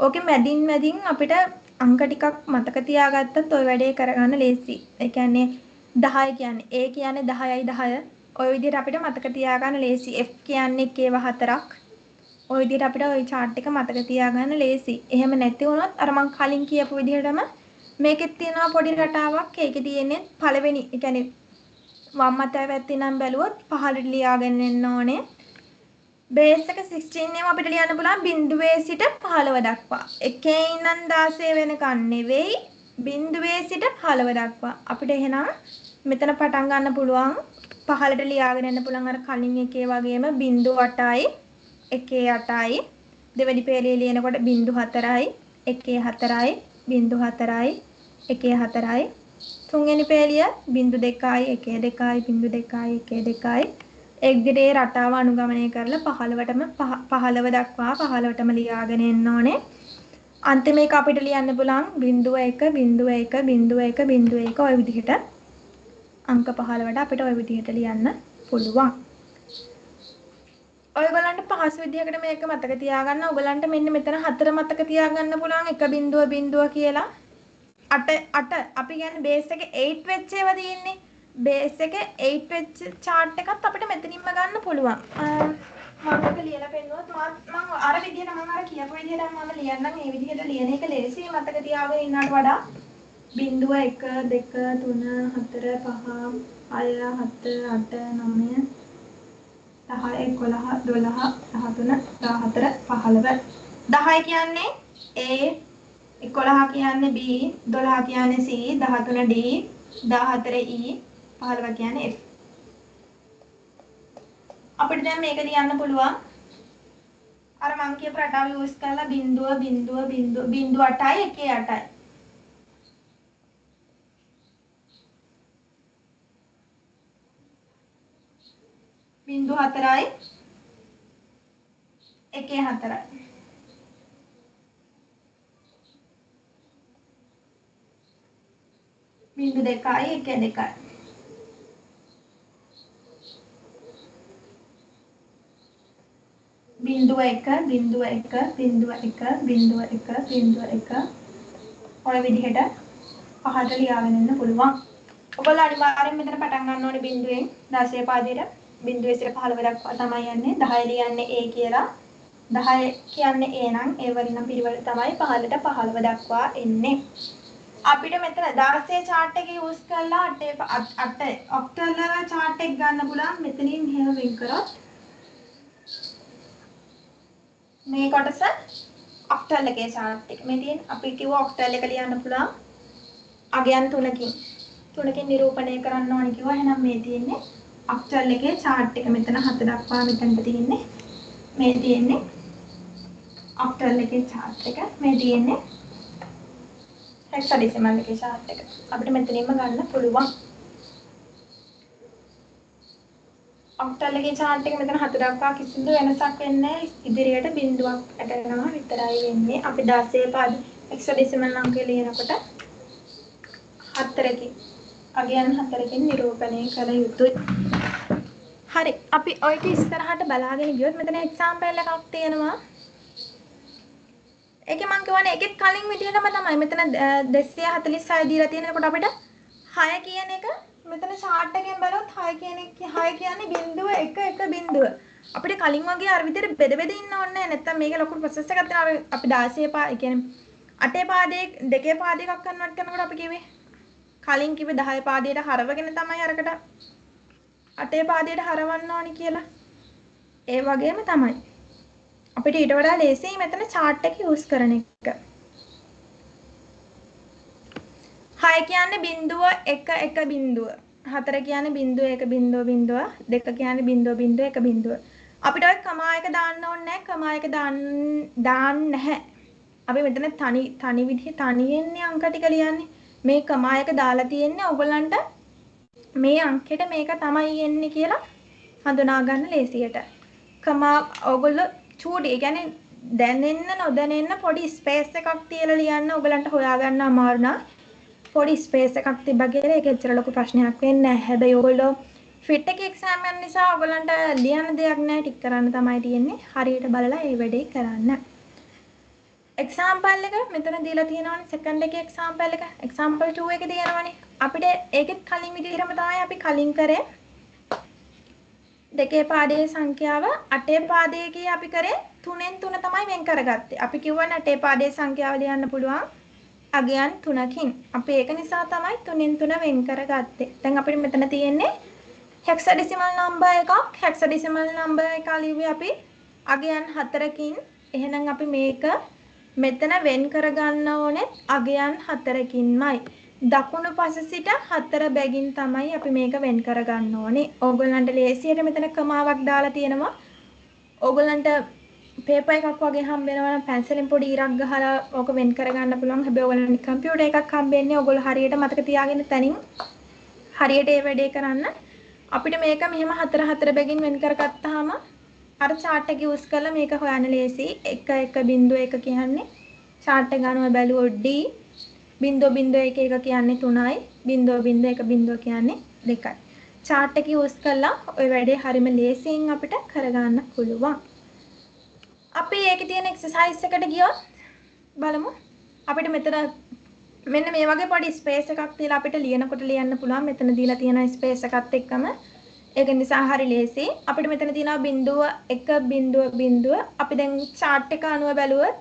ඕකේ මැදින් අපිට අංක ටිකක් මතක තියාගත්තත් ඔය වැඩේ කරගන්න ලේසි. ඒ කියන්නේ 10 කියන්නේ A කියන්නේ 10යි 10. ඔය විදිහට අපිට මතක තියාගන්න ලේසි. F කියන්නේ 1/4ක්. ඔය විදිහට අපිට ওই chart එක මතක තියාගන්න ලේසි. එහෙම නැති වුණොත් අර මං කලින් කියපු විදිහටම මේකෙත් තියෙනවා පොඩි රටාවක්. ඒකේ තියෙන්නේ පළවෙනි, ඒ කියන්නේ වම් අත පැත්තේ නම් බැලුවොත් පහළට ලියාගෙන එන්න ඕනේ. බේස් එක 16 එකම අපිට ලියන්න පුළුවන් බිංදුවේ සිට 15 දක්වා. 1 ඉඳන් 16 වෙනකන් නෙවෙයි බිංදුවේ සිට 15 දක්වා. අපිට එහෙනම් මෙතන පටන් ගන්න පුළුවන් පහළට ලියාගෙන එන්න පුළුවන් අර කලින් එකේ වගේම 0.8යි 1.8යි දෙවෙනි පේලිය ලියනකොට 0.4යි 1.4යි 0.4යි 1.4යි තුන්වෙනි පේලිය 0.2යි 1.2යි 0.2යි 1.2යි එක්දිරේ රටාව අනුගමනය කරලා 15 දක්වා 15ටම ලියාගෙන එන්න ඕනේ. අන්තිම එක අපිට ලියන්න පුළුවන් 0.1 0.1 0.1 0.1 ඔය විදිහට අංක 15ට අපිට ඔය විදිහට ලියන්න පුළුවන්. ඔයගොල්ලන්ට පහසු විදිහකට මේක මතක තියාගන්න. ඔයගොල්ලන්ට මෙන්න මෙතන 4 මතක තියාගන්න පුළුවන් 1.0 කියලා. 8 අපි කියන්නේ බේස් එකේ 8 වෙච්ච ඒවා තියෙන්නේ. බේස් එකේ 8 වෙච්ච chart එකත් අපිට මෙතනින්ම ගන්න පුළුවන්. මම ඔක ලියලා පෙන්නුවොත් මම අර විදිහට මම අර කියපු විදිහට මම ලියන්නම්. මේ විදිහට ලියන එක ලේසියි මතක තියාගෙන ඉන්නට වඩා 0 1 2 3 4 5 6 7 8 9 10 11 12 13 14 15 10 කියන්නේ A 11 කියන්නේ B 12 කියන්නේ C 13 D 14 E 15 කියන්නේ F අපිට දැන් මේක ලියන්න පුළුවන් අර මං කියපු රටාව යූස් කරලා 0.0.8යි 1.8යි 0.4යි 1.4යි 0.2යි 1.2යි 0.1 ඔය විදිහට පහට ලියාගෙන ඉන්න පුළුවන්. ඔයගොල්ලෝ අනිවාර්යෙන් මෙතන පටන් ගන්න ඕනේ බිඳුවෙන් 16 පාදයට. බිඳුවේ සිට 15 දක්වා තමයි යන්නේ. 10 ලියන්නේ A කියලා. 10 කියන්නේ A නම් ඒ වලින් නම් පිළිවෙල තමයි 15ට 15 දක්වා එන්නේ. අපිට මෙතන 16 chart එක යූස් කරලා 8 ඔක්ටල් chart එක ගන්න පුළුවන්. මෙතනින් මෙහෙම වෙන් කරොත් මේ කොටස ඔක්ටල් එකේ chart එක. මේ තියෙන අපි කිව්ව ඔක්ටල් එක ලියන්න පුළුවන්. අගයන් 3කින් නිරූපණය කරන්න ඕනේ කිව්වා. එහෙනම් මේ තියෙන්නේ ඔක්ටල් එකේ chart එක. මෙතන 7 දක්වා මෙතනට තියෙන්නේ. මේ තියෙන්නේ ඔක්ටල් එකේ chart එක. මේ තියෙන්නේ හෙක්සාඩෙසිමල් එකේ chart එක. අපිට මෙතනින්ම ගන්න පුළුවන්. ඔක්ටල් එකේ chart එක මෙතන 7 දක්වා කිසිදු වෙනසක් වෙන්නේ නැහැ. ඉදිරියට බිඳුවක් ඇටගෙනම විතරයි වෙන්නේ. අපි 16 පාද හෙක්සාඩෙසිමල් අංකය ලියනකොට 4කින් අගයන් 4කින් නිරූපණය කළ යුතුයි. හරි. අපි ඔයක ඉස්සරහට බලාගෙන ගියොත් මෙතන එක්සැම්පල් එකක් තියෙනවා. ඒකේ මම කියවනේ ඒකෙත් කලින් විදිහටම තමයි. මෙතන 246 දීලා තියෙනකොට අපිට 6 කියන එක මෙතන chart එකෙන් බලුවොත් 6 කියන්නේ 0.1 අපිට කලින් වගේ අර විදිහට බෙද බෙද ඉන්න ඕනේ නැහැ. නැත්තම් මේක ලොකු process එකක් තියෙනවා. අපි 16 පා කියන්නේ 8 පාදයේ 2 පාදයක කන්වර්ට් කරනකොට අපි කිව්වේ කලින් කිව්වේ 10 පාදයට හරවගෙන තමයි අරකට 8 පාදයට හරවන්න ඕනි කියලා. ඒ වගේම තමයි. අපිට ඊට වඩා ලේසියි මෙතන chart එක use කරන එක. 6 කියන්නේ 0.1 4 කියන්නේ 0.1 2 කියන්නේ 0.1 අපිට ඔය කමා එක දාන්න ඕනේ නැහැ. කමා එක දාන්න නැහැ. අපි මෙතන තනි විදිහේ තනියෙන්නේ අංක ටික ලියන්නේ. මේ කමා එක දාලා තියෙන්නේ ඔයගොල්ලන්ට මේ අංකෙට මේක තමයි එන්නේ කියලා හඳුනා ගන්න ලේසියට. කමා ඔයගොල්ලෝ චූටි ඒ කියන්නේ දැනෙන්න නොදැනෙන්න පොඩි ස්පේස් එකක් තියලා ලියන්න ඔයගලන්ට හොයාගන්න අමාරු නා පොඩි ස්පේස් එකක් තිබ්බා කියලා ඒක ඇත්තට ලොකු ප්‍රශ්නයක් වෙන්නේ නැහැ. හැබැයි ඔයගොල්ලෝ ෆිට් එකේ එක්සෑම් එක නිසා ඔයගලන්ට ලියන්න දෙයක් නැහැ ටික් කරන්න තමයි තියෙන්නේ. හරියට බලලා ඒ වැඩේ කරන්න. එක්සැම්පල් එක මෙතන දීලා තියෙනවානේ සෙකන්ඩ් එකේ එක්සැම්පල් එක. එක්සැම්පල් 2 එකේ තියෙනවානේ. අපිට ඒකෙත් කලින් විදිහටම තමයි අපි කලින් කරේ. දෙකේ පාදයේ සංඛ්‍යාව 8 පාදයේදී අපි කරේ 3න් 3 තමයි වෙන් කරගත්තේ. අපි කිව්වනේ 8 පාදයේ සංඛ්‍යාව ලියන්න පුළුවන් අගයන් 3කින්. අපි ඒක නිසා තමයි 3න් 3 වෙන් කරගත්තේ. දැන් අපිට මෙතන තියෙන්නේ හෙක්සාඩෙසිමල් නම්බර් එකක්. හෙක්සාඩෙසිමල් නම්බර් එක ලිව්වේ අපි අගයන් 4කින්. එහෙනම් අපි මේක මෙතන වෙන් කරගන්න ඕනේ අගයන් 4කින්මයි. දකුණු පස සිට 4 බැගින් තමයි අපි මේක වෙන් කරගන්න ඕනේ. ඕගොල්ලන්ට ලේසියට මෙතන කමාවක් දාලා තියෙනවා. ඕගොල්ලන්ට පේපර් එකක් වගේ හම්බ වෙනවා නම් පැන්සලෙන් පොඩි ඉරක් ගහලා ඕක වෙන් කරගන්න පුළුවන්. හැබැයි ඕගොල්ලන්ට කම්පියුටර් එකක් හම්බෙන්නේ ඕගොල්ලෝ හරියට මතක තියාගෙන තනින් හරියට ඒ වැඩේ කරන්න. අපිට මේක මෙහෙම 4 බැගින් වෙන් කරගත්තාම අර chart එක යූස් කරලා මේක හොයන්න ලේසි. 1.1 කියන්නේ chart එක ගන්නව බැලුවොත් D 0.1 කියන්නේ 3යි 0.1 කියන්නේ 2යි. chart එක use කරලා ඔය වැඩේ හරිම ලේසියෙන් අපිට කරගන්න පුළුවන්. අපි ඒකේ තියෙන exercise එකට ගියොත් බලමු. අපිට මෙතන මෙන්න මේ වගේ පොඩි ස්පේස් එකක් තියලා අපිට ලියනකොට ලියන්න පුළුවන්. මෙතන දීලා තියෙන ස්පේස් එකත් එක්කම ඒක නිසා හරි ලේසි. අපිට මෙතන තියෙනවා බිංදුව 1 බිංදුව බිංදුව. අපි දැන් chart එක අනුව බැලුවොත්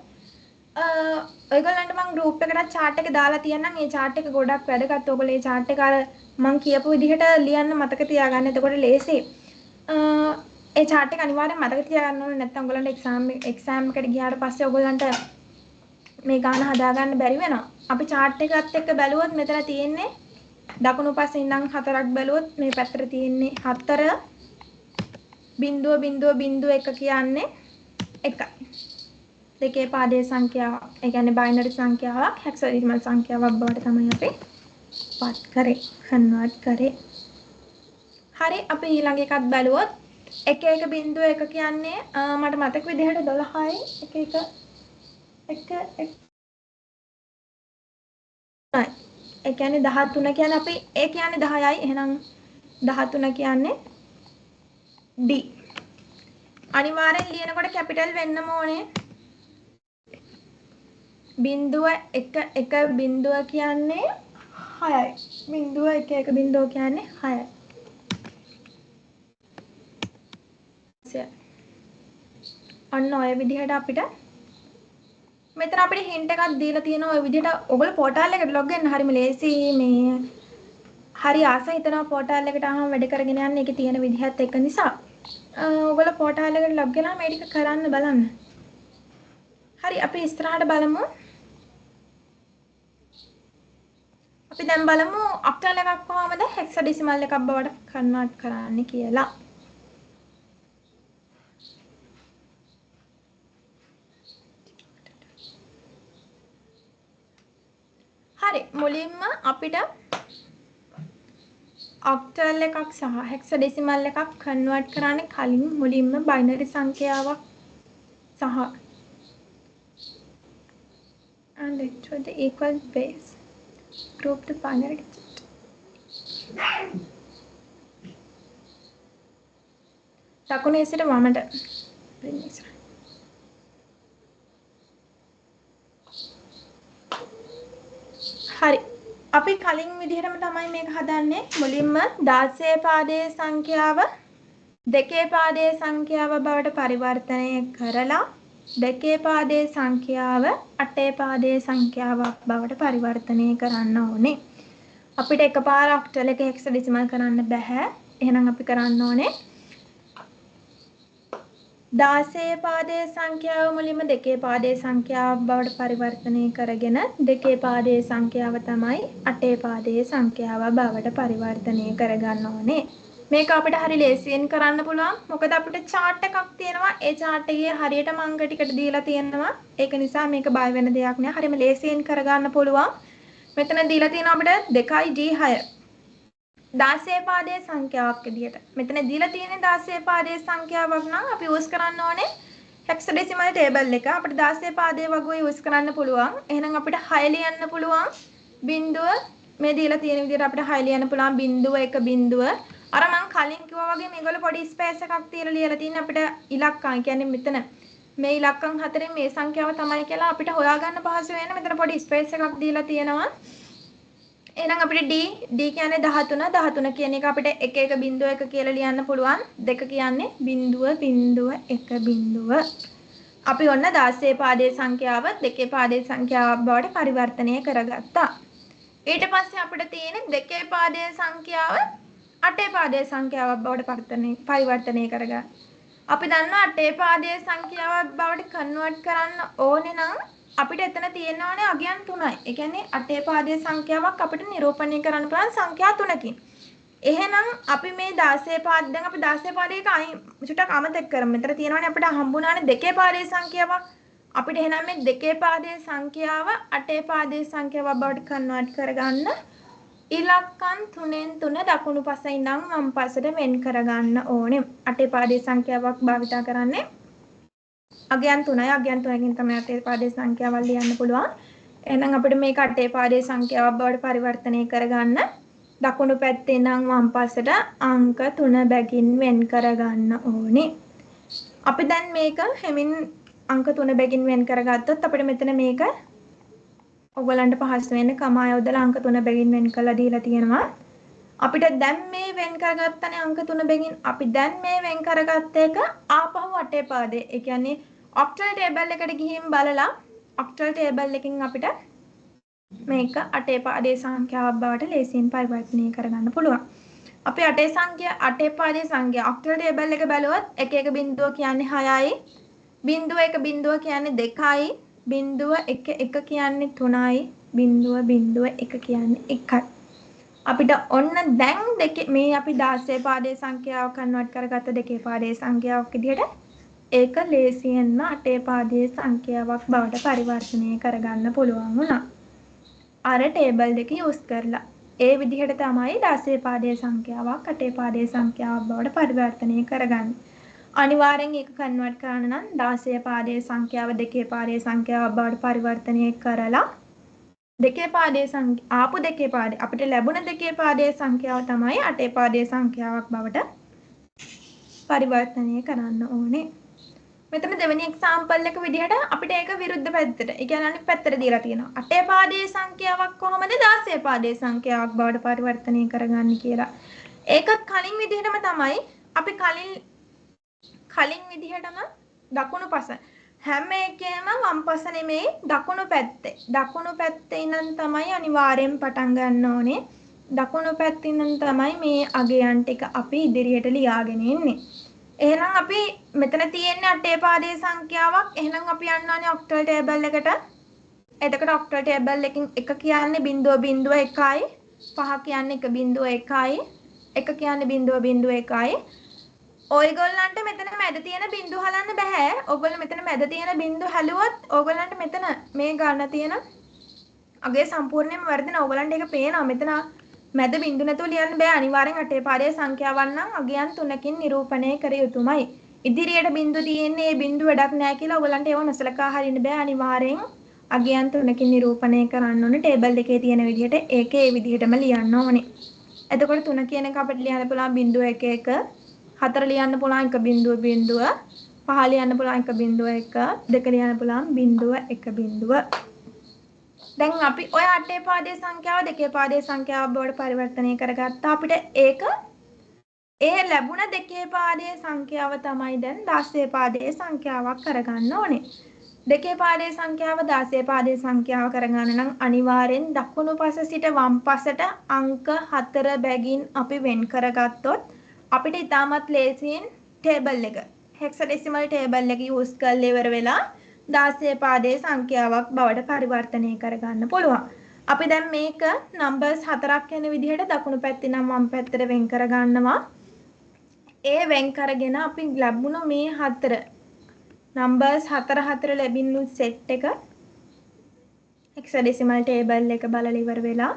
ඔයගොල්ලන්ට මම group එකට chart එක දාලා තියන්නම්. මේ chart එක ගොඩක් වැදගත්. ඔයගොල්ලෝ මේ chart එක අර මම කියපු විදිහට ලියන්න මතක තියාගන්න. එතකොට ලේසි. ඒ chart එක අනිවාර්යෙන් මතක තියාගන්න ඕනේ. නැත්නම් ඔයගොල්ලන්ට exam එකට ගියාට පස්සේ ඔයගොල්ලන්ට මේ ගාන හදාගන්න බැරි වෙනවා. අපි chart එකත් එක්ක බැලුවොත් මෙතන තියෙන්නේ දකුණු පස්සේ ඉඳන් 4ක් බැලුවොත් මේ පැත්තට තියෙන්නේ 4 බිංදුව බිංදුව බිංදුව 1 කියන්නේ 1යි. දෙකේ පාදයේ සංඛ්‍යාවක්. ඒ කියන්නේ බයිනරි සංඛ්‍යාවක් හෙක්සාඩෙසිමල් සංඛ්‍යාවක් බවට තමයි අපි පත් කරේ. කන්වර්ට් කරේ. හරි අපි ඊළඟ එකත් බැලුවොත් 1 1 බිංදුව 1 කියන්නේ මට මතක විදිහට 12යි 1 1 1 ඒ කියන්නේ 13 කියන්නේ අපි ඒ කියන්නේ 10යි. එහෙනම් 13 කියන්නේ D. අනිවාර්යෙන් ලියනකොට කැපිටල් වෙන්නම ඕනේ. බිංදුව 1 1 බිංදුව කියන්නේ 6යි. බිංදුව 1 1 බිංදුව කියන්නේ 6යි. අන්න ඔය විදිහට අපිට මෙතන අපිට හින්ට් එකක් දීලා තියෙනවා. ඔය විදිහට ඔයගොල්ලෝ පෝටල් එකට ලොග් වෙන්න හරිම ලේසි. මේ හරි ආසයි හිතනවා පෝටල් එකට ආවම වැඩ කරගෙන යන්න. ඒකේ තියෙන විදිහත් එක නිසා ඔයගොල්ලෝ පෝටල් එකට ලොග් වෙලා මේ ටික කරන්න බලන්න. හරි අපි ඉස්සරහට බලමු. අපි දැන් බලමු ඔක්ටල් එකක් කොහොමද හෙක්සාඩෙසිමල් එකක් බවට කන්වර්ට් කරන්නේ කියලා. හරි මුලින්ම අපිට ඔක්ටල් එකක් සහ හෙක්සාඩෙසිමල් එකක් කන්වර්ට් කරන්න කලින් මුලින්ම බයිනරි සංඛ්‍යාවක් සහ and to the equal base group the binary digit. දකුණේ සිට වමට හරි අපි කලින් විදිහටම තමයි මේක හදන්නේ. මුලින්ම 16 පාදයේ සංඛ්‍යාව 2 පාදයේ සංඛ්‍යාව බවට පරිවර්තනය කරලා 2 පාදයේ සංඛ්‍යාව 8 පාදයේ සංඛ්‍යාවක් බවට පරිවර්තනය කරන්න ඕනේ. අපිට එකපාර ඔක්ටල් එක හෙක්සාඩෙසිමල් කරන්න බෑ. එහෙනම් අපි කරන්න ඕනේ 16 පාදයේ සංඛ්‍යාව මුලින්ම 2 පාදයේ සංඛ්‍යාව බවට පරිවර්තනය කරගෙන 2 පාදයේ සංඛ්‍යාව තමයි 8 පාදයේ සංඛ්‍යාව බවට පරිවර්තනය කරගන්න ඕනේ. මේක අපිට හරි ලේසියෙන් කරන්න පුළුවන්. මොකද අපිට chart එකක් තියෙනවා. ඒ chart එකේ හරියටම අංක ටිකට දීලා තියෙනවා. ඒක නිසා මේක බය වෙන දෙයක් නෑ. හරිම ලේසියෙන් කරගන්න පුළුවන්. මෙතන දීලා තියෙනවා අපිට 2D6. 16 පාදයේ සංඛ්‍යාවක් විදියට. මෙතන දීලා තියෙන්නේ 16 පාදයේ සංඛ්‍යාවක් නම් අපි යූස් කරන්න ඕනේ හෙක්සාඩෙසිමල් ටේබල් එක. අපිට 16 පාදයේ වගේ යූස් කරන්න පුළුවන්. එහෙනම් අපිට 6 ලියන්න පුළුවන්. බිංදුව මේ දීලා තියෙන විදියට අපිට 6 ලියන්න පුළුවන්. බිංදුව 1 බිංදුව අර මම කලින් කිව්වා වගේ මේගොල්ලෝ පොඩි ස්පේස් එකක් තියලා ලියලා තියෙන අපිට ඉලක්කම් කියන්නේ මෙතන මේ ඉලක්කම් හතරෙන් මේ සංඛ්‍යාව තමයි කියලා අපිට හොයාගන්න පහසු වෙන මෙතන පොඩි ස්පේස් එකක් දීලා තියෙනවා. එහෙනම් අපිට D කියන්නේ 13 13 කියන එක අපිට 1 1 බිංදුව 1 කියලා ලියන්න පුළුවන්. 2 කියන්නේ බිංදුව බිංදුව 1 බිංදුව. අපි ඔන්න 16 පාදයේ සංඛ්‍යාව 2 පාදයේ සංඛ්‍යාව බවට පරිවර්තනය කරගත්තා. ඊට පස්සේ අපිට තියෙන 2 පාදයේ සංඛ්‍යාව 8 පාදයේ සංඛ්‍යාවක් බවට පරිවර්තනය කරගන්න. අපි දන්නවා 8 පාදයේ සංඛ්‍යාවක් බවට කන්වර්ට් කරන්න ඕනේ නම් අපිට එතන තියෙන්න ඕනේ අගයන් 3යි. ඒ කියන්නේ 8 පාදයේ සංඛ්‍යාවක් අපිට නිරූපණය කරන්න පුළුවන් සංඛ්‍යා 3කින්. එහෙනම් අපි මේ 16 පාද දැන් අපි 16 පාදයක චුට්ටක් අමතක කරමු. මෙතන තියෙනවානේ අපිට හම්බුණානේ 2 පාදයේ සංඛ්‍යාවක්. අපිට එහෙනම් මේ 2 පාදයේ සංඛ්‍යාව 8 පාදයේ සංඛ්‍යාවක් බවට කන්වර්ට් කරගන්න ඉලක්කම් 3න් 3 දකුණු පසේ ඉඳන් වම් පසට වෙන් කරගන්න ඕනේ. 8 පාදයේ සංඛ්‍යාවක් භාවිතා කරන්නේ අගයන් 3යි. අගයන් 3කින් තමයි 8 පාදයේ සංඛ්‍යාවල් ලියන්න පුළුවන්. එහෙනම් අපිට මේක 8 පාදයේ සංඛ්‍යාවක් බවට පරිවර්තනය කරගන්න දකුණු පැත්තේ නම් වම් පසට අංක 3 බැගින් වෙන් කරගන්න ඕනේ. අපි දැන් මේක හැමින් අංක 3 බැගින් වෙන් කරගත්තොත් අපිට මෙතන මේක ඔයගලන්ට පහසු වෙන්න කමා යොදලා අංක 3 බැගින් වෙන් කරලා දීලා තියෙනවා. අපිට දැන් මේ වෙන් කරගත්තනේ අංක 3 බැගින් අපි දැන් මේ වෙන් කරගත්ත එක ආපහු අටේ පාදේ. ඒ කියන්නේ ඔක්ටල් ටේබල් එකට ගිහින් බලලා ඔක්ටල් ටේබල් එකකින් අපිට මේක අටේ පාදේ සංඛ්‍යාවක් බවට ලේසියෙන් පරිවර්තනය කරගන්න පුළුවන්. අපි අටේ පාදේ සංඛ්‍යා ඔක්ටල් ටේබල් එක බැලුවොත් 1 බිංදුව කියන්නේ 6යි. බිංදුව 1 බිංදුව කියන්නේ 2යි. බිංදුව 1 1 කියන්නේ 3යි. බිංදුව 1 කියන්නේ 1යි. අපිට ඔන්න දැන් මේ අපි 16 පාදේ සංඛ්‍යාව කන්වර්ට් කරගත්ත 2 පාදේ සංඛ්‍යාවක් විදිහට ඒක ලේසියෙන්ම අටේ පාදේ සංඛ්‍යාවක් බවට පරිවර්තනය කරගන්න පුළුවන් වුණා. අර ටේබල් එක යූස් කරලා ඒ විදිහට තමයි 16 පාදයේ සංඛ්‍යාවක් අටේ පාදයේ සංඛ්‍යාවක් බවට පරිවර්තනය කරගන්නේ. අනිවාර්යෙන් ඒක කන්වර්ට් කරන්න නම් 16 පාදයේ සංඛ්‍යාව දෙකේ පාදයේ සංඛ්‍යාවක් බවට පරිවර්තනය කරලා දෙකේ පාදයේ ආපු දෙකේ පාදයේ අපිට ලැබුණ දෙකේ පාදයේ සංඛ්‍යාව තමයි අටේ පාදයේ සංඛ්‍යාවක් බවට පරිවර්තනය කරන්න ඕනේ. මෙතන දෙවෙනි එක්සැම්පල් එක විදිහට අපිට ඒක විරුද්ධ පැත්තට. ඒ කියන්නේ අනිත් පැත්තට දීලා තියෙනවා. අටේ පාදයේ සංඛ්‍යාවක් කොහොමද 16 පාදයේ සංඛ්‍යාවක් බවට පරිවර්තනය කරගන්නේ කියලා. ඒකත් කලින් විදිහටම තමයි අපි කලින් විදිහටම දකුණු පස හැම එකේම වම් පස නෙමෙයි දකුණු පැත්තේ. දකුණු පැත්තේ ඉඳන් තමයි අනිවාර්යෙන් පටන් ගන්න ඕනේ. දකුණු පැත්තේ ඉඳන් තමයි මේ අගයන් ටික අපි ඉදිරියට ලියාගෙන ඉන්නේ. එහෙනම් අපි මෙතන තියෙන්නේ අටේ පාදයේ සංඛ්‍යාවක්. එහෙනම් අපි යන්න ඕනේ ඔක්ටල් ටේබල් එකට. එතකොට ඔක්ටල් ටේබල් එකකින් 1 කියන්නේ 0.1යි. 5 කියන්නේ 1.1යි. 1 කියන්නේ 0.1යි. ඔයගොල්ලන්ට මෙතන මැද තියෙන බිංදුව හලන්න බෑ. ඔයගොල්ලෝ මෙතන මැද තියෙන බිංදුව හැලුවොත් ඔයගොල්ලන්ට මෙතන මේ ගන්න තියෙන අගේ සම්පූර්ණයෙන්ම වර්ධන ඔයගොල්ලන්ට ඒක පේනවා. මෙතන මැද බිංදු නැතුව ලියන්න බෑ. අනිවාර්යෙන් අටේ පාදයේ සංඛ්‍යාවන් නම් අගයන් 3කින් නිරූපණය කර යුතුමයි. ඉදිරියට බිංදු තියෙන්නේ මේ බිංදු වැඩක් නැහැ කියලා ඔයගලන්ට ඒව නොසලකා හරින්න බෑ. අනිවාර්යෙන් අගයන් 3කින් නිරූපණය කරන්න ඕනේ. ටේබල් එකේ තියෙන විදිහට ඒක ඒ විදිහටම ලියන්න ඕනේ. එතකොට 3 කියන එක අපිට ලියන්න පුළුවන් 0.1 4 ලියන්න පුළුවන් 1.0 5 ලියන්න පුළුවන් 1.1 2 ලියන්න පුළුවන් 0.1 දැන් අපි ඔය අටේ පාදයේ සංඛ්‍යාව දෙකේ පාදයේ සංඛ්‍යාව බවට පරිවර්තනය කරගත්තා. අපිට ඒක ඒ ලැබුණ දෙකේ පාදයේ සංඛ්‍යාව තමයි දැන් 16 පාදයේ සංඛ්‍යාවක් කරගන්න ඕනේ. දෙකේ පාදයේ සංඛ්‍යාව 16 පාදයේ සංඛ්‍යාව කරගන්න නම් අනිවාර්යෙන් දකුණු පස සිට වම් පසට අංක 4 බැගින් අපි වෙන් කරගත්තොත් අපිට ඉතාමත් ලේසියෙන් ටේබල් එක හෙක්සඩෙසිමල් ටේබල් එක යූස් කරලා ඉවර වෙලා 16 පාදයේ සංඛ්‍යාවක් බවට පරිවර්තනය කරගන්න පුළුවන්. අපි දැන් මේක නම්බර්ස් 4ක් යන විදිහට දකුණු පැත්තේ නම් වම් පැත්තට වෙන් කරගන්නවා. ඒ වෙන් කරගෙන අපි ලැබුණ මේ 4 නම්බර්ස් 4 ලැබින්නු සෙට් එක හෙක්සඩෙසිමල් ටේබල් එක බලලා ඉවර වෙලා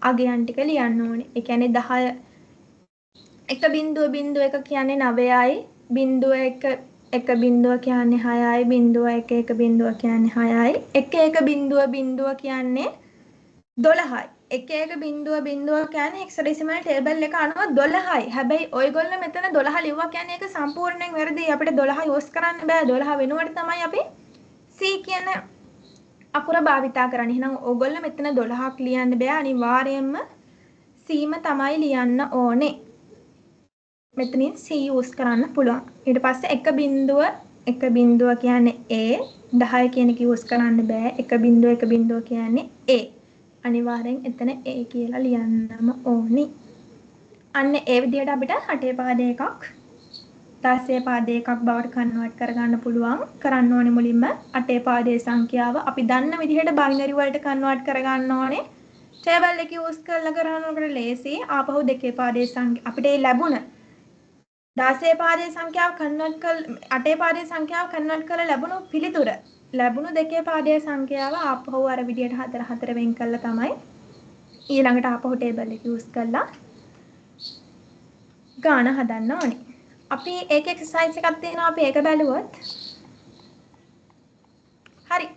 අගයන් ටික ලියන්න ඕනේ. ඒ කියන්නේ 10 1.1 කියන්නේ 9යි 0.1 1 බිංදුව කියන්නේ 6යි 0.1 බිංදුව කියන්නේ 6යි 1 බිංදුව කියන්නේ 12යි 1 බිංදුව කියන්නේ හෙක්සඩෙසිමල් ටේබල් එක අනුව 12යි. හැබැයි ඔයගොල්ලෝ මෙතන 12 ලිව්වා කියන්නේ ඒක සම්පූර්ණයෙන් වැරදි. අපිට 12 යූස් කරන්න බෑ. 12 වෙනුවට තමයි අපි C කියන අකුර භාවිතා කරන්නේ. එහෙනම් ඔයගොල්ලෝ මෙතන 12ක් ලියන්න බෑ. අනිවාර්යයෙන්ම C ම තමයි ලියන්න ඕනේ. මෙතනින් C යූස් කරන්න පුළුවන්. ඊට පස්සේ 1 බිංදුව කියන්නේ A 10 කියන එක යූස් කරන්න බෑ. 1.1 කියන්නේ A. අනිවාර්යෙන් එතන A කියලා ලියන්නම ඕනි. අන්න ඒ විදිහට අපිට අටේ පාදයේ එකක් 16 පාදයේ එකක් බවට කන්වර්ට් කරගන්න පුළුවන්. කරන්න ඕනේ මුලින්ම අටේ පාදයේ සංඛ්‍යාව අපි දන්න විදිහට බයිනරි වලට කන්වර්ට් කරගන්න ඕනේ. ටේබල් එක යූස් කරලා කරනකොට ලේසි. ආපහු දෙකේ පාදයේ සංඛ්‍යාව අපිට ලැබුණ 16 පාදයේ සංඛ්‍යාව කන්වර්ට් කළ අටේ පාදයේ සංඛ්‍යාව කන්වර්ට් කරලා ලැබුණු පිළිතුර ලැබුණු දෙකේ පාදයේ සංඛ්‍යාව ආපහු අර විදියට 4 වෙන් කළා තමයි ඊළඟට ආපහු ටේබල් එක යූස් කරලා ගාන හදන්න ඕනේ. අපි ඒක එක්සර්සයිස් එකක් තියෙනවා අපි ඒක බැලුවොත් හරි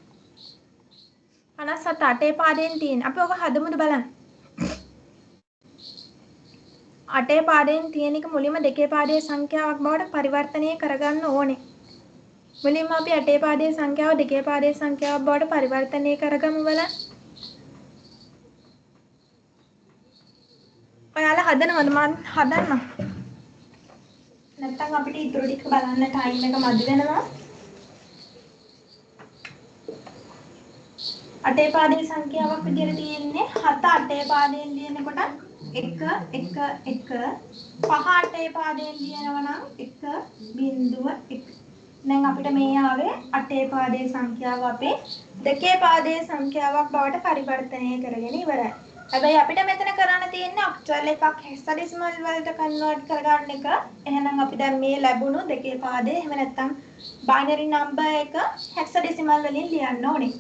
57 අටේ පාදයෙන් තියෙන අපි ඔක හදමුද බලන්න. අටේ පාඩයෙන් තියෙන එක මුලින්ම දෙකේ පාඩයේ සංඛ්‍යාවක් බවට පරිවර්තනය කරගන්න ඕනේ. මුලින්ම අපි අටේ පාඩයේ සංඛ්‍යාව දෙකේ පාඩයේ සංඛ්‍යාවක් බවට පරිවර්තනය කරගමු බලන්න. ඔයාලා හදනවද? මම හදන්නම්. නැත්තම් අපිට ඉතුරු ටික බලන්න ටයිම් එක මදි වෙනවා. අටේ පාඩයේ සංඛ්‍යාවක් විදිහට තියෙන්නේ 7 අටේ පාඩයෙන් ලියනකොට 1 1 1 5 අටේ පාඩයෙන් ලියනවා නම් 1.1. දැන් අපිට මේ ආවේ අටේ පාඩයේ සංඛ්‍යාව අපේ දෙකේ පාඩයේ සංඛ්‍යාවක් බවට පරිවර්තනය කරගෙන ඉවරයි. හැබැයි අපිට මෙතන කරන්න තියෙන්නේ ඔක්ටල් එකක් හෙක්සඩෙසිමල් වලට කන්වර්ට් කරගන්න එක. එහෙනම් අපි දැන් මේ ලැබුණු දෙකේ පාඩේ එහෙම නැත්නම් බයිනරි නම්බර් එක හෙක්සඩෙසිමල් වලින් ලියන්න ඕනේ.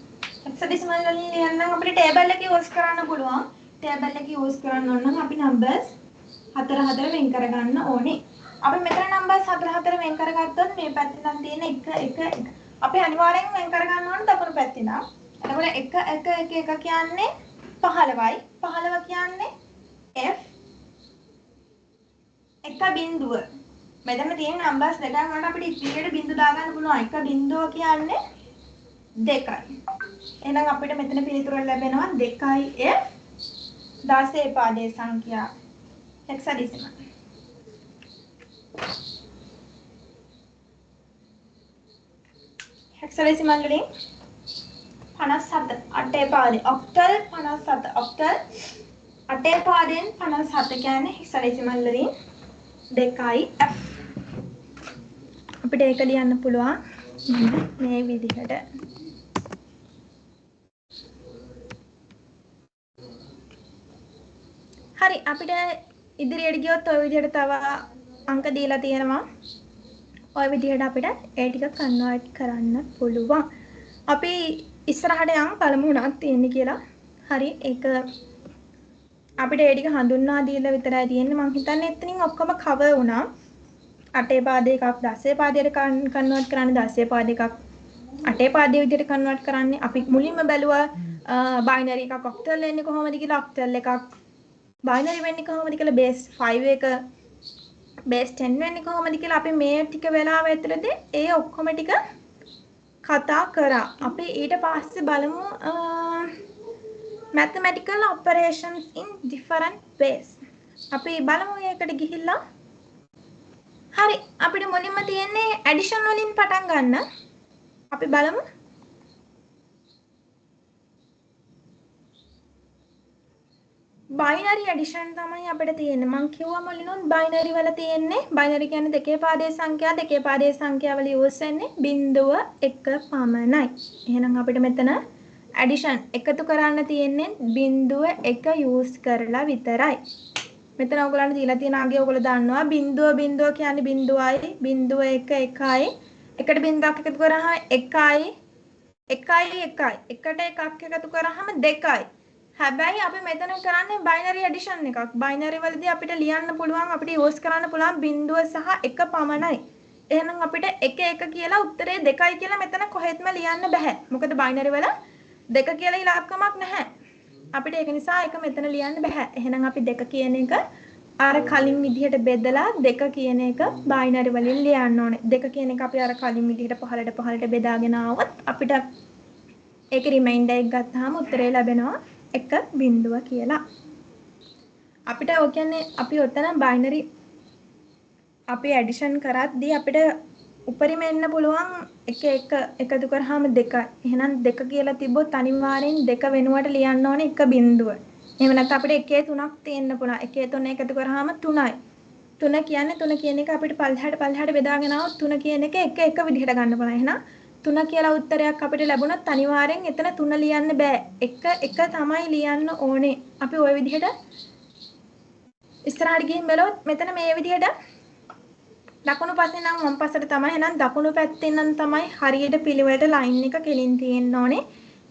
හෙක්සඩෙසිමල් වලින් ලියන්න අපිට ටේබල් එක යූස් කරන්න පුළුවන්. ටේබල් එක යූස් කරන්න ඕන නම් අපි නම්බර්ස් 4 4 වෙන් කරගන්න ඕනේ. අපි මෙතන නම්බර්ස් 4 4 වෙන් කරගත්තොත් මේ පැත්තේ නම් තියෙන 1 1 1. අපි අනිවාර්යෙන් වෙන් කරගන්න ඕන දකුණු පැත්තේ නම්. එතකොට 1 1 1 කියන්නේ 15යි. 15 කියන්නේ F 1.0. මෙතන තියෙන නම්බර්ස් දෙකක් වලට අපිට ඉතිරියට බිංදු දාගන්න පුළුවන්. 1.0 කියන්නේ 2යි. එහෙනම් අපිට මෙතන පිළිතුර ලැබෙනවා 2යි F 16 පාඩයේ සංඛ්‍යාව. හෙක්සඩෙසිමල්. හෙක්සඩෙසිමල් වලින් 57 අටේ පාඩේ ඔක්ටල් 57 ඔක්ටල් අටේ පාඩයෙන් 57 කියන්නේ හෙක්සඩෙසිමල් වලින් 2යි F. අපිට ඒක ලියන්න පුළුවන් මේ විදිහට. හරි අපිට ඉදිරියට ගියොත් ওই විදිහට තව අංක දීලා තියෙනවා. ওই විදිහට අපිට ඒ ටික කන්වර්ට් කරන්න පුළුවන්. අපි ඉස්සරහට යමු බලමු උනක් තියෙන්නේ කියලා. හරි ඒක අපිට ඒ ටික හඳුන්වා දීලා විතරයි තියෙන්නේ. මම හිතන්නේ එතනින් ඔක්කොම කවර් වුණා. අටේ පාඩේ එකක් 16 පාඩයට කන්වර්ට් කරන්න 16 පාඩේ එකක් අටේ පාඩේ විදිහට කන්වර්ට් කරන්නේ. අපි මුලින්ම බැලුවා බයිනරි එකක් ඔක්ටල් වෙන්නේ කොහොමද කියලා. ඔක්ටල් එකක් බයිනරි වෙන්නේ කොහොමද කියලා බේස් 5 එක බේස් 10 වෙන්නේ කොහොමද කියලා අපි මේ ටික වෙලාව ඇතුළතදී ඒ ඔක්කොම ටික කතා කරා. අපි ඊට පස්සේ බලමු mathematical operations in different ways. අපි බලමු ඒකට ගිහිල්ලා. හරි අපිට මුලින්ම තියෙන්නේ addition වලින් පටන් ගන්න. අපි බලමු binary addition තමයි අපිට තියෙන්නේ. මම කිව්වා මුලිනුත් binary වල තියෙන්නේ binary කියන්නේ දෙකේ පාඩේ සංඛ්‍යා දෙකේ පාඩේ සංඛ්‍යා වල use වෙන්නේ 0.1 පමණයි. එහෙනම් අපිට මෙතන addition එකතු කරන්න තියෙන්නේ 0.1 use කරලා විතරයි. මෙතන ඔයගොල්ලන්ට දීලා තියෙන අගේ ඔයගොල්ලෝ දන්නවා 0 කියන්නේ 0යි 0.1 1යි. එකට බින්දුවක් එකතු කරාම 1යි 1යි 1යි. එකට එකක් එකතු කරාම 2යි. හැබැයි අපි මෙතන කරන්නේ බයිනරි ඇඩිෂන් එකක්. බයිනරි වලදී අපිට ලියන්න පුළුවන් අපිට යූස් කරන්න පුළුවන් 0 සහ 1 පමණයි. එහෙනම් අපිට 1 1 කියලා උත්තරේ 2යි කියලා මෙතන කොහෙත්ම ලියන්න බෑ. මොකද බයිනරි වල 2 කියලා ඉලක්කමක් නැහැ. අපිට ඒක නිසා එක මෙතන ලියන්න බෑ. එහෙනම් අපි 2 කියන එක අර කලින් විදිහට බෙදලා 2 කියන එක බයිනරි වලින් ලියන්න ඕනේ. 2 කියන එක අපි අර කලින් විදිහට පහළට බෙදාගෙන ආවොත් අපිට ඒක රිමයින්ඩර් එක ගත්තාම උත්තරේ ලැබෙනවා 1 කියලා. අපිට ඔය කියන්නේ අපි ඔතන බයිනරි අපි ඇඩිෂන් කරද්දී අපිට උපරිම එන්න පුළුවන් 1 1 එකතු කරාම 2යි. එහෙනම් 2 කියලා තිබ්බොත් අනිවාර්යෙන් 2 වෙනුවට ලියන්න ඕනේ 1. එහෙම නැත්නම් අපිට 1 3ක් තියෙන්න පුළුවන්. 1 3 එකතු කරාම 3යි. 3 කියන්නේ 3 කියන එක අපිට පල්ලෙහාට බෙදාගෙන આવොත් 3 කියන එක 1 1 විදිහට ගන්න පුළුවන්. එහෙනම් 3 කියලා උත්තරයක් අපිට ලැබුණොත් අනිවාර්යෙන් එතන 3 ලියන්න බෑ. 1 1 තමයි ලියන්න ඕනේ. අපි ওই විදිහට ඉස්සරහට ගිහින් බලුවොත් මෙතන මේ විදිහට දකුණු පැත්තේ නම් වම් පැත්තට තමයි. එහෙනම් දකුණු පැත්තෙන් නම් තමයි හරියට පිළිවෙලට ලයින් එක කෙලින් තියෙන්න ඕනේ.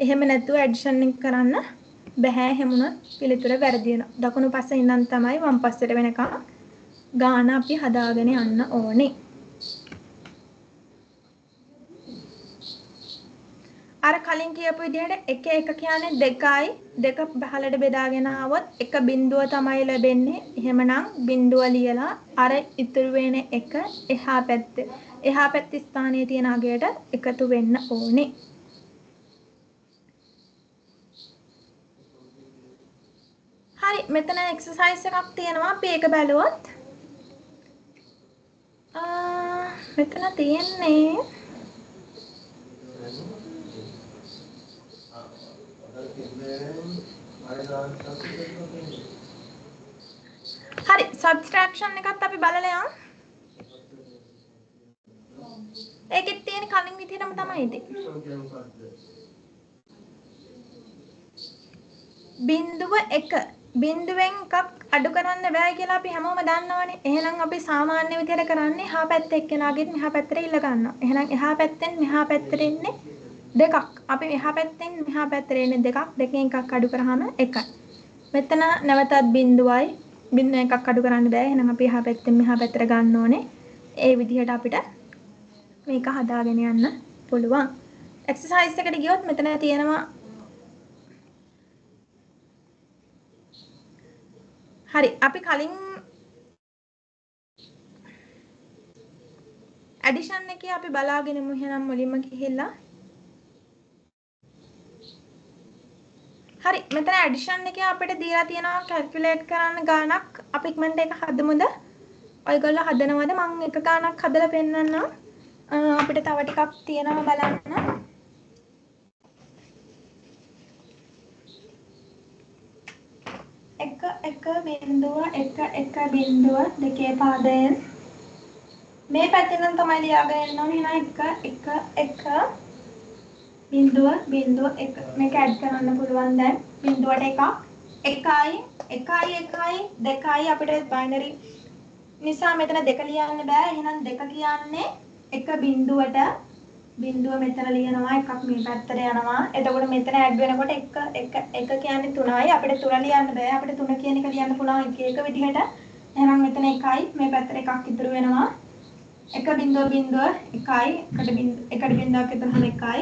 එහෙම නැතුව ඇඩිෂන් එක කරන්න බෑ. හැමුණොත් පිළිතුර වැරදි වෙනවා. දකුණු පැත්තේ ඉඳන් තමයි වම් පැත්තට වෙනකම් ගාන අපි හදාගෙන යන්න ඕනේ. අර කලින් කියපු විදිහට 1 1 කියන්නේ 2යි 2 පහළට බෙදාගෙන ආවොත් 1 බිඳුව තමයි ලැබෙන්නේ. එහෙමනම් බිඳුව ලියලා අර ඉතුරු වෙන 1 එහා පැත්තේ ස්ථානයේ තියෙන අගයට එකතු වෙන්න ඕනේ. හරි මෙතන එක්සර්සයිස් එකක් තියෙනවා අපි ඒක බලුවොත් මෙතන තියෙන්නේ හරි සබ්ස්ට්‍රැක්ෂන් එකත් අපි බලලා යමු. ඒකෙත් තියෙන කලින් විදිහටම තමයි ඉතින්. බිඳුව 1 බිඳුවෙන් එකක් අඩු කරන්න බෑ කියලා අපි හැමෝම දන්නවනේ. එහෙනම් අපි සාමාන්‍ය විදිහට කරන්නේ එහා පැත්තේ එක්කෙනාගෙන් මෙහා පැත්තට ඉල්ල ගන්නවා. එහෙනම් එහා පැත්තෙන් මෙහා පැත්තට එන්නේ දෙකක්. අපි එහා පැත්තෙන් මෙහා පැත්තට එන්නේ දෙකක්. දෙකෙන් එකක් අඩු කරාම 1යි. මෙතන නැවතත් බිඳුවයි. බිඳුව එකක් අඩු කරන්න බෑ. එහෙනම් අපි එහා පැත්තෙන් මෙහා පැත්තට ගන්න ඕනේ. ඒ විදිහට අපිට මේක හදාගෙන යන්න පුළුවන්. එක්සර්සයිස් එකට ගියොත් මෙතන තියෙනවා හරි අපි කලින් ඇඩිෂන් එකේ අපි බලාගෙන ඉමු එහෙනම් මුලින්ම ගිහිල්ලා හරි මෙතන ඇඩිෂන් එකේ අපිට දීලා තියෙනවා කැල්කියුලේට් කරන්න ගාණක් අපි ඉක්මනට ඒක හදමුද ඔයගොල්ලෝ හදනවද මම එක ගාණක් හදලා පෙන්නන්නම් අපිට තව ටිකක් තියෙනවා බලන්න එක බිඳුව දෙකේ පාදයෙන් මේ පැත්තෙන් නම් තමයි ලියාගෙන එන්න ඕනේ එහෙනම් එක බිඳුව එක මේක ඇඩ් කරන්න පුළුවන් දැන් බිඳුවට එකක් 1යි 2යි අපිට බයිනරි නිසා මෙතන 2 ලියන්න බෑ එහෙනම් 2 කියන්නේ එක බිඳුවට බිඳුව මෙතන ලියනවා එකක් මේ පැත්තට යනවා එතකොට මෙතන ඇඩ් වෙනකොට එක කියන්නේ 3යි අපිට 3 ලියන්න බෑ අපිට 3 කියන එක ලියන්න පුළුවන් එක විදිහට එහෙනම් මෙතන 1යි මේ පැත්තට එකක් ඉතුරු වෙනවා එක බිඳුව එකයි එකට බිඳුවක් එතනම එකයි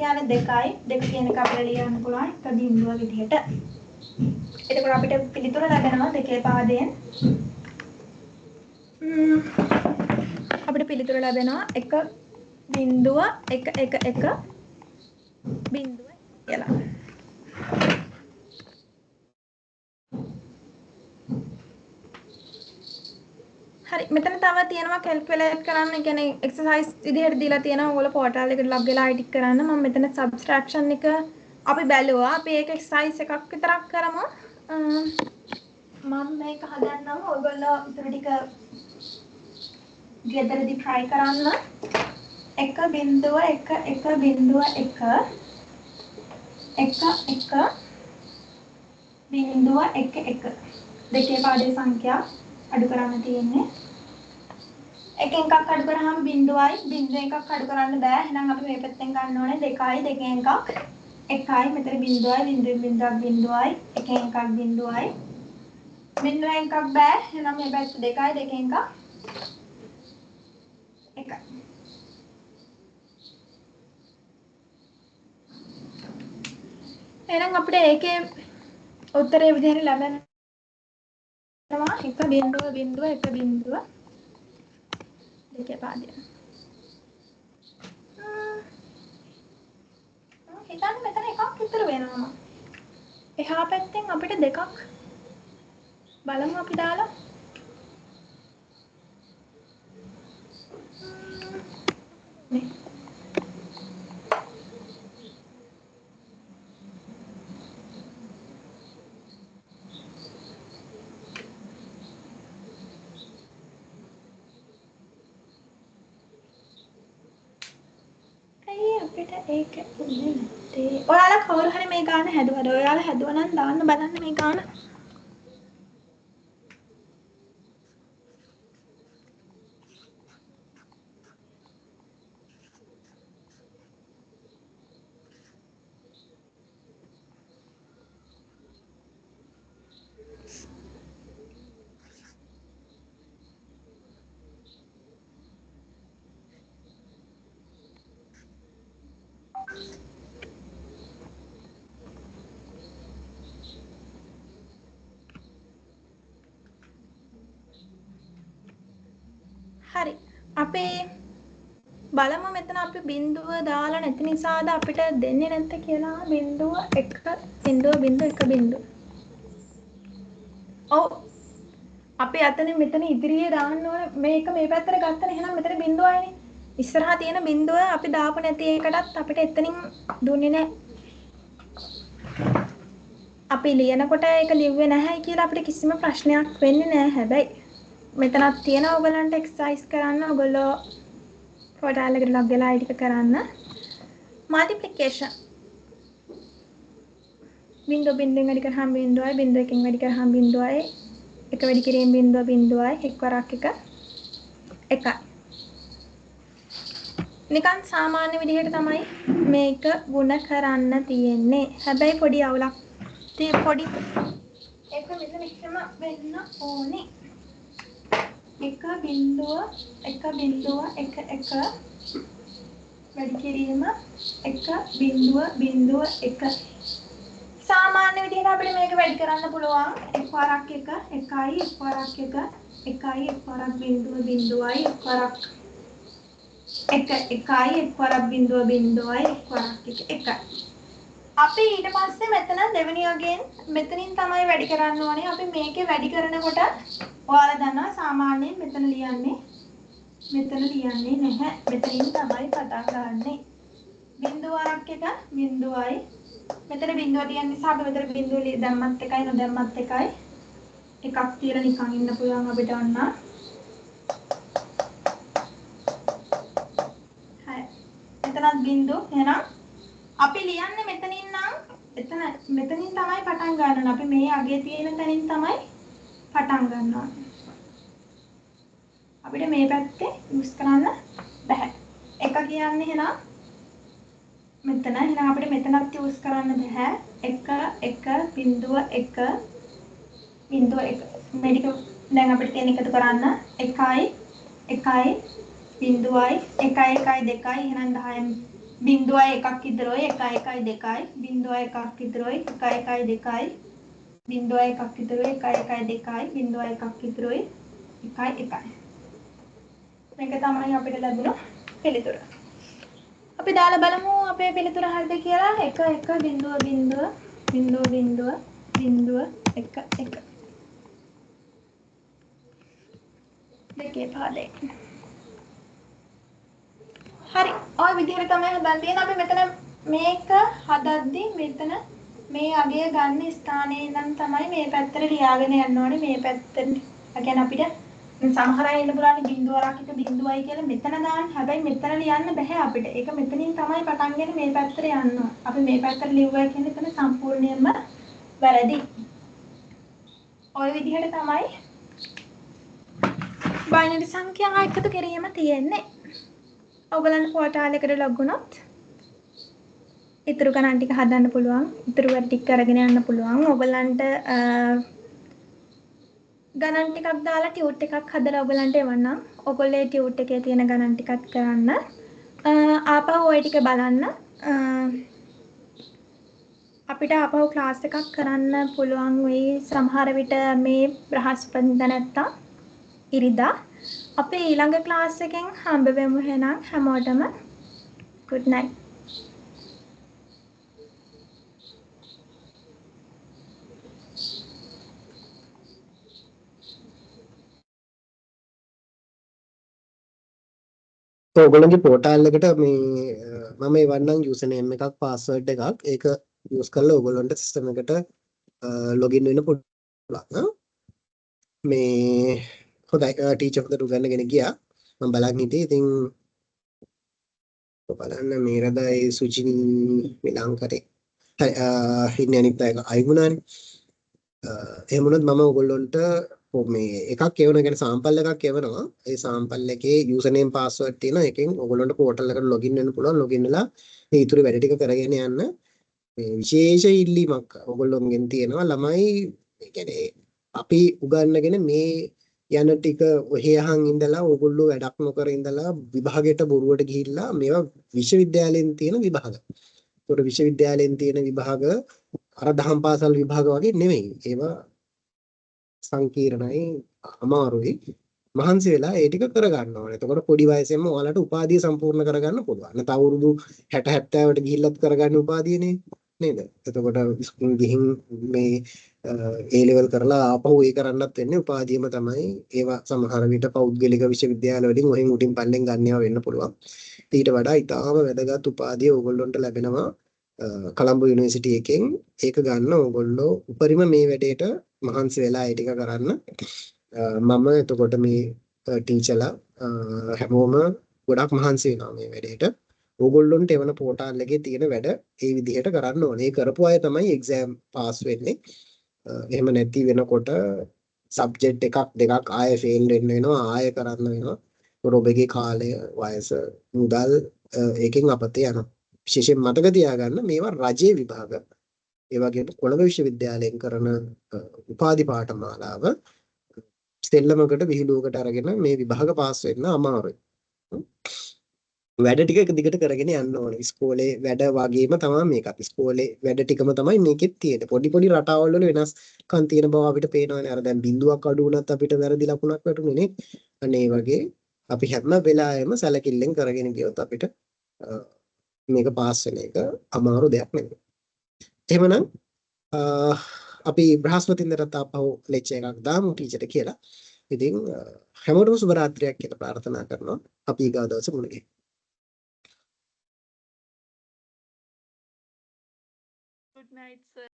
කියන්නේ 2යි 2 කියන එක අපිට ලියන්න පුළුවන් එක බිඳුව විදිහට එතකොට අපිට පිළිතුර ලැබෙනවා දෙකේ පාදයෙන් අපිට පිළිතුර ලැබෙනවා එක බිඳුව එක බිඳුව කියලා. හරි මෙතන තව තියෙනවා කැල්කියුලේට් කරන්න. ඒ කියන්නේ එක්සර්සයිස් විදිහට දීලා තියෙනවා. ඔයගොල්ලෝ පෝටල් එකට ලොග් වෙලා ටික කරන්න. මම මෙතන සබ්ස්ට්‍රැක්ෂන් එක අපි බැලුවා. අපි ඒක එක්සර්සයිස් එකක් විතරක් කරමු. මම මේක හදන්නම්. ඔයගොල්ලෝ ඉතුරු ටික ගෙදරදී try කරන්න. එක බිඳුව දෙකේ පාදයේ සංඛ්‍යා අඩු කරන්න තියෙන්නේ. එකෙන් එකක් අඩු කරාම බිඳුවයි බිඳුවෙන් එකක් අඩු කරන්න බෑ. එහෙනම් අපි මේ පැත්තෙන් ගන්න ඕනේ 2යි දෙකෙන් එකක් 1යි මෙතන බිඳුවයි බිඳුවයි එකෙන් එකක් බිඳුවයි බිඳුවෙන් එකක් බෑ. එහෙනම් මේ පැත්ත 2යි දෙකෙන් එකක් 1යි. එහෙනම් අපිට ඒකේ උත්තරේ විදිහට ලැබෙනවා එක බිඳුව දෙකේ පාදය. හිතන්න මෙතන එකක් ඉතුරු වෙනවා. එහා පැත්තෙන් අපිට දෙකක් බලමු අපි දාලා. නේ. අපිට ඒක ඉන්නේ නැත්තේ. ඔයාලා කවුරු හරි මේ ගාන හැදුවද? ඔයාලා හැදුවා නම් දාන්න බලන්න මේ ගාන. හරි. අපේ බලමු මෙතන අපි බිඳුව දාලා නැති නිසාද අපිට දෙන්නේ නැත්තේ කියලා. බිඳුව 1.1. ඔව්. අපි අතන මෙතන ඉදිරියේ දාන්න ඕන මේක මේ පැත්තට ගත්තනේ. එහෙනම් මෙතන බිඳුවයිනේ. ඉස්සරහා තියෙන බිඳුව අපි දාපු නැති එකටත් අපිට එතනින් දුන්නේ නැහැ. අපි ලියනකොට ඒක ලිව්වේ නැහැ කියලා අපිට කිසිම ප්‍රශ්නයක් වෙන්නේ නැහැ. හැබැයි මෙතනක් තියෙනවා ඔයගලන්ට එක්සර්සයිස් කරන්න. ඔයගොල්ලෝ ෆෝටල් එකට ලොග් වෙලා ඒ ටික කරන්න. මල්ටිප්ලිකේෂන් බිඳුව බිඳුවෙන් වැඩි කරාම බිඳුවයි, බිඳුවකින් වැඩි කරාම බිඳුවයි, එක වැඩි කිරීම බිඳුව බිඳුවයි, එක් වරක් එක එකයි. නිකන් සාමාන්‍ය විදිහට තමයි මේක ගුණ කරන්න තියෙන්නේ. හැබැයි පොඩි අවුලක් පොඩි ඒක මෙතන ඉස්සම වෙන්න ඕනේ. එක බිඳුව එක වැඩි කිරීම එක බිඳුව එක. සාමාන්‍ය විදිහට අපිට මේක වැඩි කරන්න පුළුවන්. එක් වරක් එක එකයි, එක් වරක් එක එකයි, එක් වරක් බිඳුවයි, එක් වරක් එක එකයි, එක් වරක් බිඳුවයි, එක් වරක් එක එකයි. අපි ඊට පස්සේ මෙතන දෙවෙනි අගෙන් මෙතනින් තමයි වැඩි කරන්න ඕනේ. අපි මේකේ වැඩි කරනකොට ඔයාලා දන්නවා සාමාන්‍යයෙන් මෙතන ලියන්නේ නැහැ. මෙතනින් තමයි පටන් ගන්නෙ. බිඳුවරක් එක බිඳුවයි. මෙතන බිඳුව තියෙන නිසා අපි මෙතන බිඳුව දැම්මත් එකයි නොදැම්මත් එකයි. එකක් තියලා නිකන් ඉන්න පුළුවන් අපිට ඔන්න. හරි. මෙතනත් බිඳුව. එහෙනම් අපි ලියන්නේ මෙතනින් නම් මෙතනින් තමයි පටන් ගන්න. අපි මේ අගේ තියෙන තැනින් තමයි පටන් ගන්නවා. අපිට මේ පැත්තේ යූස් කරන්න බෑ. එක කියන්නේ එහෙනම් මෙතන. එහෙනම් අපිට මෙතනත් යූස් කරන්න බෑ. එක බිඳුව එක මේක දැන් අපිට තියෙන එකතු කරන්න එකයි බිඳුවයි 1 1 2යි. එහෙනම් 10 බිඳුවයි එකක් ඉදරෝයි 1 1 2යි. බිඳුවයි එකක් ඉදරෝයි 1 1 2යි. බිඳුවයි එකක් ඉදරෝයි 1 1 2යි. බිඳුවයි එකක් ඉදරෝයි 1 1යි. මේක තමයි අපිට ලැබුණ පිළිතුර. අපි දාලා බලමු අපේ පිළිතුර හරිද කියලා. 1 1 බිඳුව 1 1 දෙකේ පාදේ. හරි. ඔය විදිහට තමයි හදන්න තියෙන්නේ. අපි මෙතන මේක හදද්දී මෙතන මේ අගය ගන්න ස්ථානයේ ඉඳන් තමයි මේ පැත්තට ලියාගෙන යන්න ඕනේ. මේ පැත්තට. ඒ කියන්නේ අපිට සමහර අය ඉන්න පුළුවන් බිඳුවරක් එක බිඳුවයි කියලා මෙතන දාන්න. හැබැයි මෙතන ලියන්න බෑ අපිට. ඒක මෙතනින් තමයි පටන්ගෙන මේ පැත්තට යන්න. අපි මේ පැත්තට ලිව්වා කියන්නේ එතන සම්පූර්ණයෙන්ම වැරදි. ඔය විදිහට තමයි බයිනරි සංඛ්‍යා එකතු කිරීම තියෙන්නේ. ඔයගලන්ට පෝටල් එකට ලොග් වුණොත් ඉතුරු ගණන් ටික හදන්න පුළුවන්. ඉතුරු වැඩ ටික කරගෙන යන්න පුළුවන්. ඔයගලන්ට ගණන් ටිකක් දාලා ටියුට් එකක් හදලා ඔයගලන්ට එවන්නම්. ඔයගොල්ලෝ ඒ ටියුට් එකේ තියෙන ගණන් ටිකක් කරන්න. ආපහු ওই ටික බලන්න. අපිට ආපහු ක්ලාස් එකක් කරන්න පුළුවන් වෙයි සමහර විට මේ බ්‍රහස්පතින්දා නැත්තම් ඉරිදා. අපි ඊළඟ ක්ලාස් එකෙන් හම්බ වෙමු. එහෙනම් හැමෝටම good night. ඔයගොල්ලන්ගේ පෝටල් එකට මේ මම එවන්නම් යූසර් නේම් එකක් පාස්වර්ඩ් එකක්. ඒක යූස් කරලා ඔයගොල්ලන්ට සිස්ටම් එකට ලොගින් වෙන්න පුළුවන්. මේ හොඳයි ටීචර් හොඳට උගන්වගෙන ගියා. මම බලන් හිටියේ. ඉතින් බලන්න මේරදයි සුචිනී විලංකරේ. හරි ඉන්නේ අනිත් අය අයිගුණානේ. එහෙම වුණොත් මම ඔයගොල්ලන්ට මේ එකක් එවන කියන්නේ සාම්පල් එකක් එවනවා. ඒ සාම්පල් එකේ යූසර් නේම් පාස්වර්ඩ් තියෙනවා. එකෙන් ඔයගොල්ලන්ට පෝටල් එකට ලොගින් වෙන්න පුළුවන්. ලොගින් වෙලා මේ ඊටු වැඩ ටික කරගෙන යන්න. මේ විශේෂ ඉල්ලීමක් ඔයගොල්ලොන්ගෙන් තියෙනවා. ළමයි ඒ කියන්නේ අපි උගන්වගෙන මේ යන ටික ඔහේ අහන් ඉඳලා ඔයගොල්ලෝ වැඩක් නොකර ඉඳලා විභාගයට බොරුවට ගිහිල්ලා මේවා විශ්වවිද්‍යාලයෙන් තියෙන විභාග. ඒකට විශ්වවිද්‍යාලයෙන් තියෙන විභාග අර දහම් පාසල් විභාග වගේ නෙමෙයි. ඒවා සංකීර්ණයි අමාරුයි. මහන්සි වෙලා ඒ ටික කරගන්න ඕනේ. එතකොට පොඩි වයසෙන්ම ඔයාලට උපාධිය සම්පූර්ණ කරගන්න පුළුවන්. නැත්නම් අවුරුදු 60 70ට ගිහිල්ලත් කරගන්න උපාධියනේ නේද? එතකොට ස්කූල් ගිහින් මේ ඒ ලෙවල් කරලා ආපහු ඒ කරන්නත් වෙන්නේ උපාධියම තමයි. ඒවා සමහර විට පෞද්ගලික විශ්වවිද්‍යාල වලින් ඔහෙන් උඩින් පල්ලෙන් ගන්නව වෙන්න පුළුවන්. ඊට වඩා ඊටාම වැදගත් උපාධිය ඕගොල්ලන්ට ලැබෙනවා කොළඹ යුනිවර්සිටි එකෙන්. ඒක ගන්න ඕගොල්ලෝ උපරිම මේ වැඩේට මහන්සි වෙලා ඒ ටික කරන්න. මම එතකොට මේ ටීචර්ලා හැමෝම ගොඩක් මහන්සි වෙනවා මේ වැඩේට. ඕගොල්ලොන්ට එවන පෝටාල් එකේ තියෙන වැඩ ඒ විදිහට කරන්න ඕනේ. කරපු අය තමයි එක්සෑම් පාස් වෙන්නේ. එහෙම නැති වෙනකොට සබ්ජෙක්ට් එකක් දෙකක් ආයෙ ෆේල් වෙන්න වෙනවා, ආයෙ කරන්න වෙනවා. ඒකට ඔබගේ කාලය, වයස, මුදල් ඒකෙන් අපතේ යනවා. විශේෂයෙන් මතක තියාගන්න මේවා රජයේ විභාග. ඒ වගේම කොළඹ විශ්වවිද්‍යාලයෙන් කරන උපාධි පාඨමාලාව සෙල්ලමකට විහිළුවකට අරගෙන මේ විභාග පාස් වෙන්න අමාරුයි. වැඩ ටික එක දිගට කරගෙන යන්න ඕනේ. ඉස්කෝලේ වැඩ වගේම තමයි මේකත්. ඉස්කෝලේ වැඩ ටිකම තමයි මේකෙත් තියෙන්නේ. පොඩි පොඩි රටාවල් වල වෙනස්කම් තියෙන බව අපිට පේනවානේ. අර දැන් බිඳුවක් අඩු වුණත් අපිට වැරදි ලකුණක් වැටුනේ නේ. අනේ වගේ අපි හැම වෙලාවෙම සැලකිල්ලෙන් කරගෙන ගියොත් අපිට මේක පාස් වෙන එක අමාරු දෙයක් නෙමෙයි. එහෙමනම් අපි බ්‍රහස්පතින්දට ආපහු ලෙක්චර් එකක් දාමු ටීචර්ට කියලා. ඉතින් හැමෝටම සුබ රාත්‍රියක් කියලා ප්‍රාර්ථනා කරනවා. අපි ඊගා දවසේ මුණ ගැහෙමු. Good night, sir.